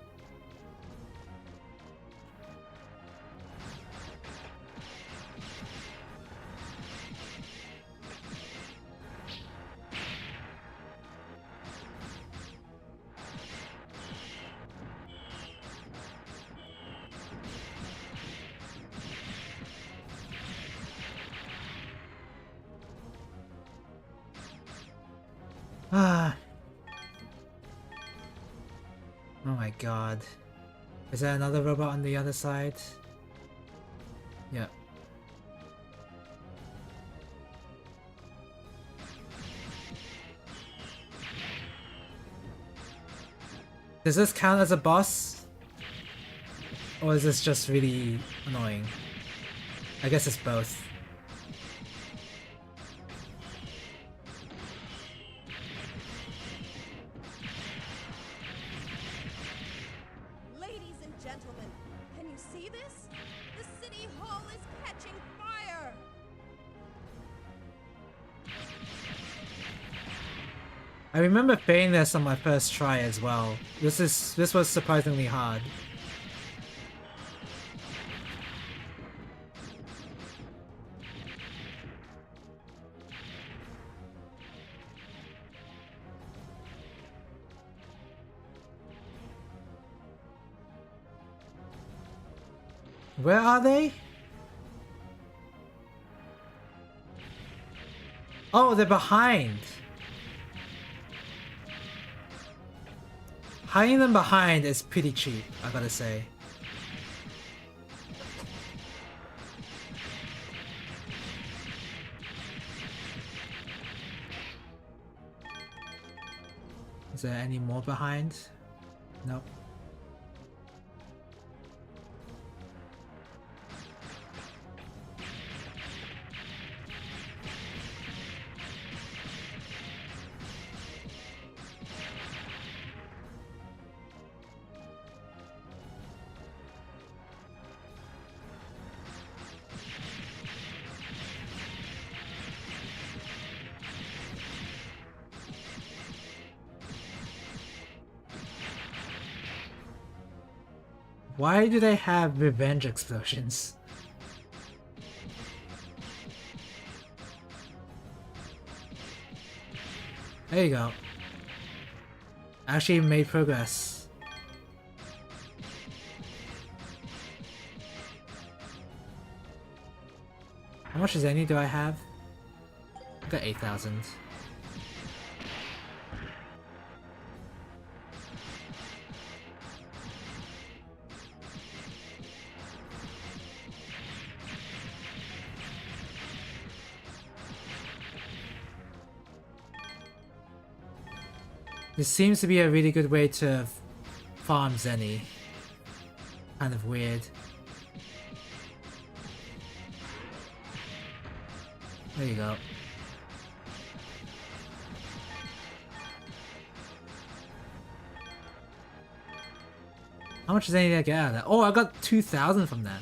Ah. Oh my god. Is there another robot on the other side? Yep. Does this count as a boss? Or is this just really annoying? I guess it's both. Ladies and gentlemen, can you see this? The city hall is catching fire! I remember failing this on my first try as well. This was surprisingly hard. Where are they? Oh, they're behind. Hiding them behind is pretty cheap, I gotta say. Is there any more behind? Nope. Why do they have revenge explosions? There you go. Actually made progress. How much Zenny do I have? I got 8,000. This seems to be a really good way to farm Zenny. Kind of weird. There you go. How much Zenny did I get out of that? Oh, I got 2,000 from that.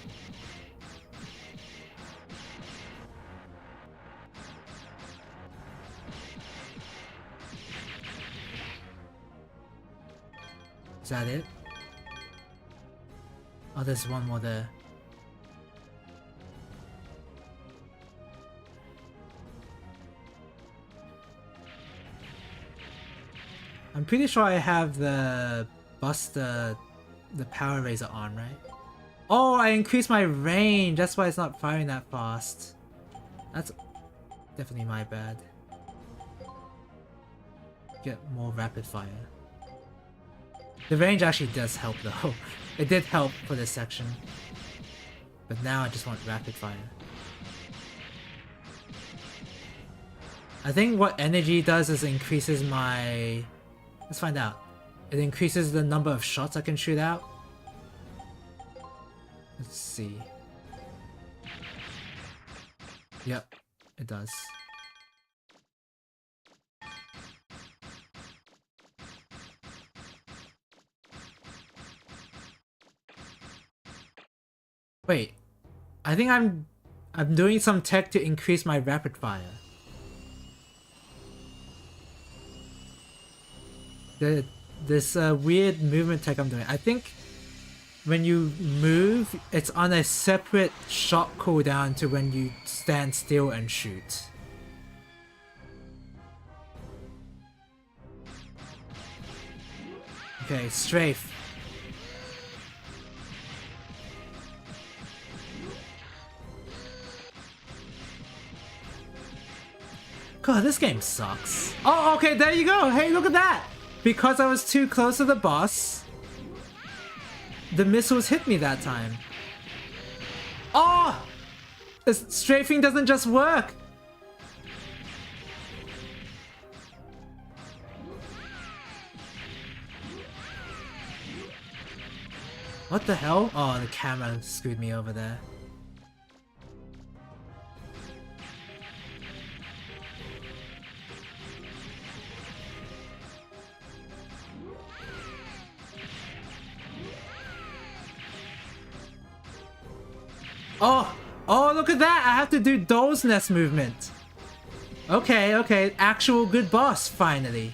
Is that it? Oh, there's one more there. I'm pretty sure I have the Buster, the Power Razor on, right? Oh, I increased my range! That's why it's not firing that fast. That's definitely my bad. Get more rapid fire. The range actually does help though. It did help for this section. But now I just want rapid fire. I think what energy does is increases my... Let's find out. It increases the number of shots I can shoot out. Let's see. it does. Wait, I think I'm doing some tech to increase my rapid fire. This weird movement tech I'm doing. I think when you move, it's on a separate shot cooldown to when you stand still and shoot. Okay, strafe. God, this game sucks. Oh, okay, there you go. Hey, look at that. Because I was too close to the boss, the missiles hit me that time. Oh! This strafing doesn't just work. What the hell? Oh, the camera screwed me over there. Oh! Oh, look at that! I have to do Doll's Nest movement. Okay, okay. Actual good boss, finally.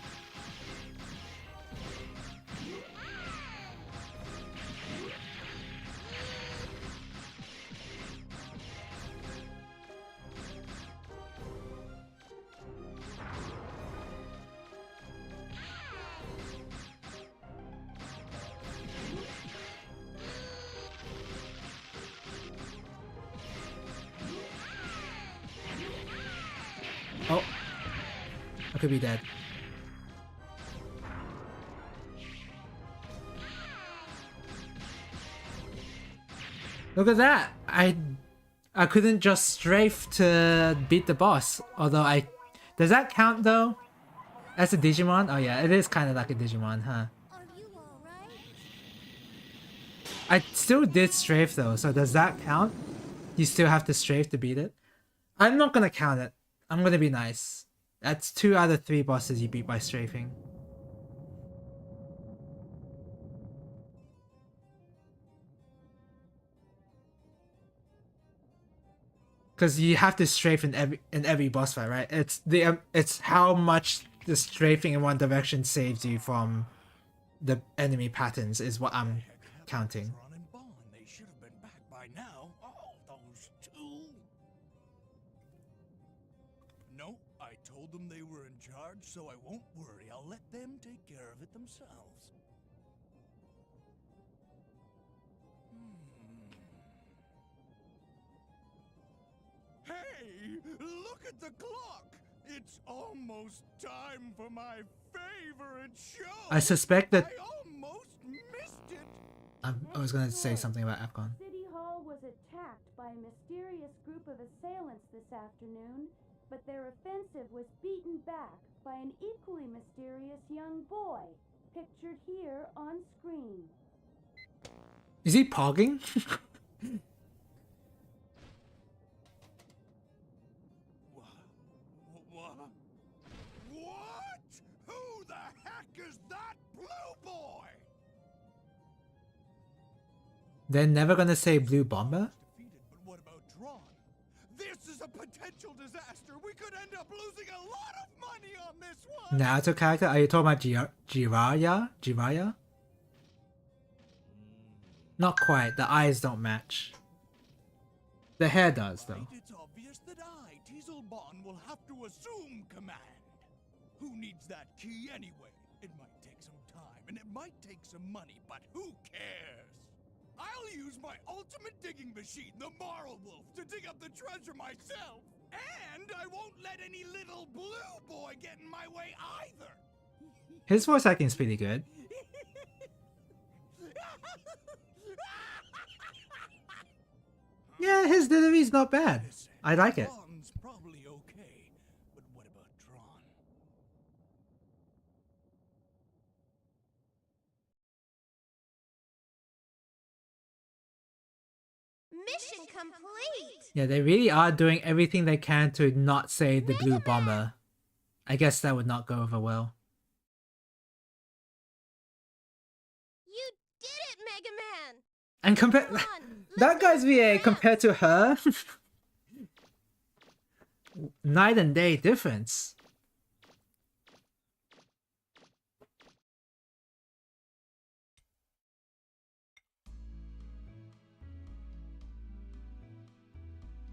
Oh, I could be dead. Look at that! I couldn't just strafe to beat the boss. Although does that count though? As a Digimon? Oh yeah, it is kind of like a Digimon, huh? Are you alright? I still did strafe though, so does that count? You still have to strafe to beat it? I'm not gonna count it. I'm gonna be nice. That's 2 out of 3 bosses you beat by strafing. Because you have to strafe in every boss fight, right? It's how much the strafing in one direction saves you from the enemy patterns is what I'm counting. They should have been back by now. Oh, those two. No, I told them they were in charge, so I won't worry. I'll let them take care of it themselves. Hey, look at the clock! It's almost time for my favorite show! I suspect that... I almost missed it! I was gonna say something about AFCON. City Hall was attacked by a mysterious group of assailants this afternoon, but their offensive was beaten back by an equally mysterious young boy, pictured here on screen. Is he pogging? What? Who the heck is that blue boy? They're never gonna say Blue Bomber? Defeated, but what about Drawn? This is a potential disaster. We could end up losing a lot of money on this one. Naruto character? Are you talking about Jiraiya? Jiraiya? Not quite. The eyes don't match. The hair does, though. It's obvious that I, Teaselbon, will have to assume command. Who needs that key anyway? It might take some time, and it might take some money, but who cares? I'll use my ultimate digging machine, the Marl Wolf, to dig up the treasure myself. And I won't let any little blue boy get in my way either. His voice acting is pretty good. Yeah, his delivery's not bad. I like it. Drawn's probably okay, but what about Drawn? Mission complete! Yeah, they really are doing everything they can to not save the blue bomber. I guess that would not go over well. You did it, Mega Man! And compare that guy's VA compared to her, night and day difference.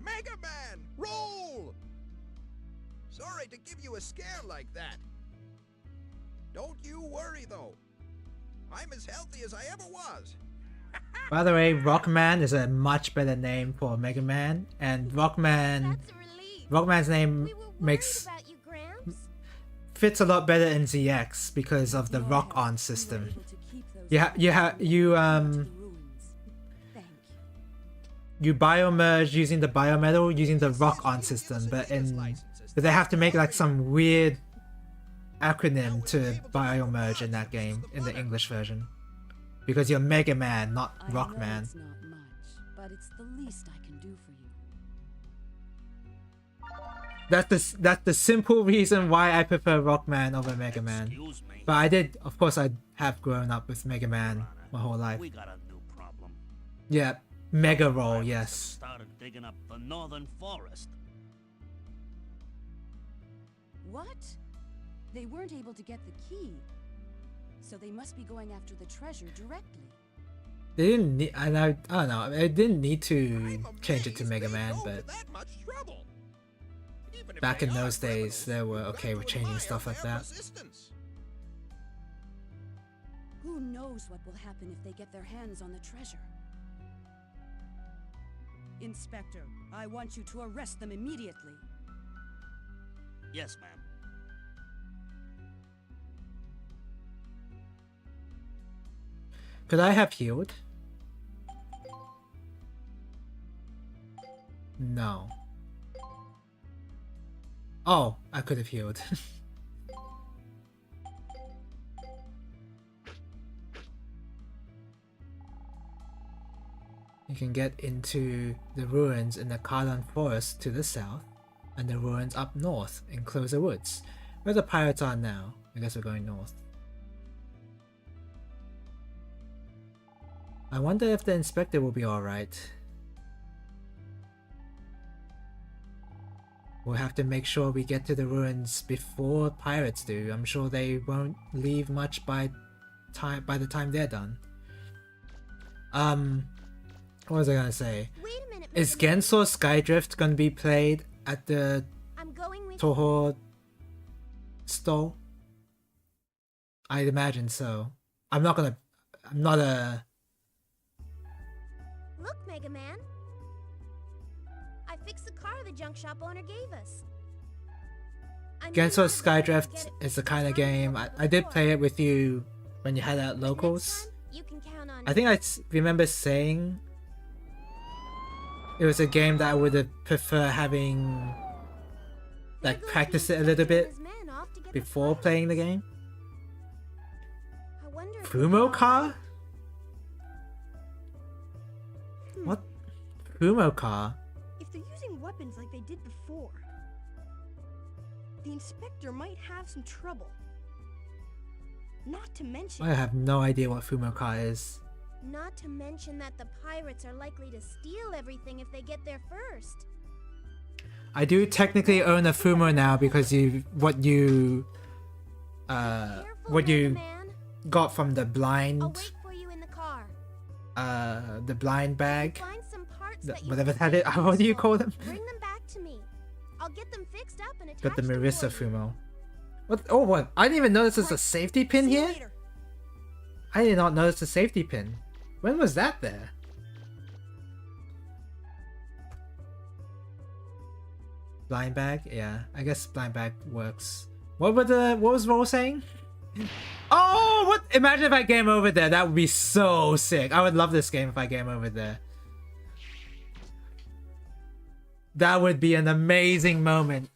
Mega Man, roll! Sorry to give you a scare like that. Don't you worry, though. I'm as healthy as I ever was. By the way, Rockman is a much better name for Mega Man, and Rockman's name fits a lot better in ZX because of the Rock On system. You biomerge using the biometal using the Rock On system, but they have to make like some weird acronym to biomerge in that game in the English version. Because you're Mega Man, not Rockman. It's not much, but it's the least I can do for you. That's the simple reason why I prefer Rockman over Mega Man. But of course I have grown up with Mega Man my whole life. We got a new problem. Yeah, Mega Roll, yes. Started digging up the northern forest. What? They weren't able to get the key. So they must be going after the treasure directly. They didn't need, I don't know, they didn't need to change it to Mega Man, but back in those days, they were okay with changing stuff like that. Who knows what will happen if they get their hands on the treasure? Inspector, I want you to arrest them immediately. Yes, ma'am. Could I have healed? No. Oh, I could have healed. You can get into the ruins in the Kardon Forest to the south, and the ruins up north in Closer Woods. Where the pirates are now. I guess we're going north. I wonder if the inspector will be alright. We'll have to make sure we get to the ruins before pirates do. I'm sure they won't leave much by the time they're done. What was I gonna say? Wait a minute, Is Gensor Skydrift gonna be played at the Toho stall? I'd imagine so. I'm not a... Look, Mega Man. I fixed the car the junk shop owner gave us. Gensor Skydrift is the kind of game I did play it with you when you had out locals. I think I remember saying it was a game that I would have prefer having like practice it a little bit before playing the game. Fumo car? What? Fumo car? If they're using weapons like they did before, the inspector might have some trouble. Not to mention... I have no idea what Fumo car is. Not to mention that the pirates are likely to steal everything if they get there first. I do technically own a Fumo now because what you got from the blind the blind bag, whatever that is. What do you call them? Bring them back to me. I'll get them fixed up and attached. Got the Marissa Fumo. What? Oh, what? I didn't even notice there's a safety pin here. I did not notice the safety pin. When was that there? Blind bag? Yeah, I guess blind bag works. What was Roll saying? Oh, what? Imagine if I game over there. That would be so sick. I would love this game if I game over there. That would be an amazing moment.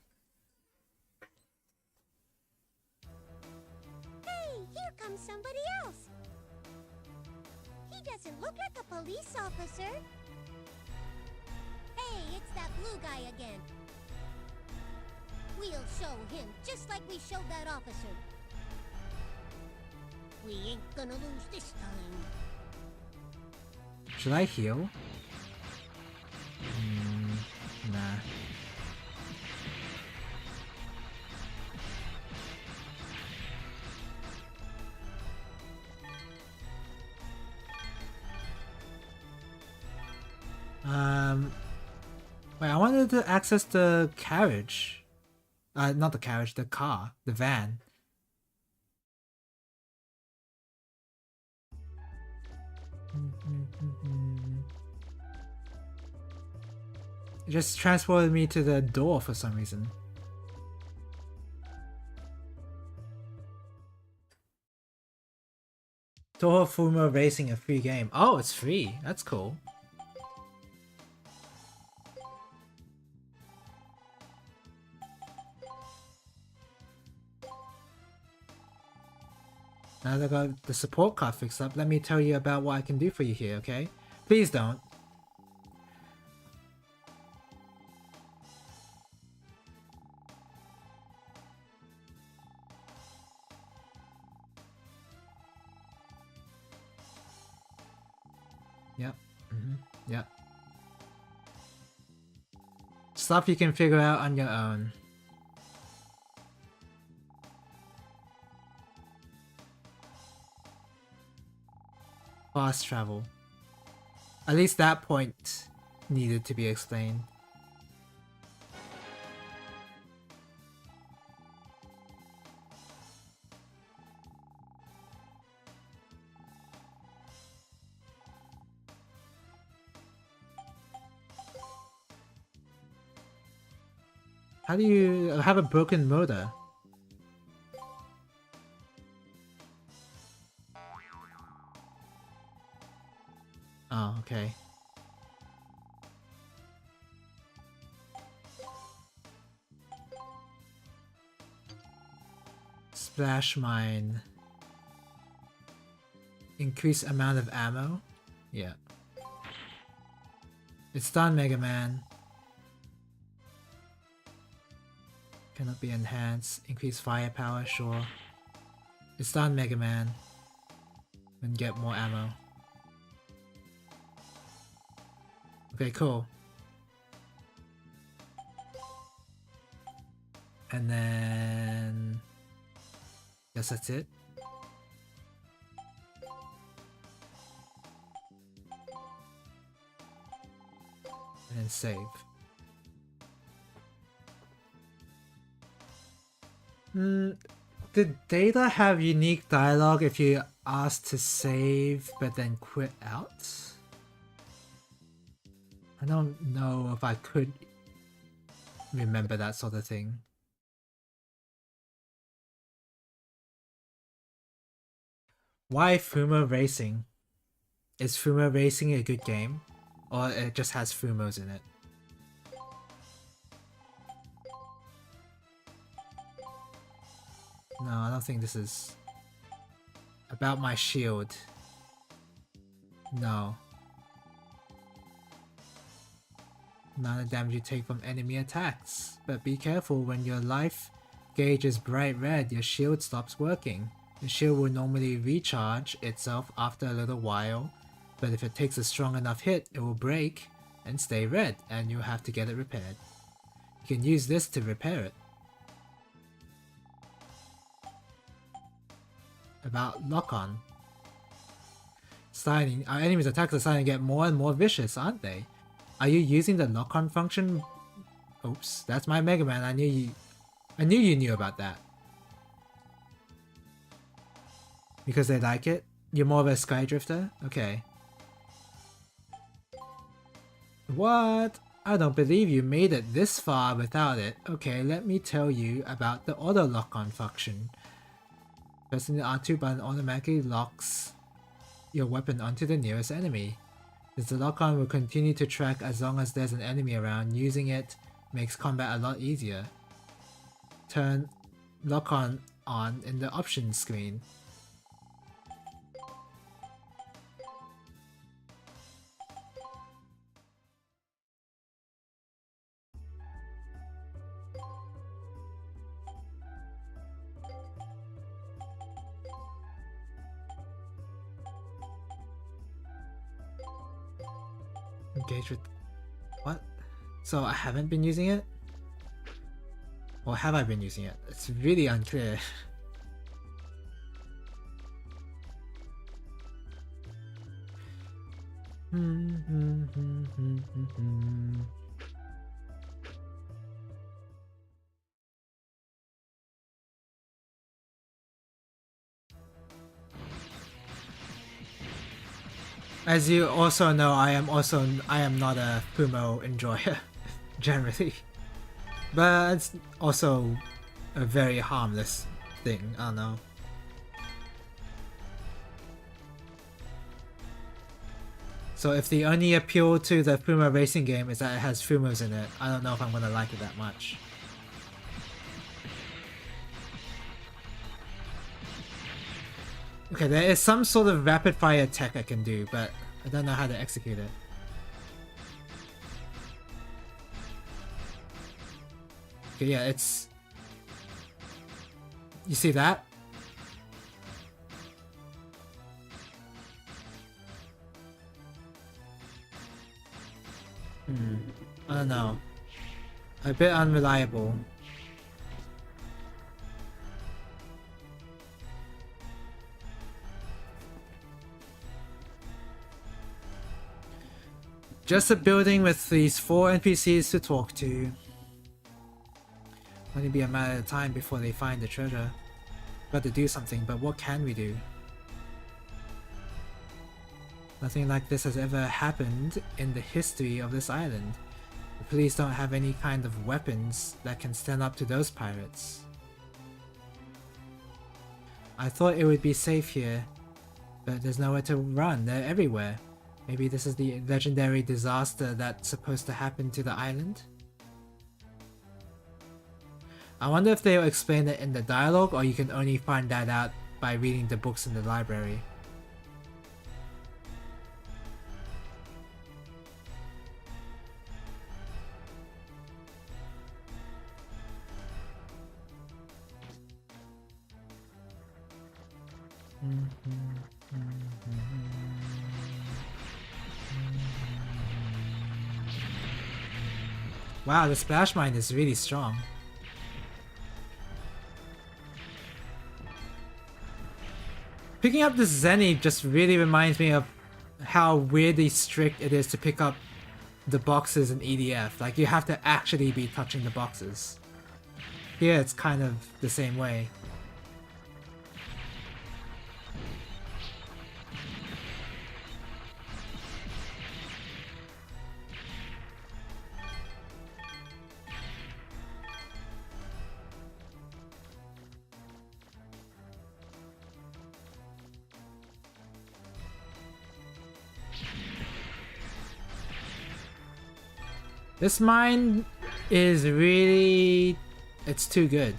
Hey, here comes somebody else. He doesn't look like a police officer. It's that blue guy again. We'll show him, just like we showed that officer. We ain't gonna lose this time. Should I heal? Nah. Wait, I wanted to access the carriage. Not the carriage, the car, the van. It just transported me to the door for some reason. Toho Fumo Racing, a free game. Oh, it's free. That's cool. Now that I got the support card fixed up, let me tell you about what I can do for you here, okay? Please don't. Yep. Yep. Stuff you can figure out on your own. Fast travel. At least that point needed to be explained. How do you have a broken motor? Oh, okay. Splash mine. Increase amount of ammo? Yeah. It's done, Mega Man. Cannot be enhanced. Increase firepower, sure. It's done, Mega Man. And get more ammo. Okay, cool. And then... Guess that's it. And then save. Did Data have unique dialogue if you asked to save but then quit out? I don't know if I could remember that sort of thing. Why Fumo Racing? Is Fumo Racing a good game? Or it just has Fumos in it? No, I don't think this is about my shield. No. Amount of damage you take from enemy attacks. But be careful, when your life gauge is bright red, your shield stops working. The shield will normally recharge itself after a little while, but if it takes a strong enough hit, it will break and stay red, and you'll have to get it repaired. You can use this to repair it. About lock-on. Our enemies' attacks are starting to get more and more vicious, aren't they? Are you using the lock-on function? Oops, that's my Mega Man. I knew you knew about that. Because they like it? You're more of a Skydrifter? Okay. What? I don't believe you made it this far without it. Okay, let me tell you about the auto lock-on function. Pressing the R2 button automatically locks your weapon onto the nearest enemy. Since the lock-on will continue to track as long as there's an enemy around, using it makes combat a lot easier. Turn lock-on on in the options screen. Engage with... What? So I haven't been using it? Or have I been using it? It's really unclear. As you also know, I am not a Fumo enjoyer generally, but it's also a very harmless thing. I don't know. So if the only appeal to the Fumo racing game is that it has Fumos in it, I don't know if I'm gonna like it that much. Okay, there is some sort of rapid fire tech I can do, but I don't know how to execute it. Okay, yeah, it's... You see that? I don't know. A bit unreliable. Just a building with these 4 NPCs to talk to. Only be a matter of time before they find the treasure. Got to do something, but what can we do? Nothing like this has ever happened in the history of this island. The police don't have any kind of weapons that can stand up to those pirates. I thought it would be safe here, but there's nowhere to run. They're everywhere. Maybe this is the legendary disaster that's supposed to happen to the island? I wonder if they'll explain it in the dialogue, or you can only find that out by reading the books in the library. Wow, the splash mine is really strong. Picking up this Zenny just really reminds me of how weirdly strict it is to pick up the boxes in EDF. Like, you have to actually be touching the boxes. Here it's kind of the same way. This mine is really... it's too good.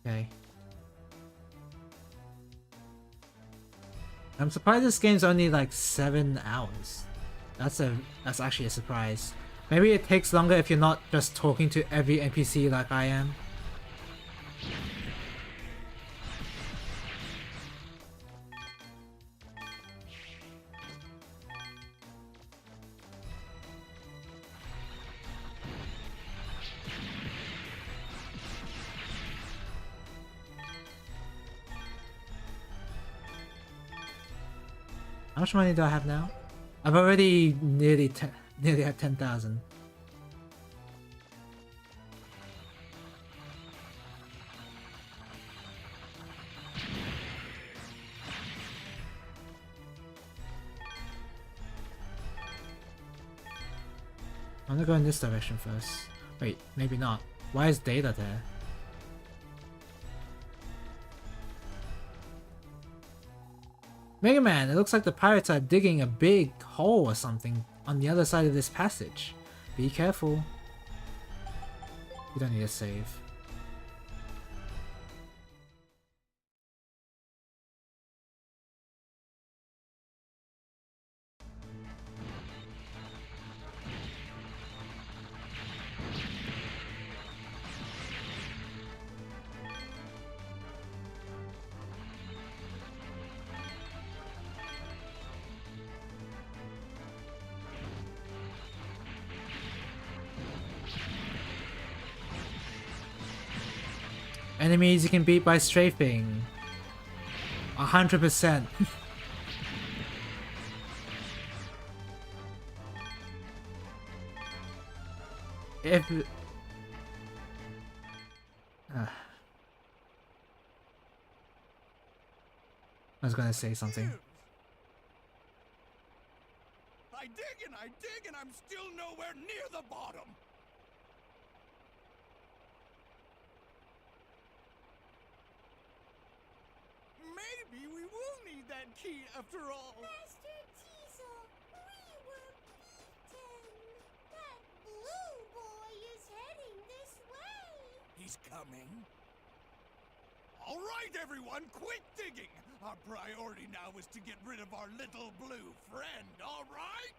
Okay. I'm surprised this game's only like 7 hours. That's actually a surprise. Maybe it takes longer if you're not just talking to every NPC like I am. How much money do I have now? I've already nearly had 10,000. I'm gonna go in this direction first. Wait, maybe not. Why is Data there? Mega Man, it looks like the pirates are digging a big hole or something on the other side of this passage. Be careful. You don't need to save. Enemies you can beat by strafing. 100%. If... I was gonna say something. I dig and I'm still nowhere near the bottom. Maybe we will need that key after all. Master Teasel, we were beaten. That blue boy is heading this way. He's coming. All right, everyone, quit digging. Our priority now is to get rid of our little blue friend, all right?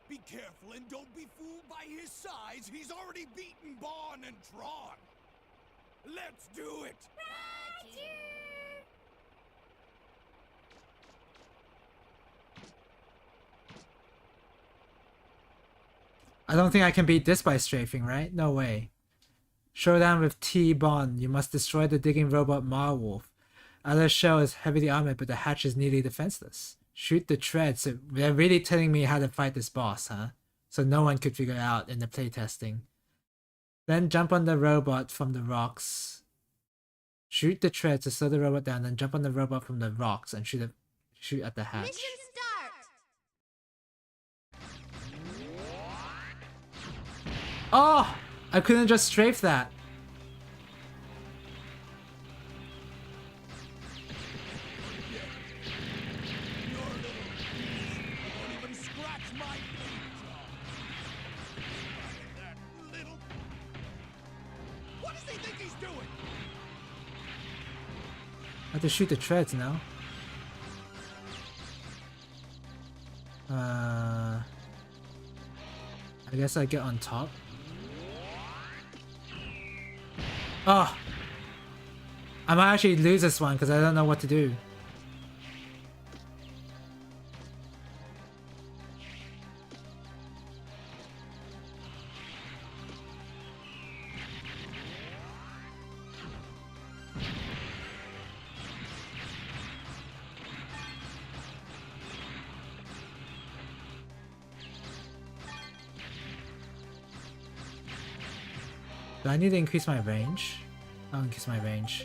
Be careful and don't be fooled by his size. He's already beaten Bon and Tron. Let's do it. Roger! I don't think I can beat this by strafing, right? No way. Showdown with T-Bon. You must destroy the digging robot Marwolf. Other shell is heavily armored, but the hatch is nearly defenseless. Shoot the tread. So they're really telling me how to fight this boss, huh? So no one could figure it out in the playtesting. Then jump on the robot from the rocks. Shoot the tread to slow the robot down, then jump on the robot from the rocks and shoot at the hatch. Mission start! Oh! I couldn't just strafe that. What does he think he's doing? I have to shoot the treads now. I guess I get on top. Oh! I might actually lose this one because I don't know what to do. Do I need to increase my range? I'll increase my range.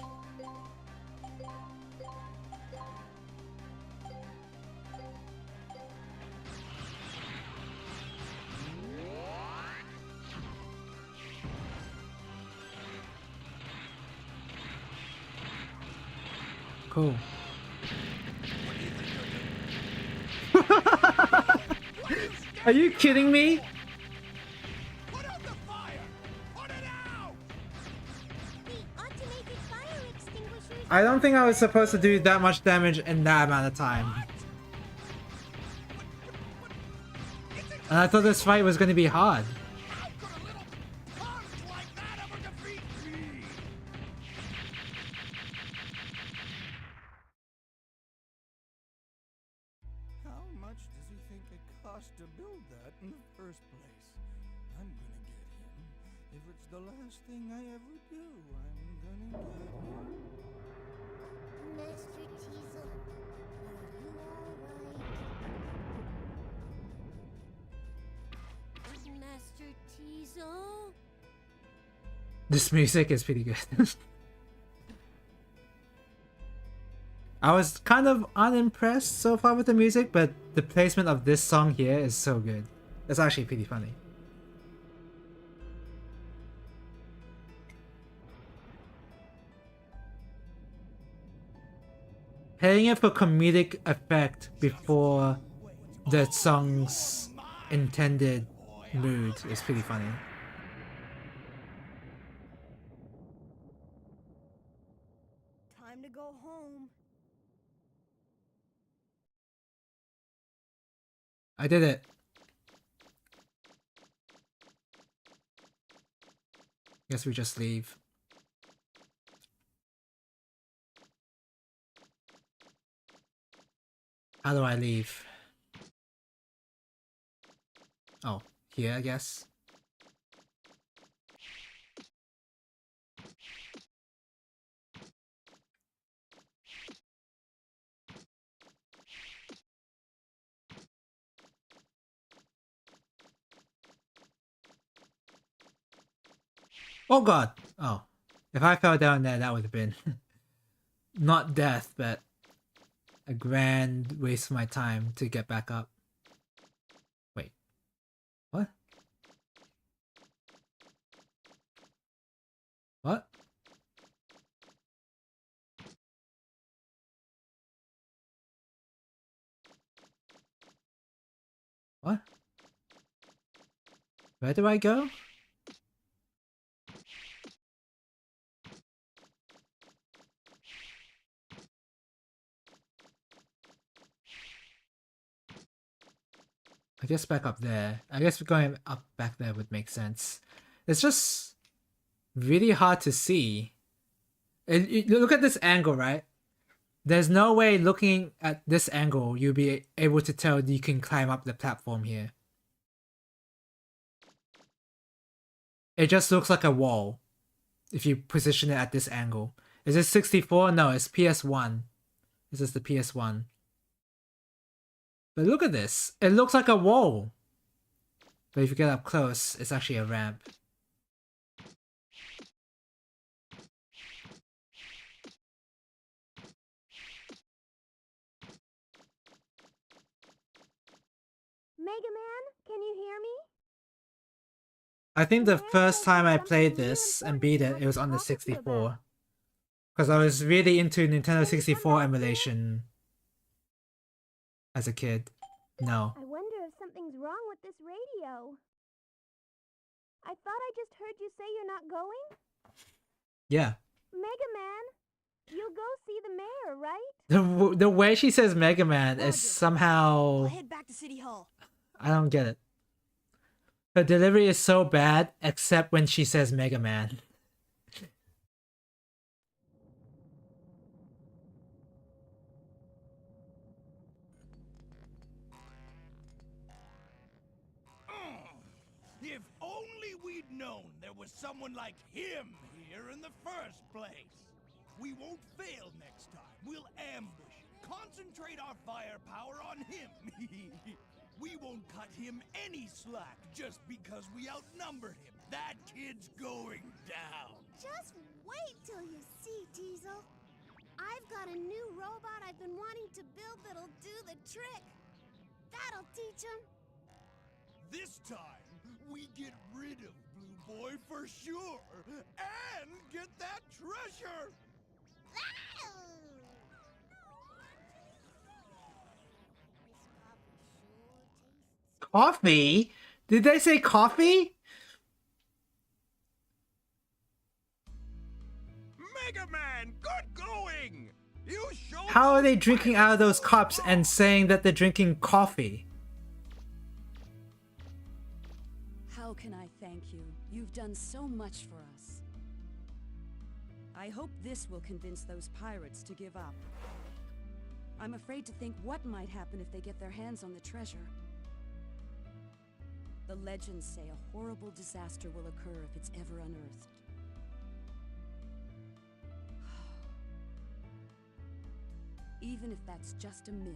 Cool. Are you kidding me? I don't think I was supposed to do that much damage in that amount of time. And I thought this fight was going to be hard. How much does he think it cost to build that in the first place? I'm gonna get him. If it's the last thing I ever do, I'm gonna get him. Master Teasel, are you alright? Master Teasel? This music is pretty good. I was kind of unimpressed so far with the music, but the placement of this song here is so good. It's actually pretty funny. Playing it for comedic effect before the song's intended mood is pretty funny. Time to go home. I did it. Guess we just leave. How do I leave? Oh, here I guess. Oh god! Oh. If I fell down there, that would have been not death, but a grand waste of my time to get back up. Wait. What? What? What? Where do I go? I guess back up there. I guess going up back there would make sense. It's just really hard to see. Look at this angle, right? There's no way looking at this angle you'll be able to tell you can climb up the platform here. It just looks like a wall if you position it at this angle. Is this 64? No, it's PS1. This is the PS1. But look at this. It looks like a wall. But if you get up close, it's actually a ramp. Mega Man, can you hear me? I think the first time I played this and beat it, it was on the 64. Because I was really into Nintendo 64 emulation as a kid. No. I wonder if something's wrong with this radio. I thought I just heard you say you're not going? Yeah. Mega Man, you'll go see the mayor, right? The way she says Mega Man is somehow... I'll head back to City Hall. I don't get it. Her delivery is so bad, except when she says Mega Man. If only we'd known there was someone like him here in the first place. We won't fail next time. We'll ambush, concentrate our firepower on him. We won't cut him any slack just because we outnumbered him. That kid's going down. Just wait till you see, Diesel. I've got a new robot I've been wanting to build that'll do the trick. That'll teach him. This time, we get rid of Blue Boy for sure, and get that treasure! Coffee? Did they say coffee? Mega Man, good going! You showed How are they drinking out of those cups and saying that they're drinking coffee? How can I thank you? You've done so much for us. I hope this will convince those pirates to give up. I'm afraid to think what might happen if they get their hands on the treasure. The legends say a horrible disaster will occur if it's ever unearthed. Even if that's just a myth,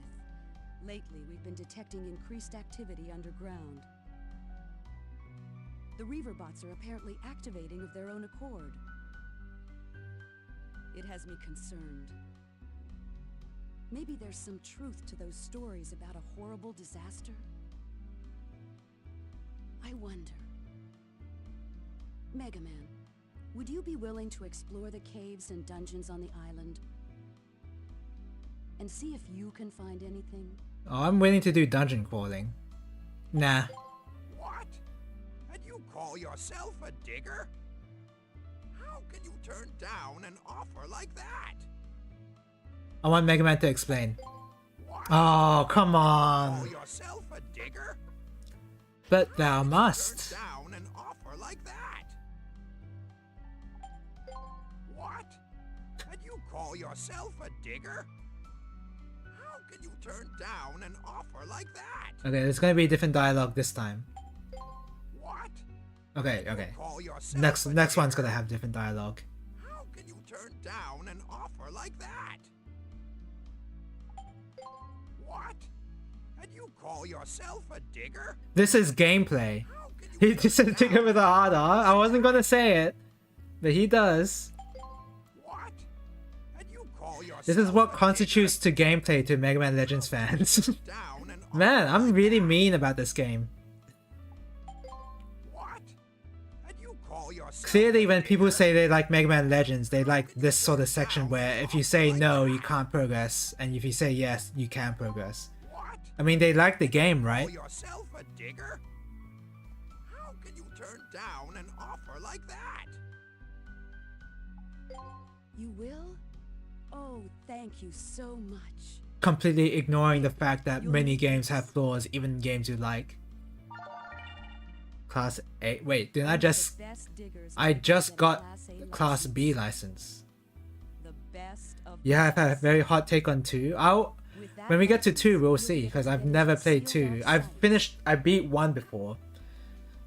lately we've been detecting increased activity underground. The Reaver bots are apparently activating of their own accord. It has me concerned. Maybe there's some truth to those stories about a horrible disaster? I wonder. Mega Man, would you be willing to explore the caves and dungeons on the island? And see if you can find anything? Oh, I'm willing to do dungeon crawling. Nah. What? And you call yourself a digger? How can you turn down an offer like that? I want Mega Man to explain. What? Oh, come on. Call yourself a digger? But thou must. Turn down an offer like that? What? And you call yourself a digger? How can you turn down an offer like that? Okay, there's gonna be a different dialogue this time. What? Okay, okay. Call yourself Next a one's digger? gonna have different dialogue. How can you turn down an offer like that? What? And you call yourself a digger? This is gameplay. He just said digger with a hard R. I wasn't gonna say it. but he does. What? And you call yourself This is what a constitutes to gameplay to Mega Man Legends fans. down and Man, I'm really mean about this game. what? And you call yourself Clearly, when people say they like Mega Man Legends, they like this sort of section where if you say no, you can't progress, and if you say yes, you can progress. what? I mean, they like the game, right? Call yourself a digger? How can you turn down an offer like that? You will? Oh, thank you so much. Completely ignoring the fact that many games have flaws, even games you like. Class A. Wait, didn't I just... I just got Class B license. The best of Yeah, I've had a very hot take on 2. When we get to 2, we'll see, because I've never played 2. I beat 1 before,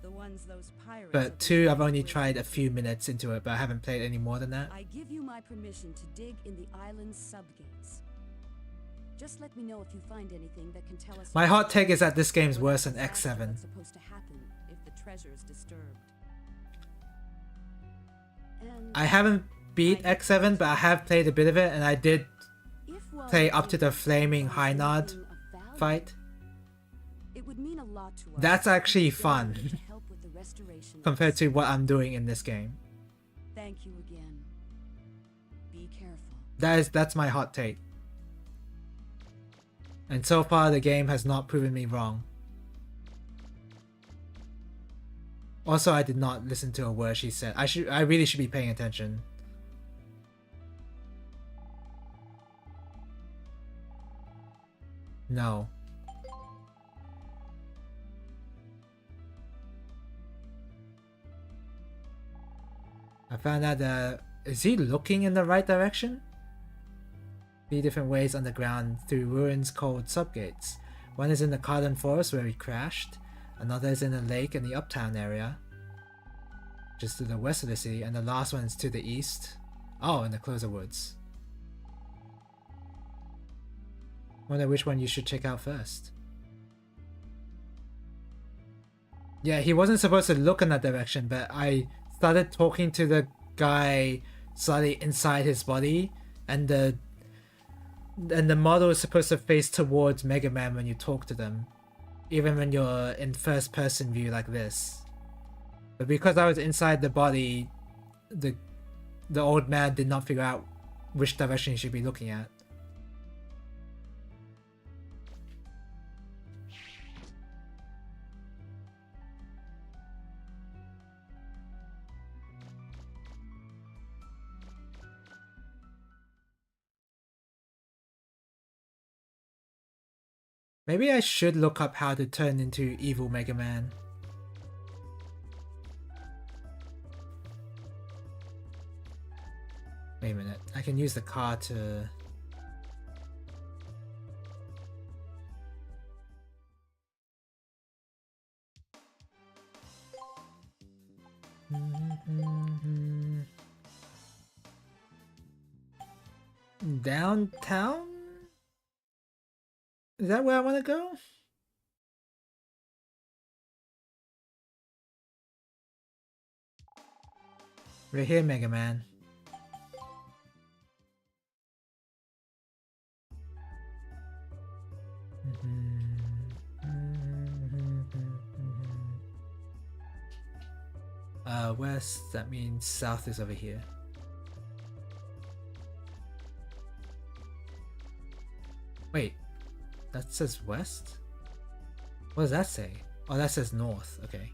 the ones those pirates but of the 2 I've only Deep tried a few minutes into it, but I haven't played any more than that. I give you my permission to dig in the island's subgates. Just let me know if you find anything that can tell us. My hot take is that this game's worse than What's X7. supposed to happen if the treasure is disturbed. And I haven't beat X7, but I have played a bit of it, and I did if while play you up to the flaming find Hynod something of value, fight. it would mean a lot to us. That's actually if you were fun to help with the restoration of compared the to what I'm doing in this game. Thank you again. Be careful. That's my hot take. And so far the game has not proven me wrong. Also, I did not listen to a word she said. I really should be paying attention. No. I found out that... Is he looking in the right direction? 3 different ways underground through ruins called subgates. One is in the Cardon Forest where we crashed. Another is in a lake in the Uptown area, just to the west of the city. And the last one is to the east. Oh, in the Closer Woods. Wonder which one you should check out first. Yeah, he wasn't supposed to look in that direction, but I started talking to the guy slightly inside his body, and the model is supposed to face towards Mega Man when you talk to them, even when you're in first person view like this. But because I was inside the body, the old man did not figure out which direction he should be looking at. Maybe I should look up how to turn into evil Mega Man. Wait a minute, I can use the car to... Downtown? Is that where I want to go? Right here, Mega Man. West, that means south is over here. Wait, that says west? What does that say? Oh, that says north, okay.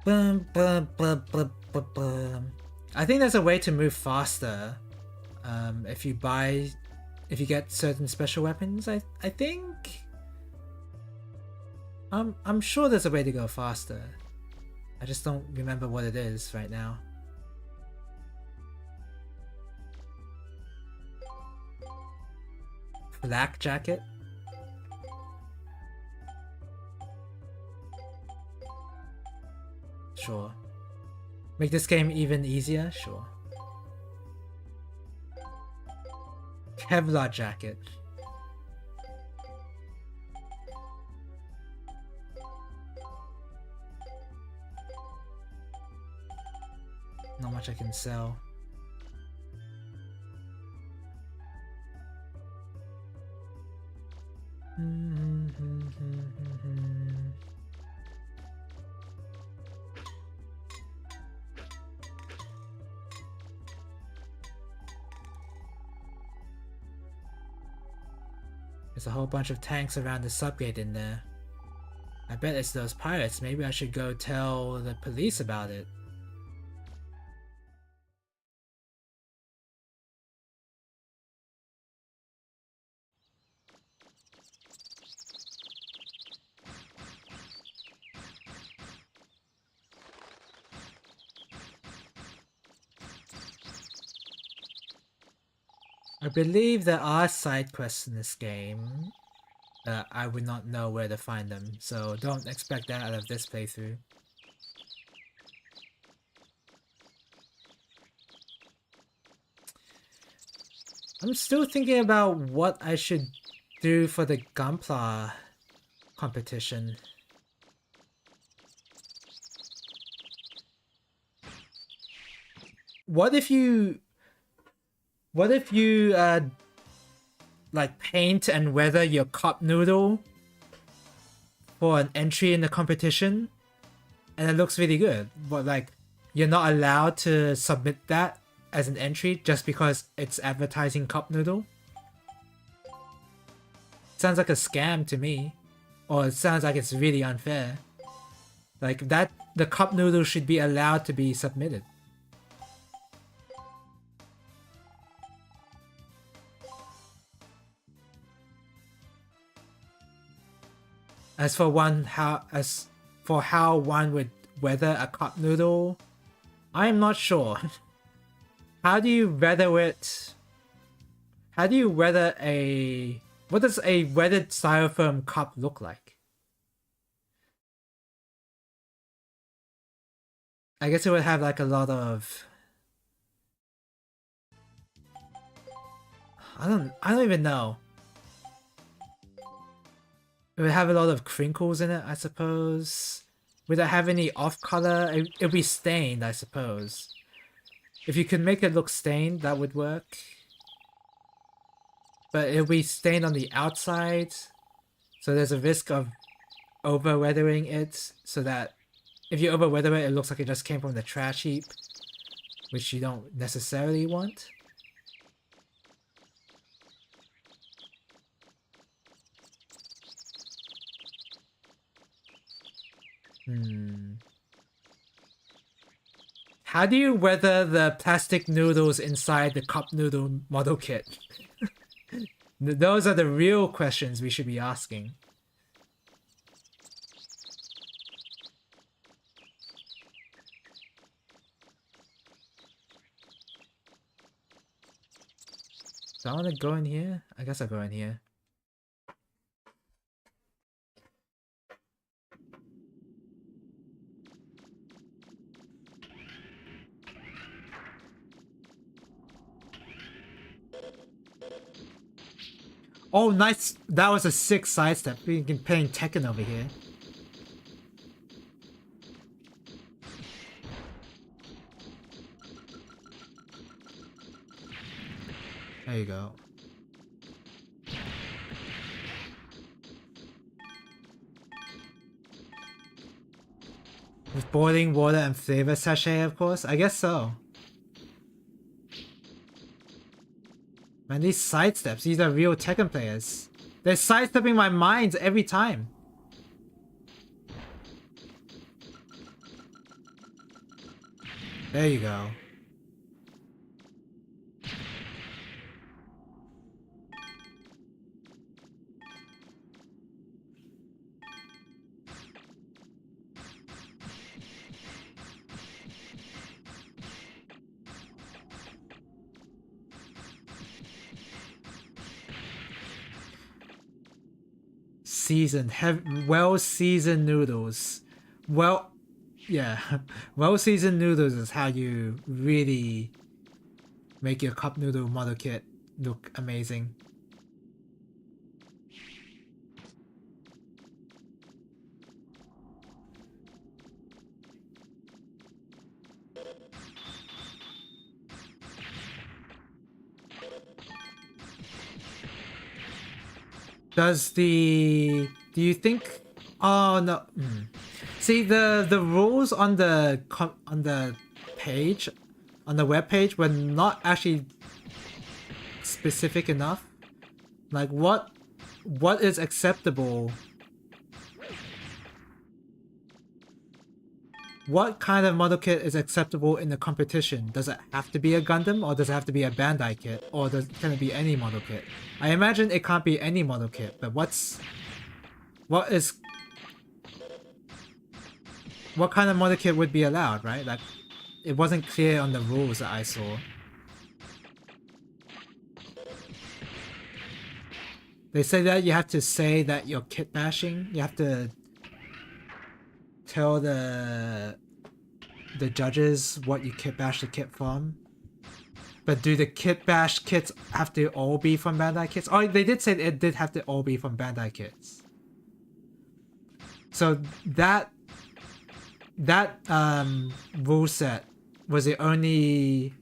Bum, bum, bum, bum, bum, bum. I think there's a way to move faster if you get certain special weapons. I think I'm sure there's a way to go faster. I just don't remember what it is right now. Black jacket. Sure. Make this game even easier? Sure. Kevlar jacket. Not much I can sell. There's a whole bunch of tanks around the subgate in there. I bet it's those pirates. Maybe I should go tell the police about it. I believe there are side quests in this game. I would not know where to find them, so don't expect that out of this playthrough. I'm still thinking about what I should do for the Gunpla competition. What if you like paint and weather your cup noodle for an entry in the competition and it looks really good, but like you're not allowed to submit that as an entry just because it's advertising cup noodle? Sounds like a scam to me, or it sounds like it's really unfair. Like that, the cup noodle should be allowed to be submitted. As for how one would weather a cup noodle, I am not sure. How do you weather it? How do you weather a... What does a weathered styrofoam cup look like? I guess it would have like a lot of... I don't even know. It would have a lot of crinkles in it, I suppose. Would it have any off-color? It'll be stained, I suppose. If you could make it look stained, that would work. But it'll be stained on the outside, so there's a risk of over-weathering it, so that if you over-weather it, it looks like it just came from the trash heap, which you don't necessarily want. How do you weather the plastic noodles inside the cup noodle model kit? Those are the real questions we should be asking. Do I want to go in here? I guess I'll go in here. Oh, nice. That was a sick sidestep. We can playing Tekken over here. There you go. With boiling water and flavor sachet, of course. I guess so. Man, these sidesteps, these are real Tekken players. They're sidestepping my minds every time. There you go. Seasoned, well-seasoned noodles. Well, yeah, well-seasoned noodles is how you really make your cup noodle model kit look amazing. Do you think? Oh no. See the rules on the page, on the web page were not actually specific enough. Like what is acceptable? What kind of model kit is acceptable in the competition? Does it have to be a Gundam, or does it have to be a Bandai kit, or can it be any model kit? I imagine it can't be any model kit, but what kind of model kit would be allowed, right? Like, it wasn't clear on the rules that I saw. They say that you have to say that you're kit bashing. You have to tell the judges what you kit bash the kit from. But do the kit bash kits have to all be from Bandai kits? Oh, they did say it did have to all be from Bandai kits. So that rule set was the only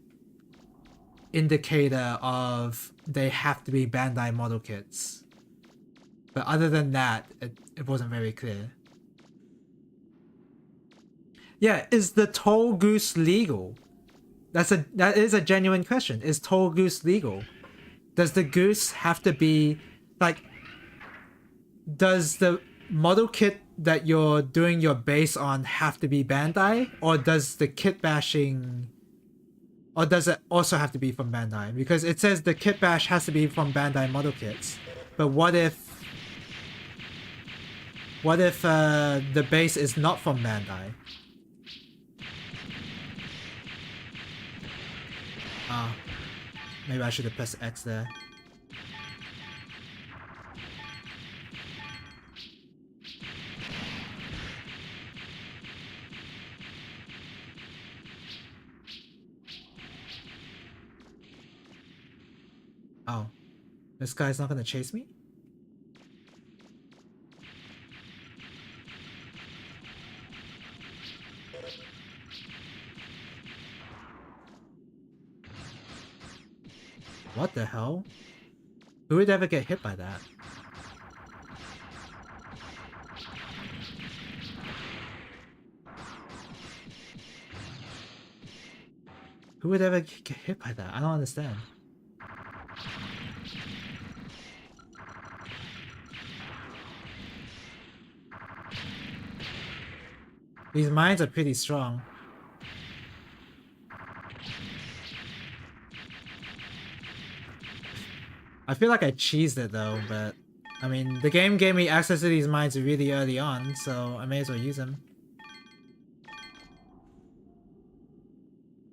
indicator of they have to be Bandai model kits. But other than that, it wasn't very clear. Yeah, is the Tall Goose legal? That is a genuine question. Is Tall Goose legal? Does the goose have to be like? Does the model kit that you're doing your base on have to be Bandai, or does the kit bashing, or does it also have to be from Bandai? Because it says the kit bash has to be from Bandai model kits, but what if the base is not from Bandai? Ah, maybe I should have pressed X there. Oh, this guy's not gonna chase me? What the hell? Who would ever get hit by that? Who would ever get hit by that? I don't understand. These mines are pretty strong. I feel like I cheesed it though, but I mean, the game gave me access to these mines really early on, so I may as well use them.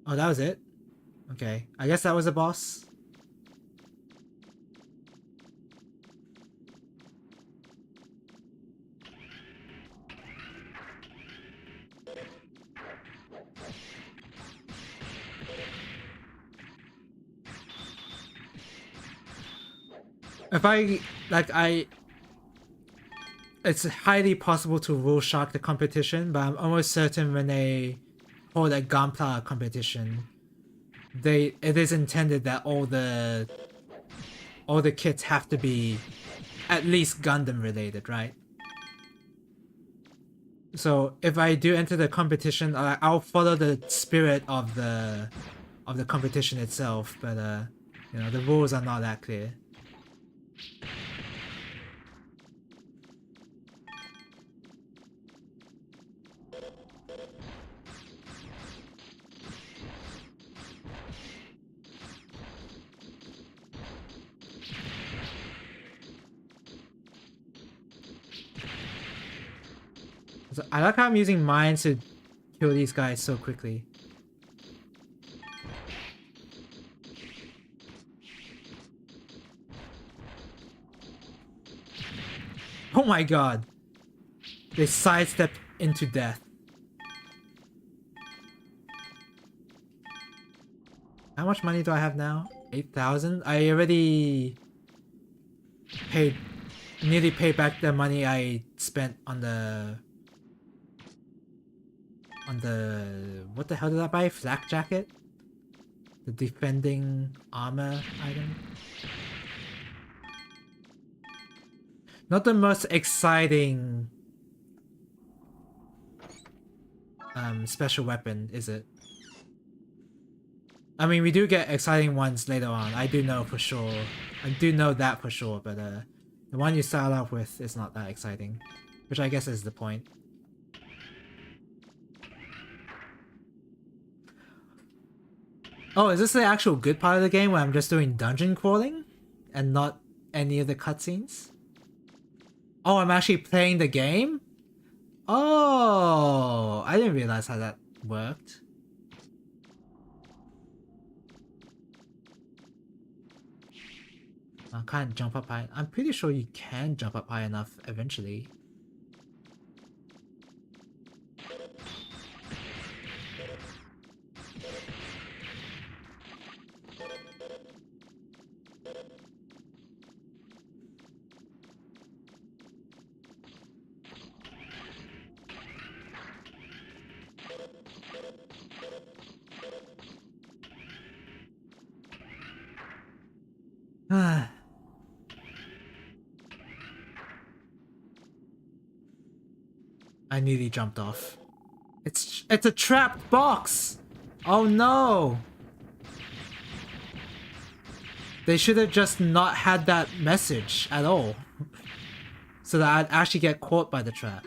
Oh, that was it? Okay, I guess that was a boss. It's highly possible to rule shock the competition, but I'm almost certain when they hold a Gunpla competition, it is intended that all the kits have to be at least Gundam related, right? So if I do enter the competition, I'll follow the spirit of the competition itself, but you know, the rules are not that clear. So I like how I'm using mines to kill these guys so quickly. Oh my god! They sidestepped into death. How much money do I have now? 8,000? I already nearly paid back the money I spent on the... what the hell did I buy? Flak jacket? The defending armor item? Not the most exciting special weapon, is it? I mean, we do get exciting ones later on. I do know for sure. I do know that for sure, but the one you start off with is not that exciting, which I guess is the point. Oh, is this the actual good part of the game where I'm just doing dungeon crawling and not any of the cutscenes? Oh, I'm actually playing the game? Oh, I didn't realize how that worked. I can't jump up high. I'm pretty sure you can jump up high enough eventually. I nearly jumped off. It's a trapped box! Oh no! They should have just not had that message at all. So that I'd actually get caught by the trap.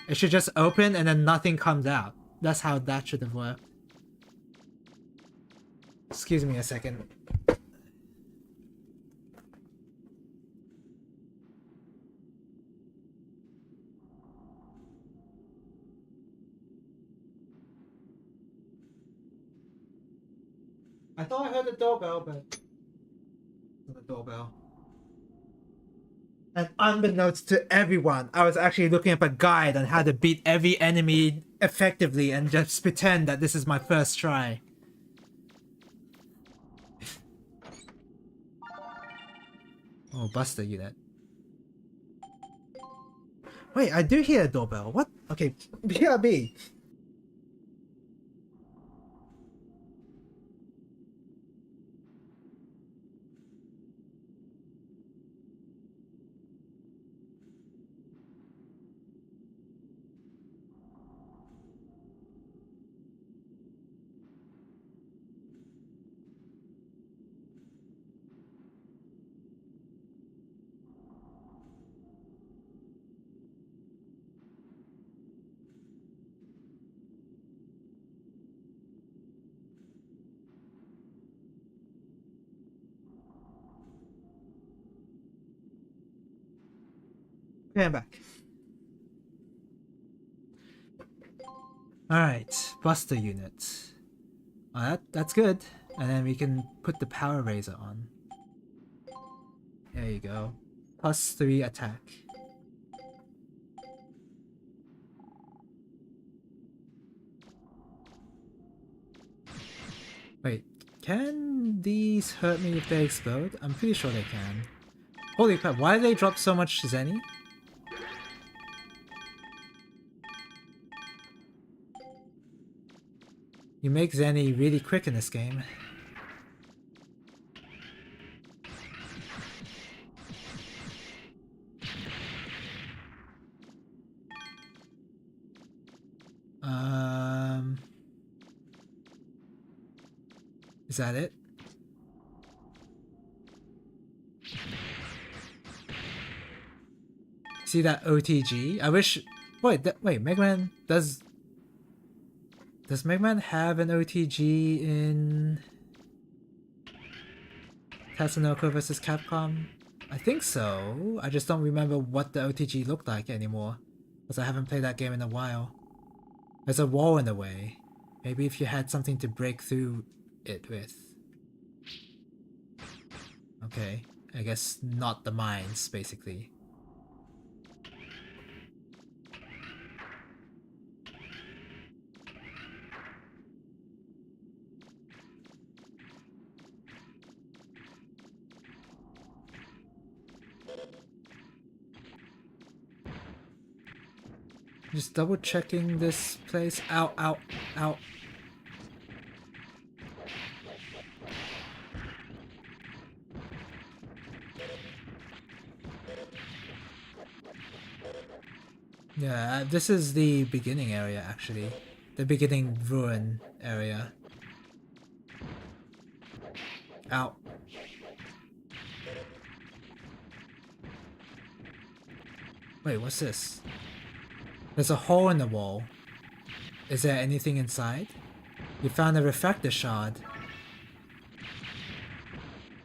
It should just open and then nothing comes out. That's how that should have worked. Excuse me a second. I thought I heard the doorbell, but not the doorbell. And unbeknownst to everyone, I was actually looking up a guide on how to beat every enemy effectively and just pretend that this is my first try. Oh, Buster unit. Wait, I do hear a doorbell. What? Okay, BRB. Okay, I'm back. Alright, Buster unit. Oh, that's good. And then we can put the Power Razor on. There you go. +3 attack. Wait, can these hurt me if they explode? I'm pretty sure they can. Holy crap, why did they drop so much Zenny? You make Zenny really quick in this game. Is that it? See that OTG? I wish... Wait, Mega Man does Mega Man have an OTG in Tatsunoko vs. Capcom? I think so. I just don't remember what the OTG looked like anymore, because I haven't played that game in a while. There's a wall in the way. Maybe if you had something to break through it with. Okay, I guess not the mines, basically. Just double checking this place. Ow, ow, ow. Yeah, this is the beginning area actually. The beginning ruin area. Ow. Wait, what's this? There's a hole in the wall. Is there anything inside? You found a refractor shard.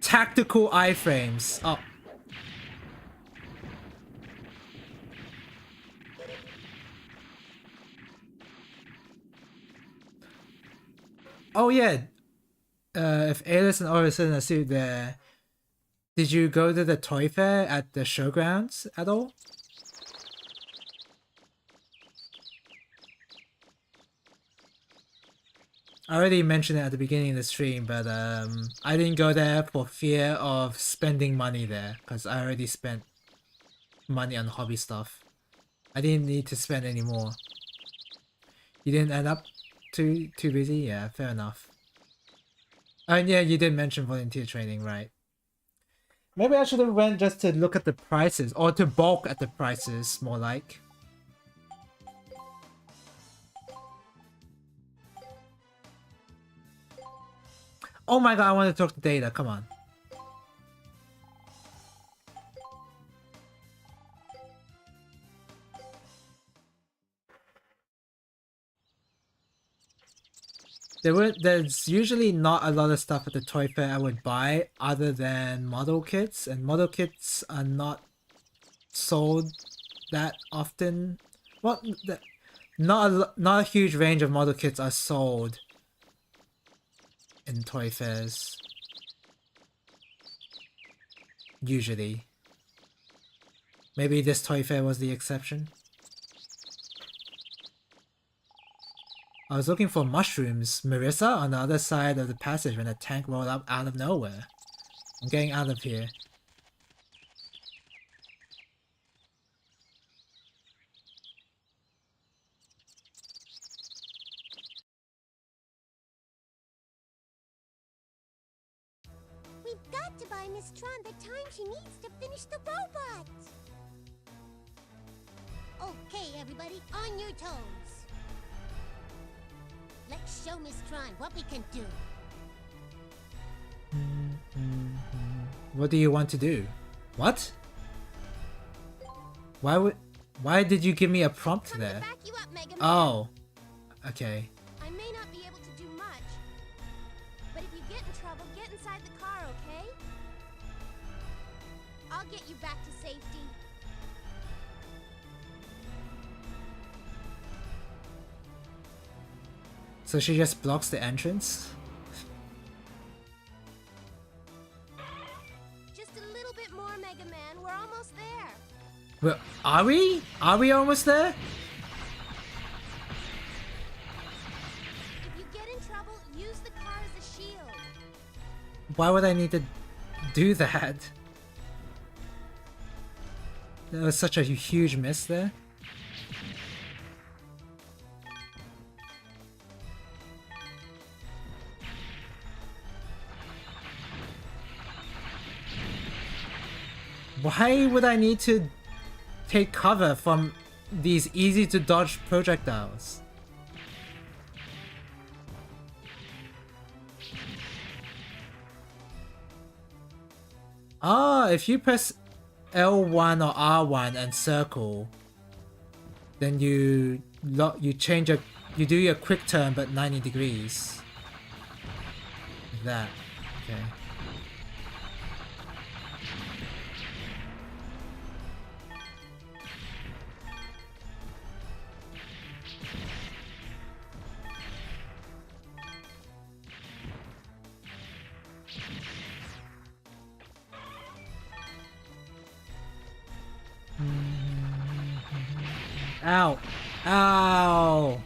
Tactical iframes. Oh. Oh yeah. If Alice and Orison are still there, did you go to the toy fair at the showgrounds at all? I already mentioned it at the beginning of the stream, but I didn't go there for fear of spending money there, because I already spent money on hobby stuff. I didn't need to spend any more. You didn't end up too busy? Yeah, fair enough. And yeah, you did mention volunteer training, right? Maybe I should have went just to look at the prices, or to bulk at the prices, more like. Oh my god, I want to talk to Data, come on. There's usually not a lot of stuff at the toy fair I would buy other than model kits, and model kits are not sold that often. Well, not a huge range of model kits are sold in toy fairs. Usually. Maybe this toy fair was the exception. I was looking for mushrooms, Marissa, on the other side of the passage when a tank rolled up out of nowhere. I'm getting out of here. We've got to buy Miss Tron the time she needs to finish the robot! Okay, everybody, on your toes. Let's show Miss Tron what we can do. What do you want to do? What? Why did you give me a prompt there? Oh. Okay. I may not be able to do much, but if you get in trouble, get inside the car, okay? I'll get you back to safety. So she just blocks the entrance? Just a little bit more, Mega Man. We're almost there. Well, are we? Are we almost there? If you get in trouble, use the car as a shield. Why would I need to do that? There was such a huge miss there. Why would I need to take cover from these easy to dodge projectiles? Ah, if you press L1 or R1 and circle, then you change you do your quick turn but 90 degrees. Like that. Okay. Ow! Ow!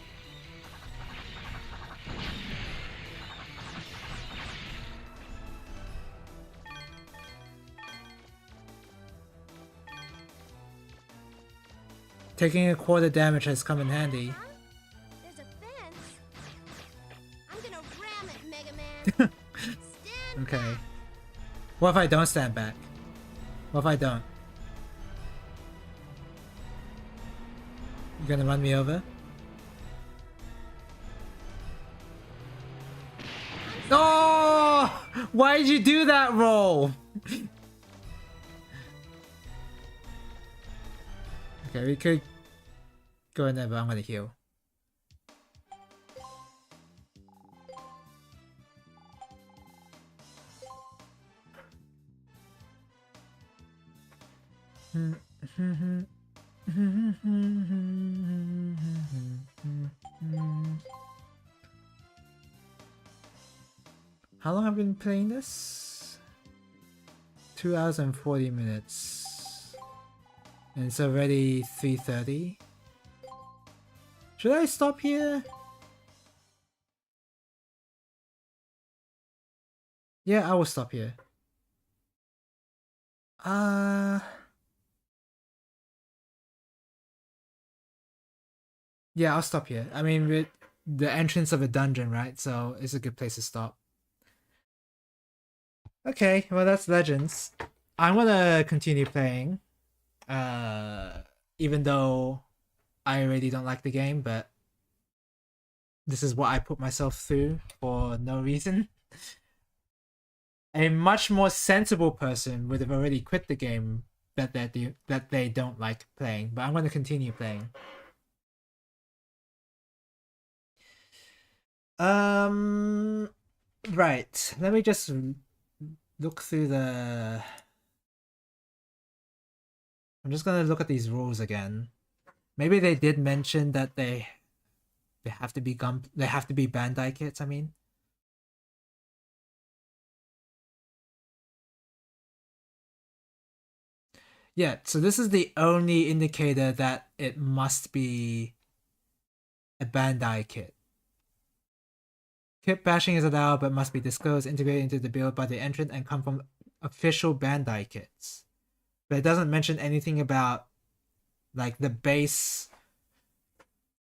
Taking a quarter damage has come in handy. There's a fence. I'm gonna ram it, Mega Man. Okay. What if I don't stand back? What if I don't? gonna run me over? No! Why did you do that roll? Okay, we could go in there, but I'm gonna heal. How long have I been playing this? 2 hours and 40 minutes. And it's already 3:30. Should I stop here? Yeah, I will stop here. Yeah, I'll stop here. I mean, with the entrance of a dungeon, right? So it's a good place to stop. Okay, well that's Legends. I'm gonna continue playing. Even though I already don't like the game, but this is what I put myself through for no reason. A much more sensible person would have already quit the game that they don't like playing, but I'm gonna continue playing. Right. Let me just look through the... I'm just gonna look at these rules again. Maybe they did mention that they have to be Bandai kits, I mean. Yeah, so this is the only indicator that it must be a Bandai kit. Kit bashing is allowed but must be disclosed, integrated into the build by the entrant, and come from official Bandai kits. But it doesn't mention anything about like the base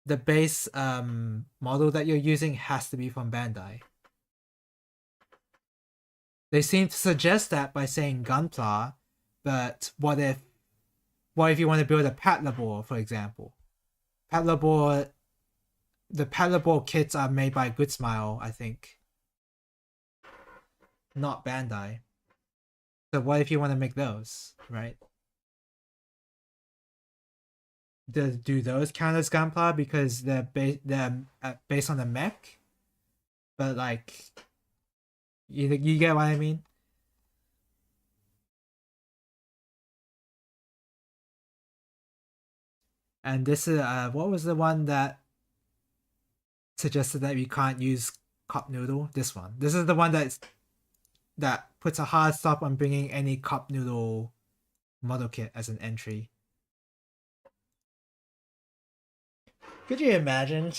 model that you're using has to be from Bandai. They seem to suggest that by saying Gunpla, but what if you want to build a Patlabor, for example? The Patlabor kits are made by Good Smile, I think. Not Bandai. So what if you want to make those, right? Do those count as Gunpla because they're based on the mech? But like, you get what I mean? And this is what was the one that suggested that we can't use Cup Noodle? This one. This is the one that puts a hard stop on bringing any Cup Noodle model kit as an entry. Could you imagine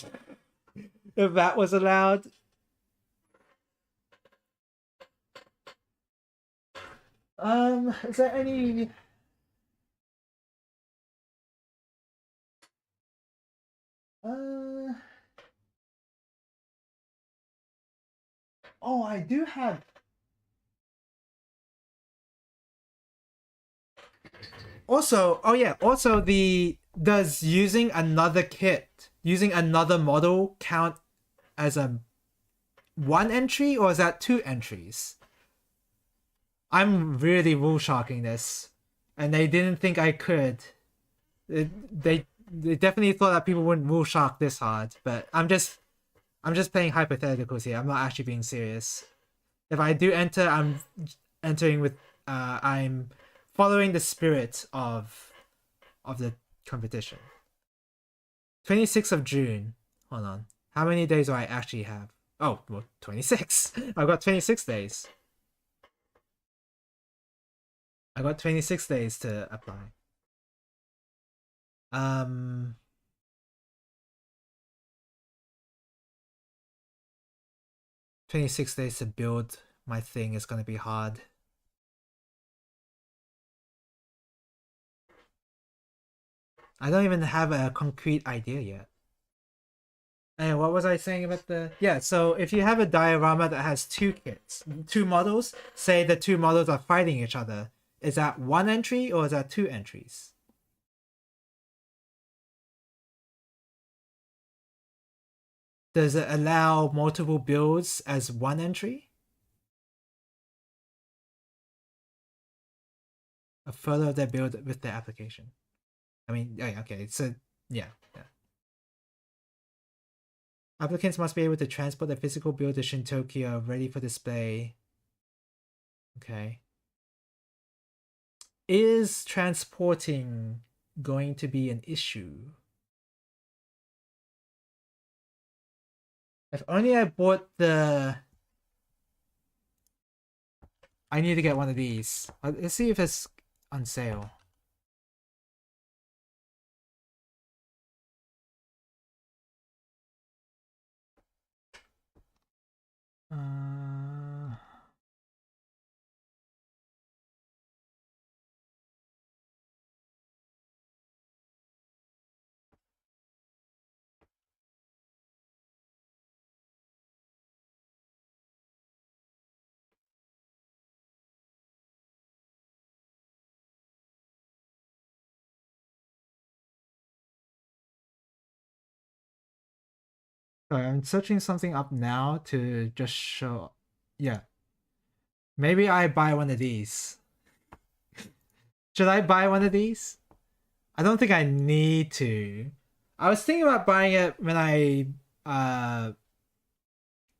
if that was allowed? Is there any... Oh, I do have... Also, oh yeah, also does using another kit, using another model count as a 1 entry, or is that 2 entries? I'm really rule sharking this, and they didn't think I could. They definitely thought that people wouldn't rule shark this hard, but I'm just playing hypotheticals here. I'm not actually being serious. If I do enter, I'm entering with I'm following the spirit of the competition. 26th of June. Hold on. How many days do I actually have? Oh, well, 26. I've got 26 days. I got 26 days to apply. 26 days to build my thing is gonna be hard. I don't even have a concrete idea yet. And what was I saying about the... Yeah, so if you have a diorama that has 2 kits, 2 models, say the 2 models are fighting each other, is that 1 entry or is that 2 entries? does it allow multiple builds as one entry? A photo of their build with their application. I mean, oh, yeah, okay, so yeah. Applicants must be able to transport the physical build to Shintokyo ready for display. Okay. Is transporting going to be an issue? If only I bought the... I need to get one of these. Let's see if it's on sale. Sorry, I'm searching something up now to just show. Yeah. Maybe I buy one of these. Should I buy one of these? I don't think I need to. I was thinking about buying it when I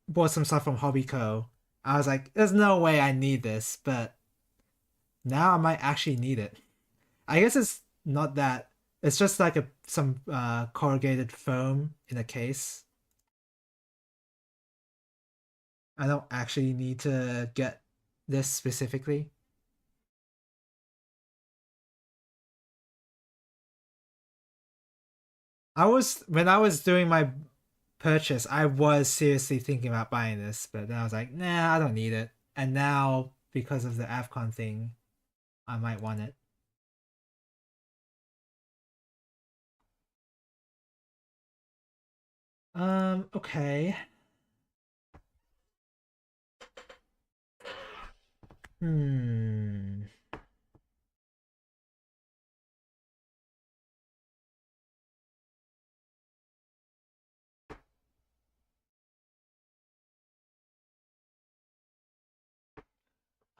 bought some stuff from Hobbyco. I was like, there's no way I need this, but now I might actually need it. I guess it's not that. It's just like some corrugated foam in a case. I don't actually need to get this specifically. When I was doing my purchase, I was seriously thinking about buying this, but then I was like, nah, I don't need it. And now, because of the AFCON thing, I might want it. Okay.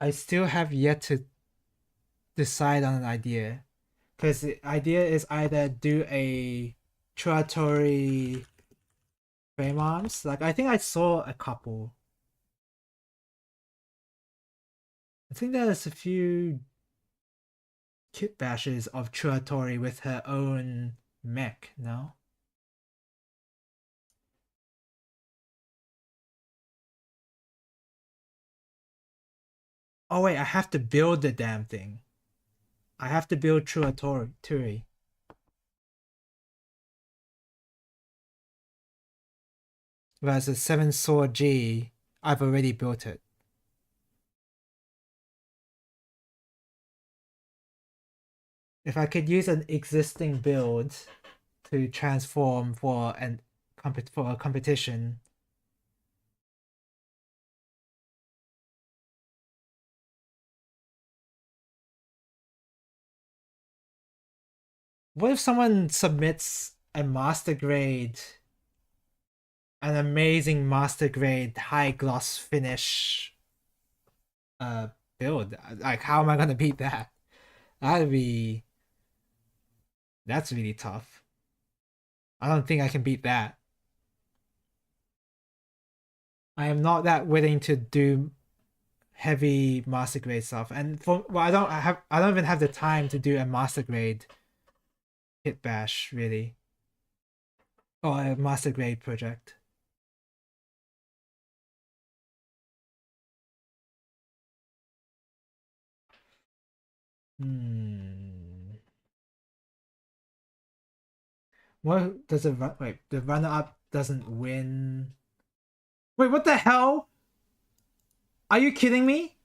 I still have yet to decide on an idea. Because the idea is either do a Churatori frame arms. Like, I think I saw a couple. I think there's a few kit bashes of Churatori with her own mech, no? Oh wait, I have to build the damn thing. I have to build Churatori. Whereas the 7 Sword G, I've already built it. If I could use an existing build to transform for a competition. What if someone submits a master grade, an amazing master grade high gloss finish build? Like, how am I gonna beat that? That's really tough. I don't think I can beat that. I am not that willing to do heavy master grade stuff, and I don't even have the time to do a master grade kit bash really, or a master grade project. What does it wait? The runner-up doesn't win. Wait, what the hell? Are you kidding me?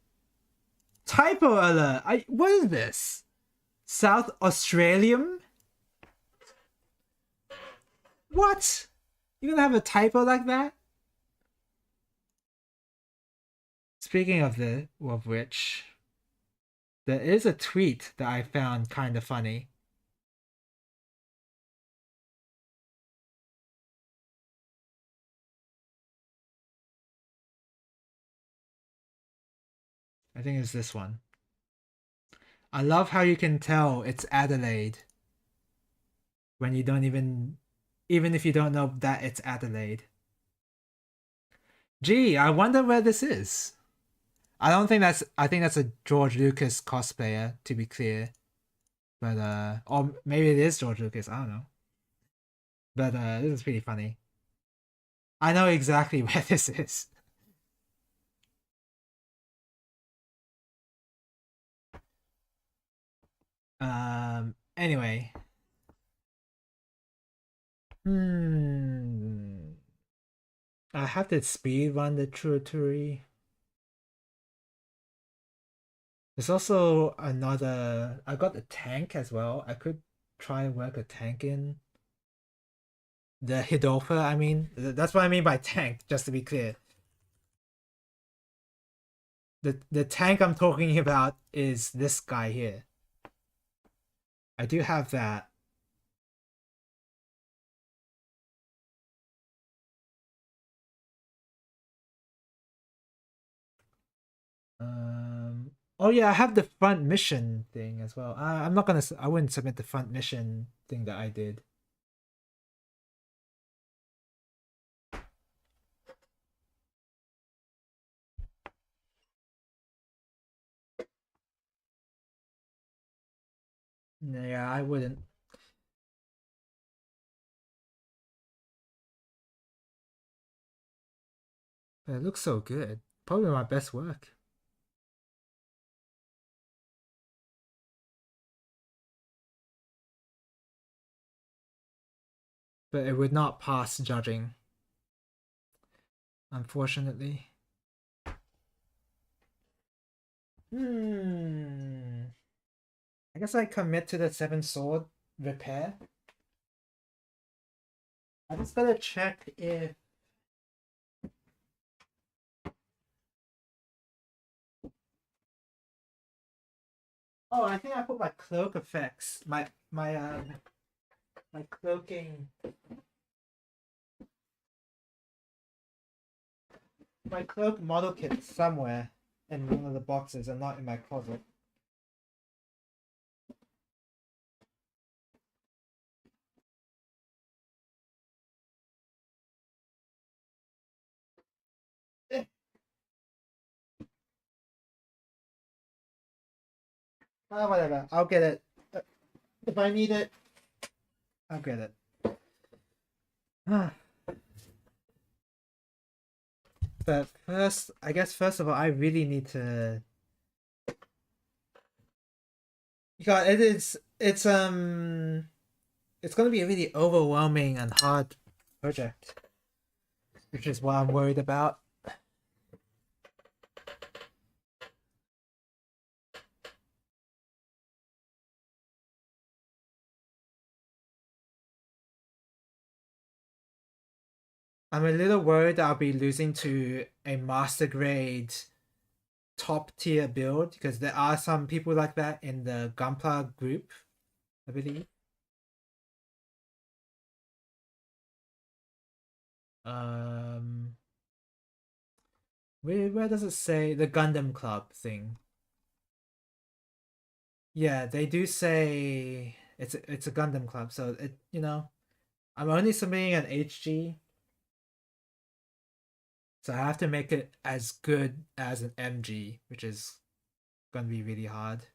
Typo alert! What is this? South Australian? What? You're gonna have a typo like that? Speaking of which, there is a tweet that I found kind of funny. I think it's this one. I love how you can tell it's Adelaide when you don't even if you don't know that it's Adelaide. Gee, I wonder where this is. I think that's a George Lucas cosplayer, to be clear. But or maybe it is George Lucas, I don't know. But this is pretty funny. I know exactly where this is. Anyway. I have to speed run the Truituri. There's also another. I got a tank as well. I could try and work a tank in. The Hidolfa, I mean. That's what I mean by tank, just to be clear. The tank I'm talking about is this guy here. I do have that. Oh yeah, I have the front mission thing as well. I'm not gonna. I wouldn't submit the front mission thing that I did. Yeah, I wouldn't. But it looks so good. Probably my best work. But it would not pass judging. Unfortunately. I guess I commit to the 7 sword repair. I just gotta check if oh, I think I put my cloak effects, my cloaking, my cloak model kit somewhere in one of the boxes and not in my closet. Whatever. I'll get it. If I need it, I'll get it. But first, I guess first of all, I really need to. Because it's gonna be a really overwhelming and hard project, which is what I'm worried about. I'm a little worried that I'll be losing to a master grade top tier build because there are some people like that in the Gunpla group, I believe. Where does it say the Gundam Club thing? Yeah, they do say it's a Gundam Club, so I'm only submitting an HG. So I have to make it as good as an MG, which is gonna be really hard.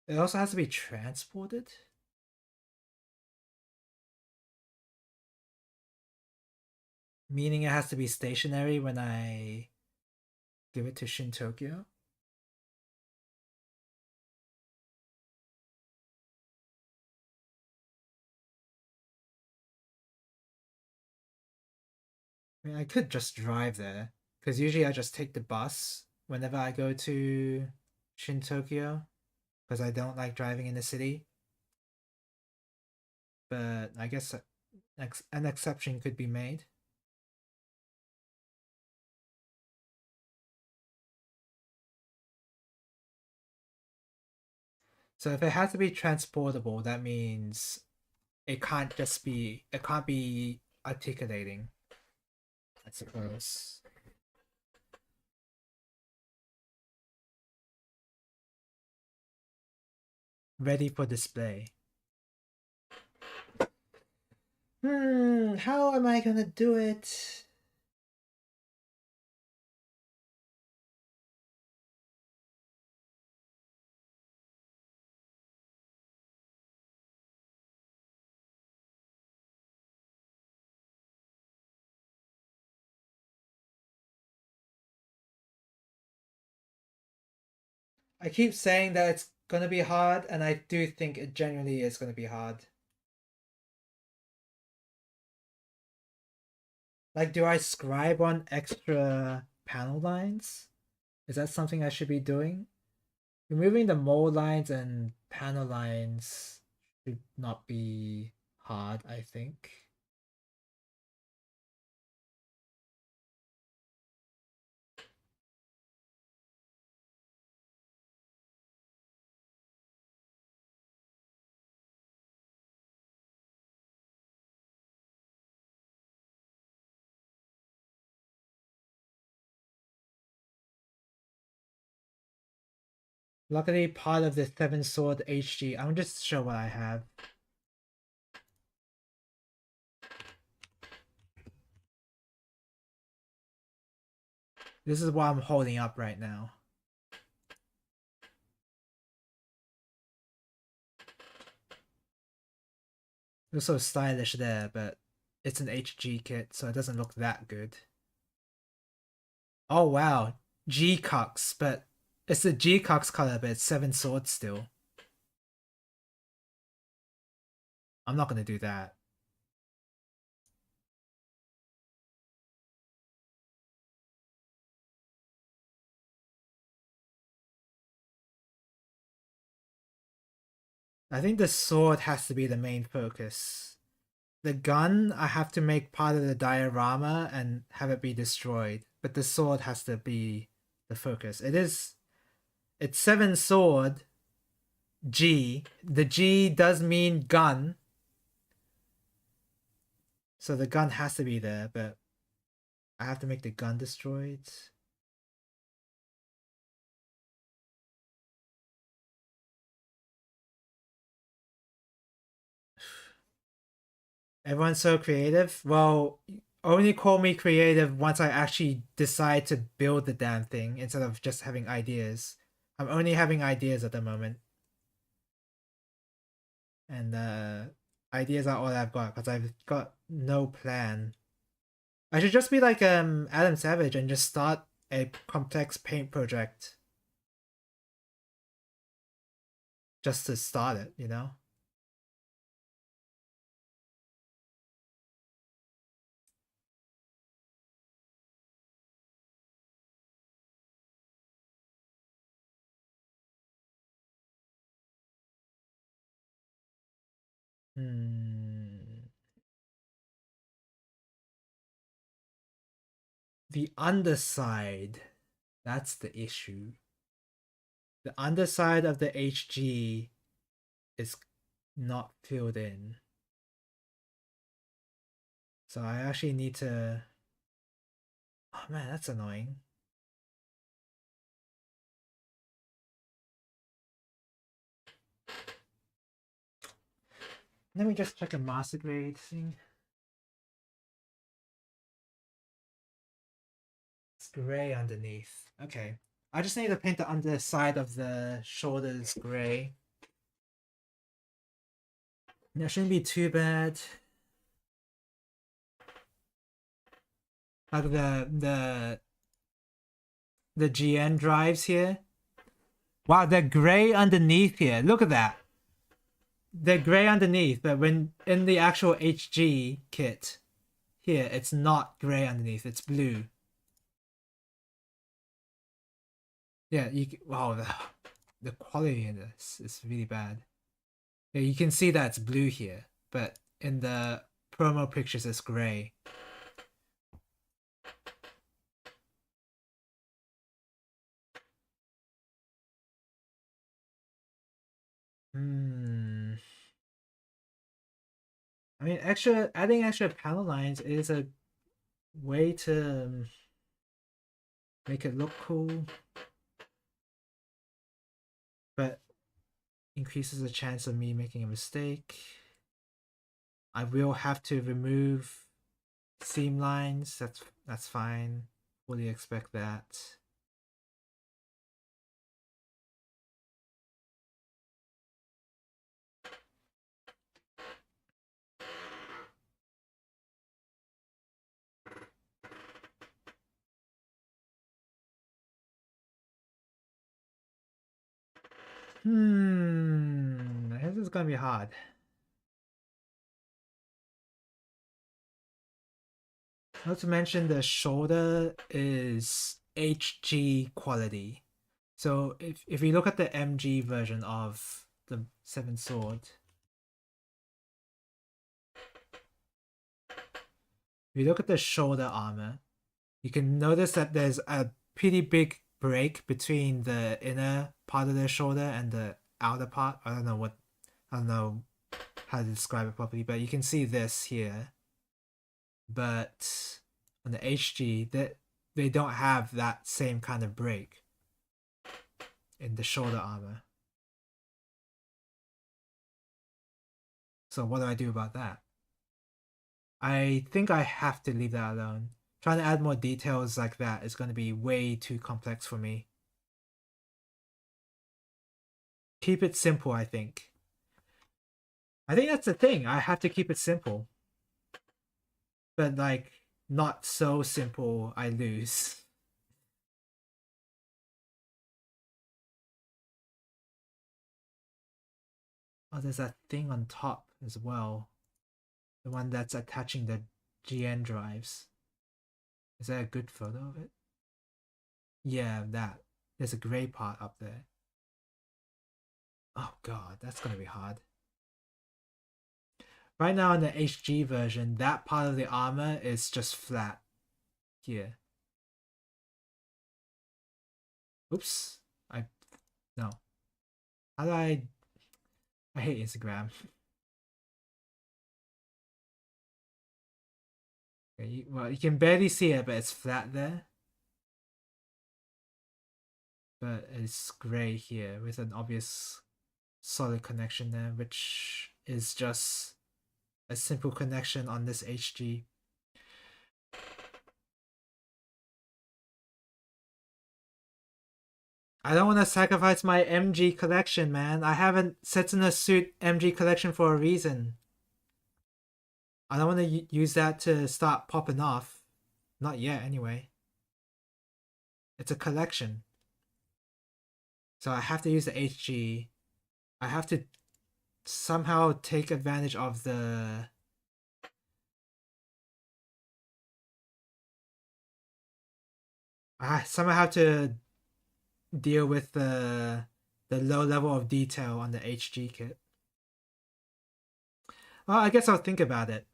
It also has to be transported. Meaning it has to be stationary when I give it to Shin Tokyo. I mean, I could just drive there, because usually I just take the bus whenever I go to Shin Tokyo, because I don't like driving in the city. But I guess an exception could be made. So if it has to be transportable, that means it can't be articulating, I suppose. Ready for display. How am I gonna do it? I keep saying that it's gonna be hard, and I do think it genuinely is gonna be hard. Like, do I scribe on extra panel lines? Is that something I should be doing? Removing the mold lines and panel lines should not be hard, I think. Luckily, part of the 7 Sword HG. I'm just show what I have. This is what I'm holding up right now. Looks so stylish there, but it's an HG kit, so it doesn't look that good. Oh wow, G-Cox, but it's the G-Cox color, but it's 7 swords still. I'm not gonna do that. I think the sword has to be the main focus. The gun, I have to make part of the diorama and have it be destroyed, but the sword has to be the focus. It's 7 sword, G. The G does mean gun. So the gun has to be there, but I have to make the gun destroyed. Everyone's so creative. Well, only call me creative once I actually decide to build the damn thing instead of just having ideas. I'm only having ideas at the moment. And ideas are all I've got because I've got no plan. I should just be like Adam Savage and just start a complex paint project. Just to start it, you know? The underside. That's the issue. The underside of the HG is not filled in. So I actually need to... Oh man, that's annoying. Let me just check a master grade thing. It's gray underneath. Okay. I just need to paint the underside of the shoulders gray. That shouldn't be too bad. Like the GN drives here. Wow, they're gray underneath here. Look at that. They're gray underneath, but when in the actual HG kit here, it's not gray underneath, it's blue. Yeah, wow, the quality in this is really bad. Yeah, you can see that it's blue here, but in the promo pictures it's gray. Hmm. I mean, adding extra panel lines is a way to make it look cool, but increases the chance of me making a mistake. I will have to remove seam lines. That's fine. Fully expect that. This is gonna be hard. Not to mention the shoulder is HG quality. So if we look at the MG version of the Seven Sword, if you look at the shoulder armor, you can notice that there's a pretty big break between the inner part of the shoulder and the outer part. I don't know how to describe it properly, but you can see this here. But on the HG, they don't have that same kind of break in the shoulder armor. So what do I do about that? I think I have to leave that alone. Trying to add more details like that is going to be way too complex for me. Keep it simple, I think. I think that's the thing. I have to keep it simple. But like, not so simple I lose. Oh, there's that thing on top as well. The one that's attaching the GN drives. Is that a good photo of it? Yeah, that. There's a gray part up there. Oh god, that's gonna be hard. Right now in the HG version, that part of the armor is just flat. Here. Oops. No. How do I hate Instagram. Okay, well, you can barely see it, but it's flat there. But it's gray here with an obvious solid connection there, which is just a simple connection on this HG. I don't want to sacrifice my MG collection, man. I haven't Setsuna Suit MG collection for a reason. I don't want to use that to start popping off. Not yet, anyway. It's a collection. So I have to use the HG. I have to somehow take advantage of the... I somehow have to deal with the low level of detail on the HG kit. Well, I guess I'll think about it.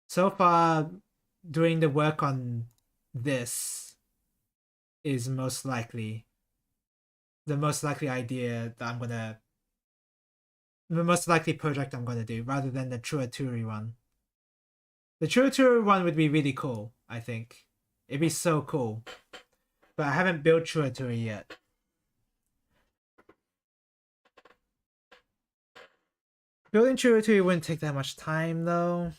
So far, doing the work on this is the most likely idea that the most likely project I'm gonna do, rather than the Chuaturi one. The Chuaturi one would be really cool, I think. It'd be so cool. But I haven't built Chuaturi yet. Building Chuaturi wouldn't take that much time, though.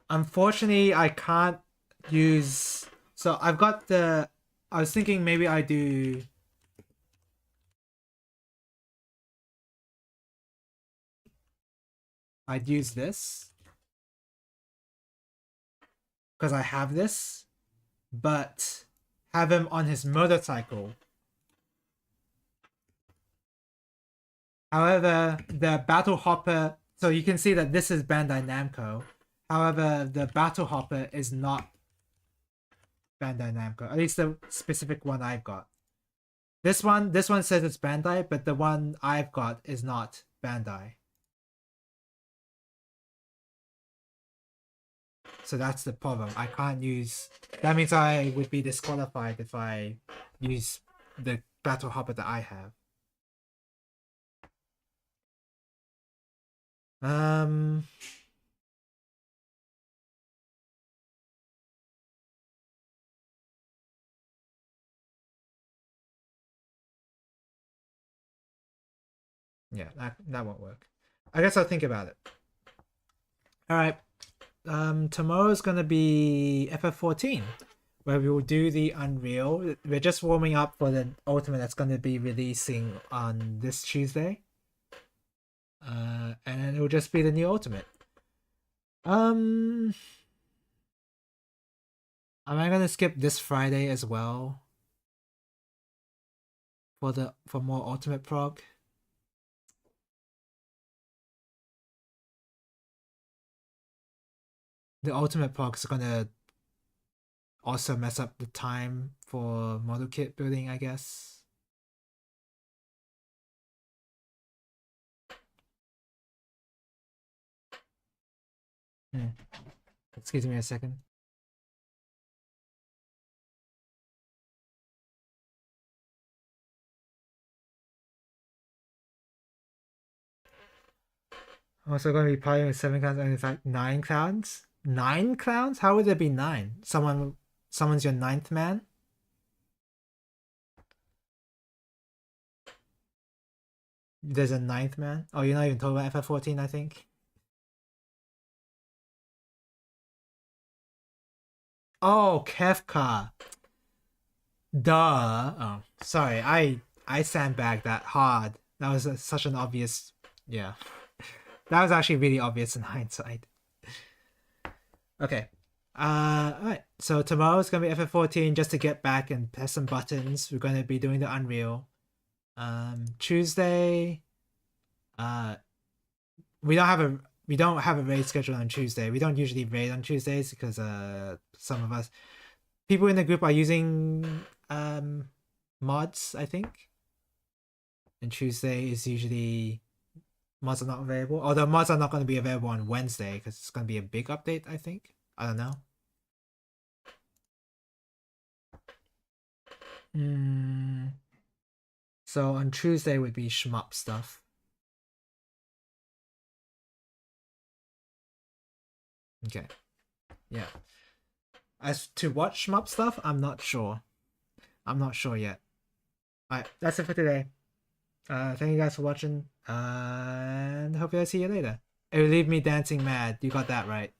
Unfortunately, I can't use... So I've got the... I was thinking maybe I'd use this. Because I have this. But have him on his motorcycle. However, the Battle Hopper... So you can see that this is Bandai Namco. However, the Battle Hopper is not Bandai Namco. At least the specific one I've got. This one says it's Bandai, but the one I've got is not Bandai. So that's the problem. I can't use... That means I would be disqualified if I use the Battle Hopper that I have. Yeah, that won't work. I guess I'll think about it. Alright. Tomorrow's gonna be FF14, where we will do the Unreal. We're just warming up for the Ultimate that's gonna be releasing on this Tuesday. And it will just be the new Ultimate. Am I gonna skip this Friday as well? For more Ultimate prog? The Ultimate prog is gonna also mess up the time for model kit building, I guess. Excuse me a second. I'm also going to be playing with 7 clowns and in fact 9 clowns. 9 clowns? How would there be 9? Someone's your 9th man? There's a 9th man? Oh, you're not even talking about FF14, I think. Oh, Kefka. Duh. Oh, sorry. I sandbagged that hard. That was such an obvious... Yeah. That was actually really obvious in hindsight. Okay. Alright. So tomorrow's gonna be FF14 just to get back and press some buttons. We're gonna be doing the Unreal. Tuesday. We don't have a raid schedule on Tuesday. We don't usually raid on Tuesdays because some of us people in the group are using mods, I think. And Tuesday is usually mods are not available. Although mods are not going to be available on Wednesday because it's going to be a big update, I think. I don't know. So on Tuesday would be shmup stuff. Okay. Yeah. As to what shmup stuff, I'm not sure. I'm not sure yet. Alright, that's it for today. Thank you guys for watching, and hope I see you later. It will leave me dancing mad. You got that right.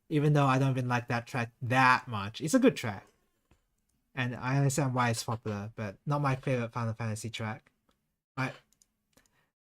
Even though I don't even like that track that much. It's a good track. And I understand why it's popular, but not my favorite Final Fantasy track. Alright,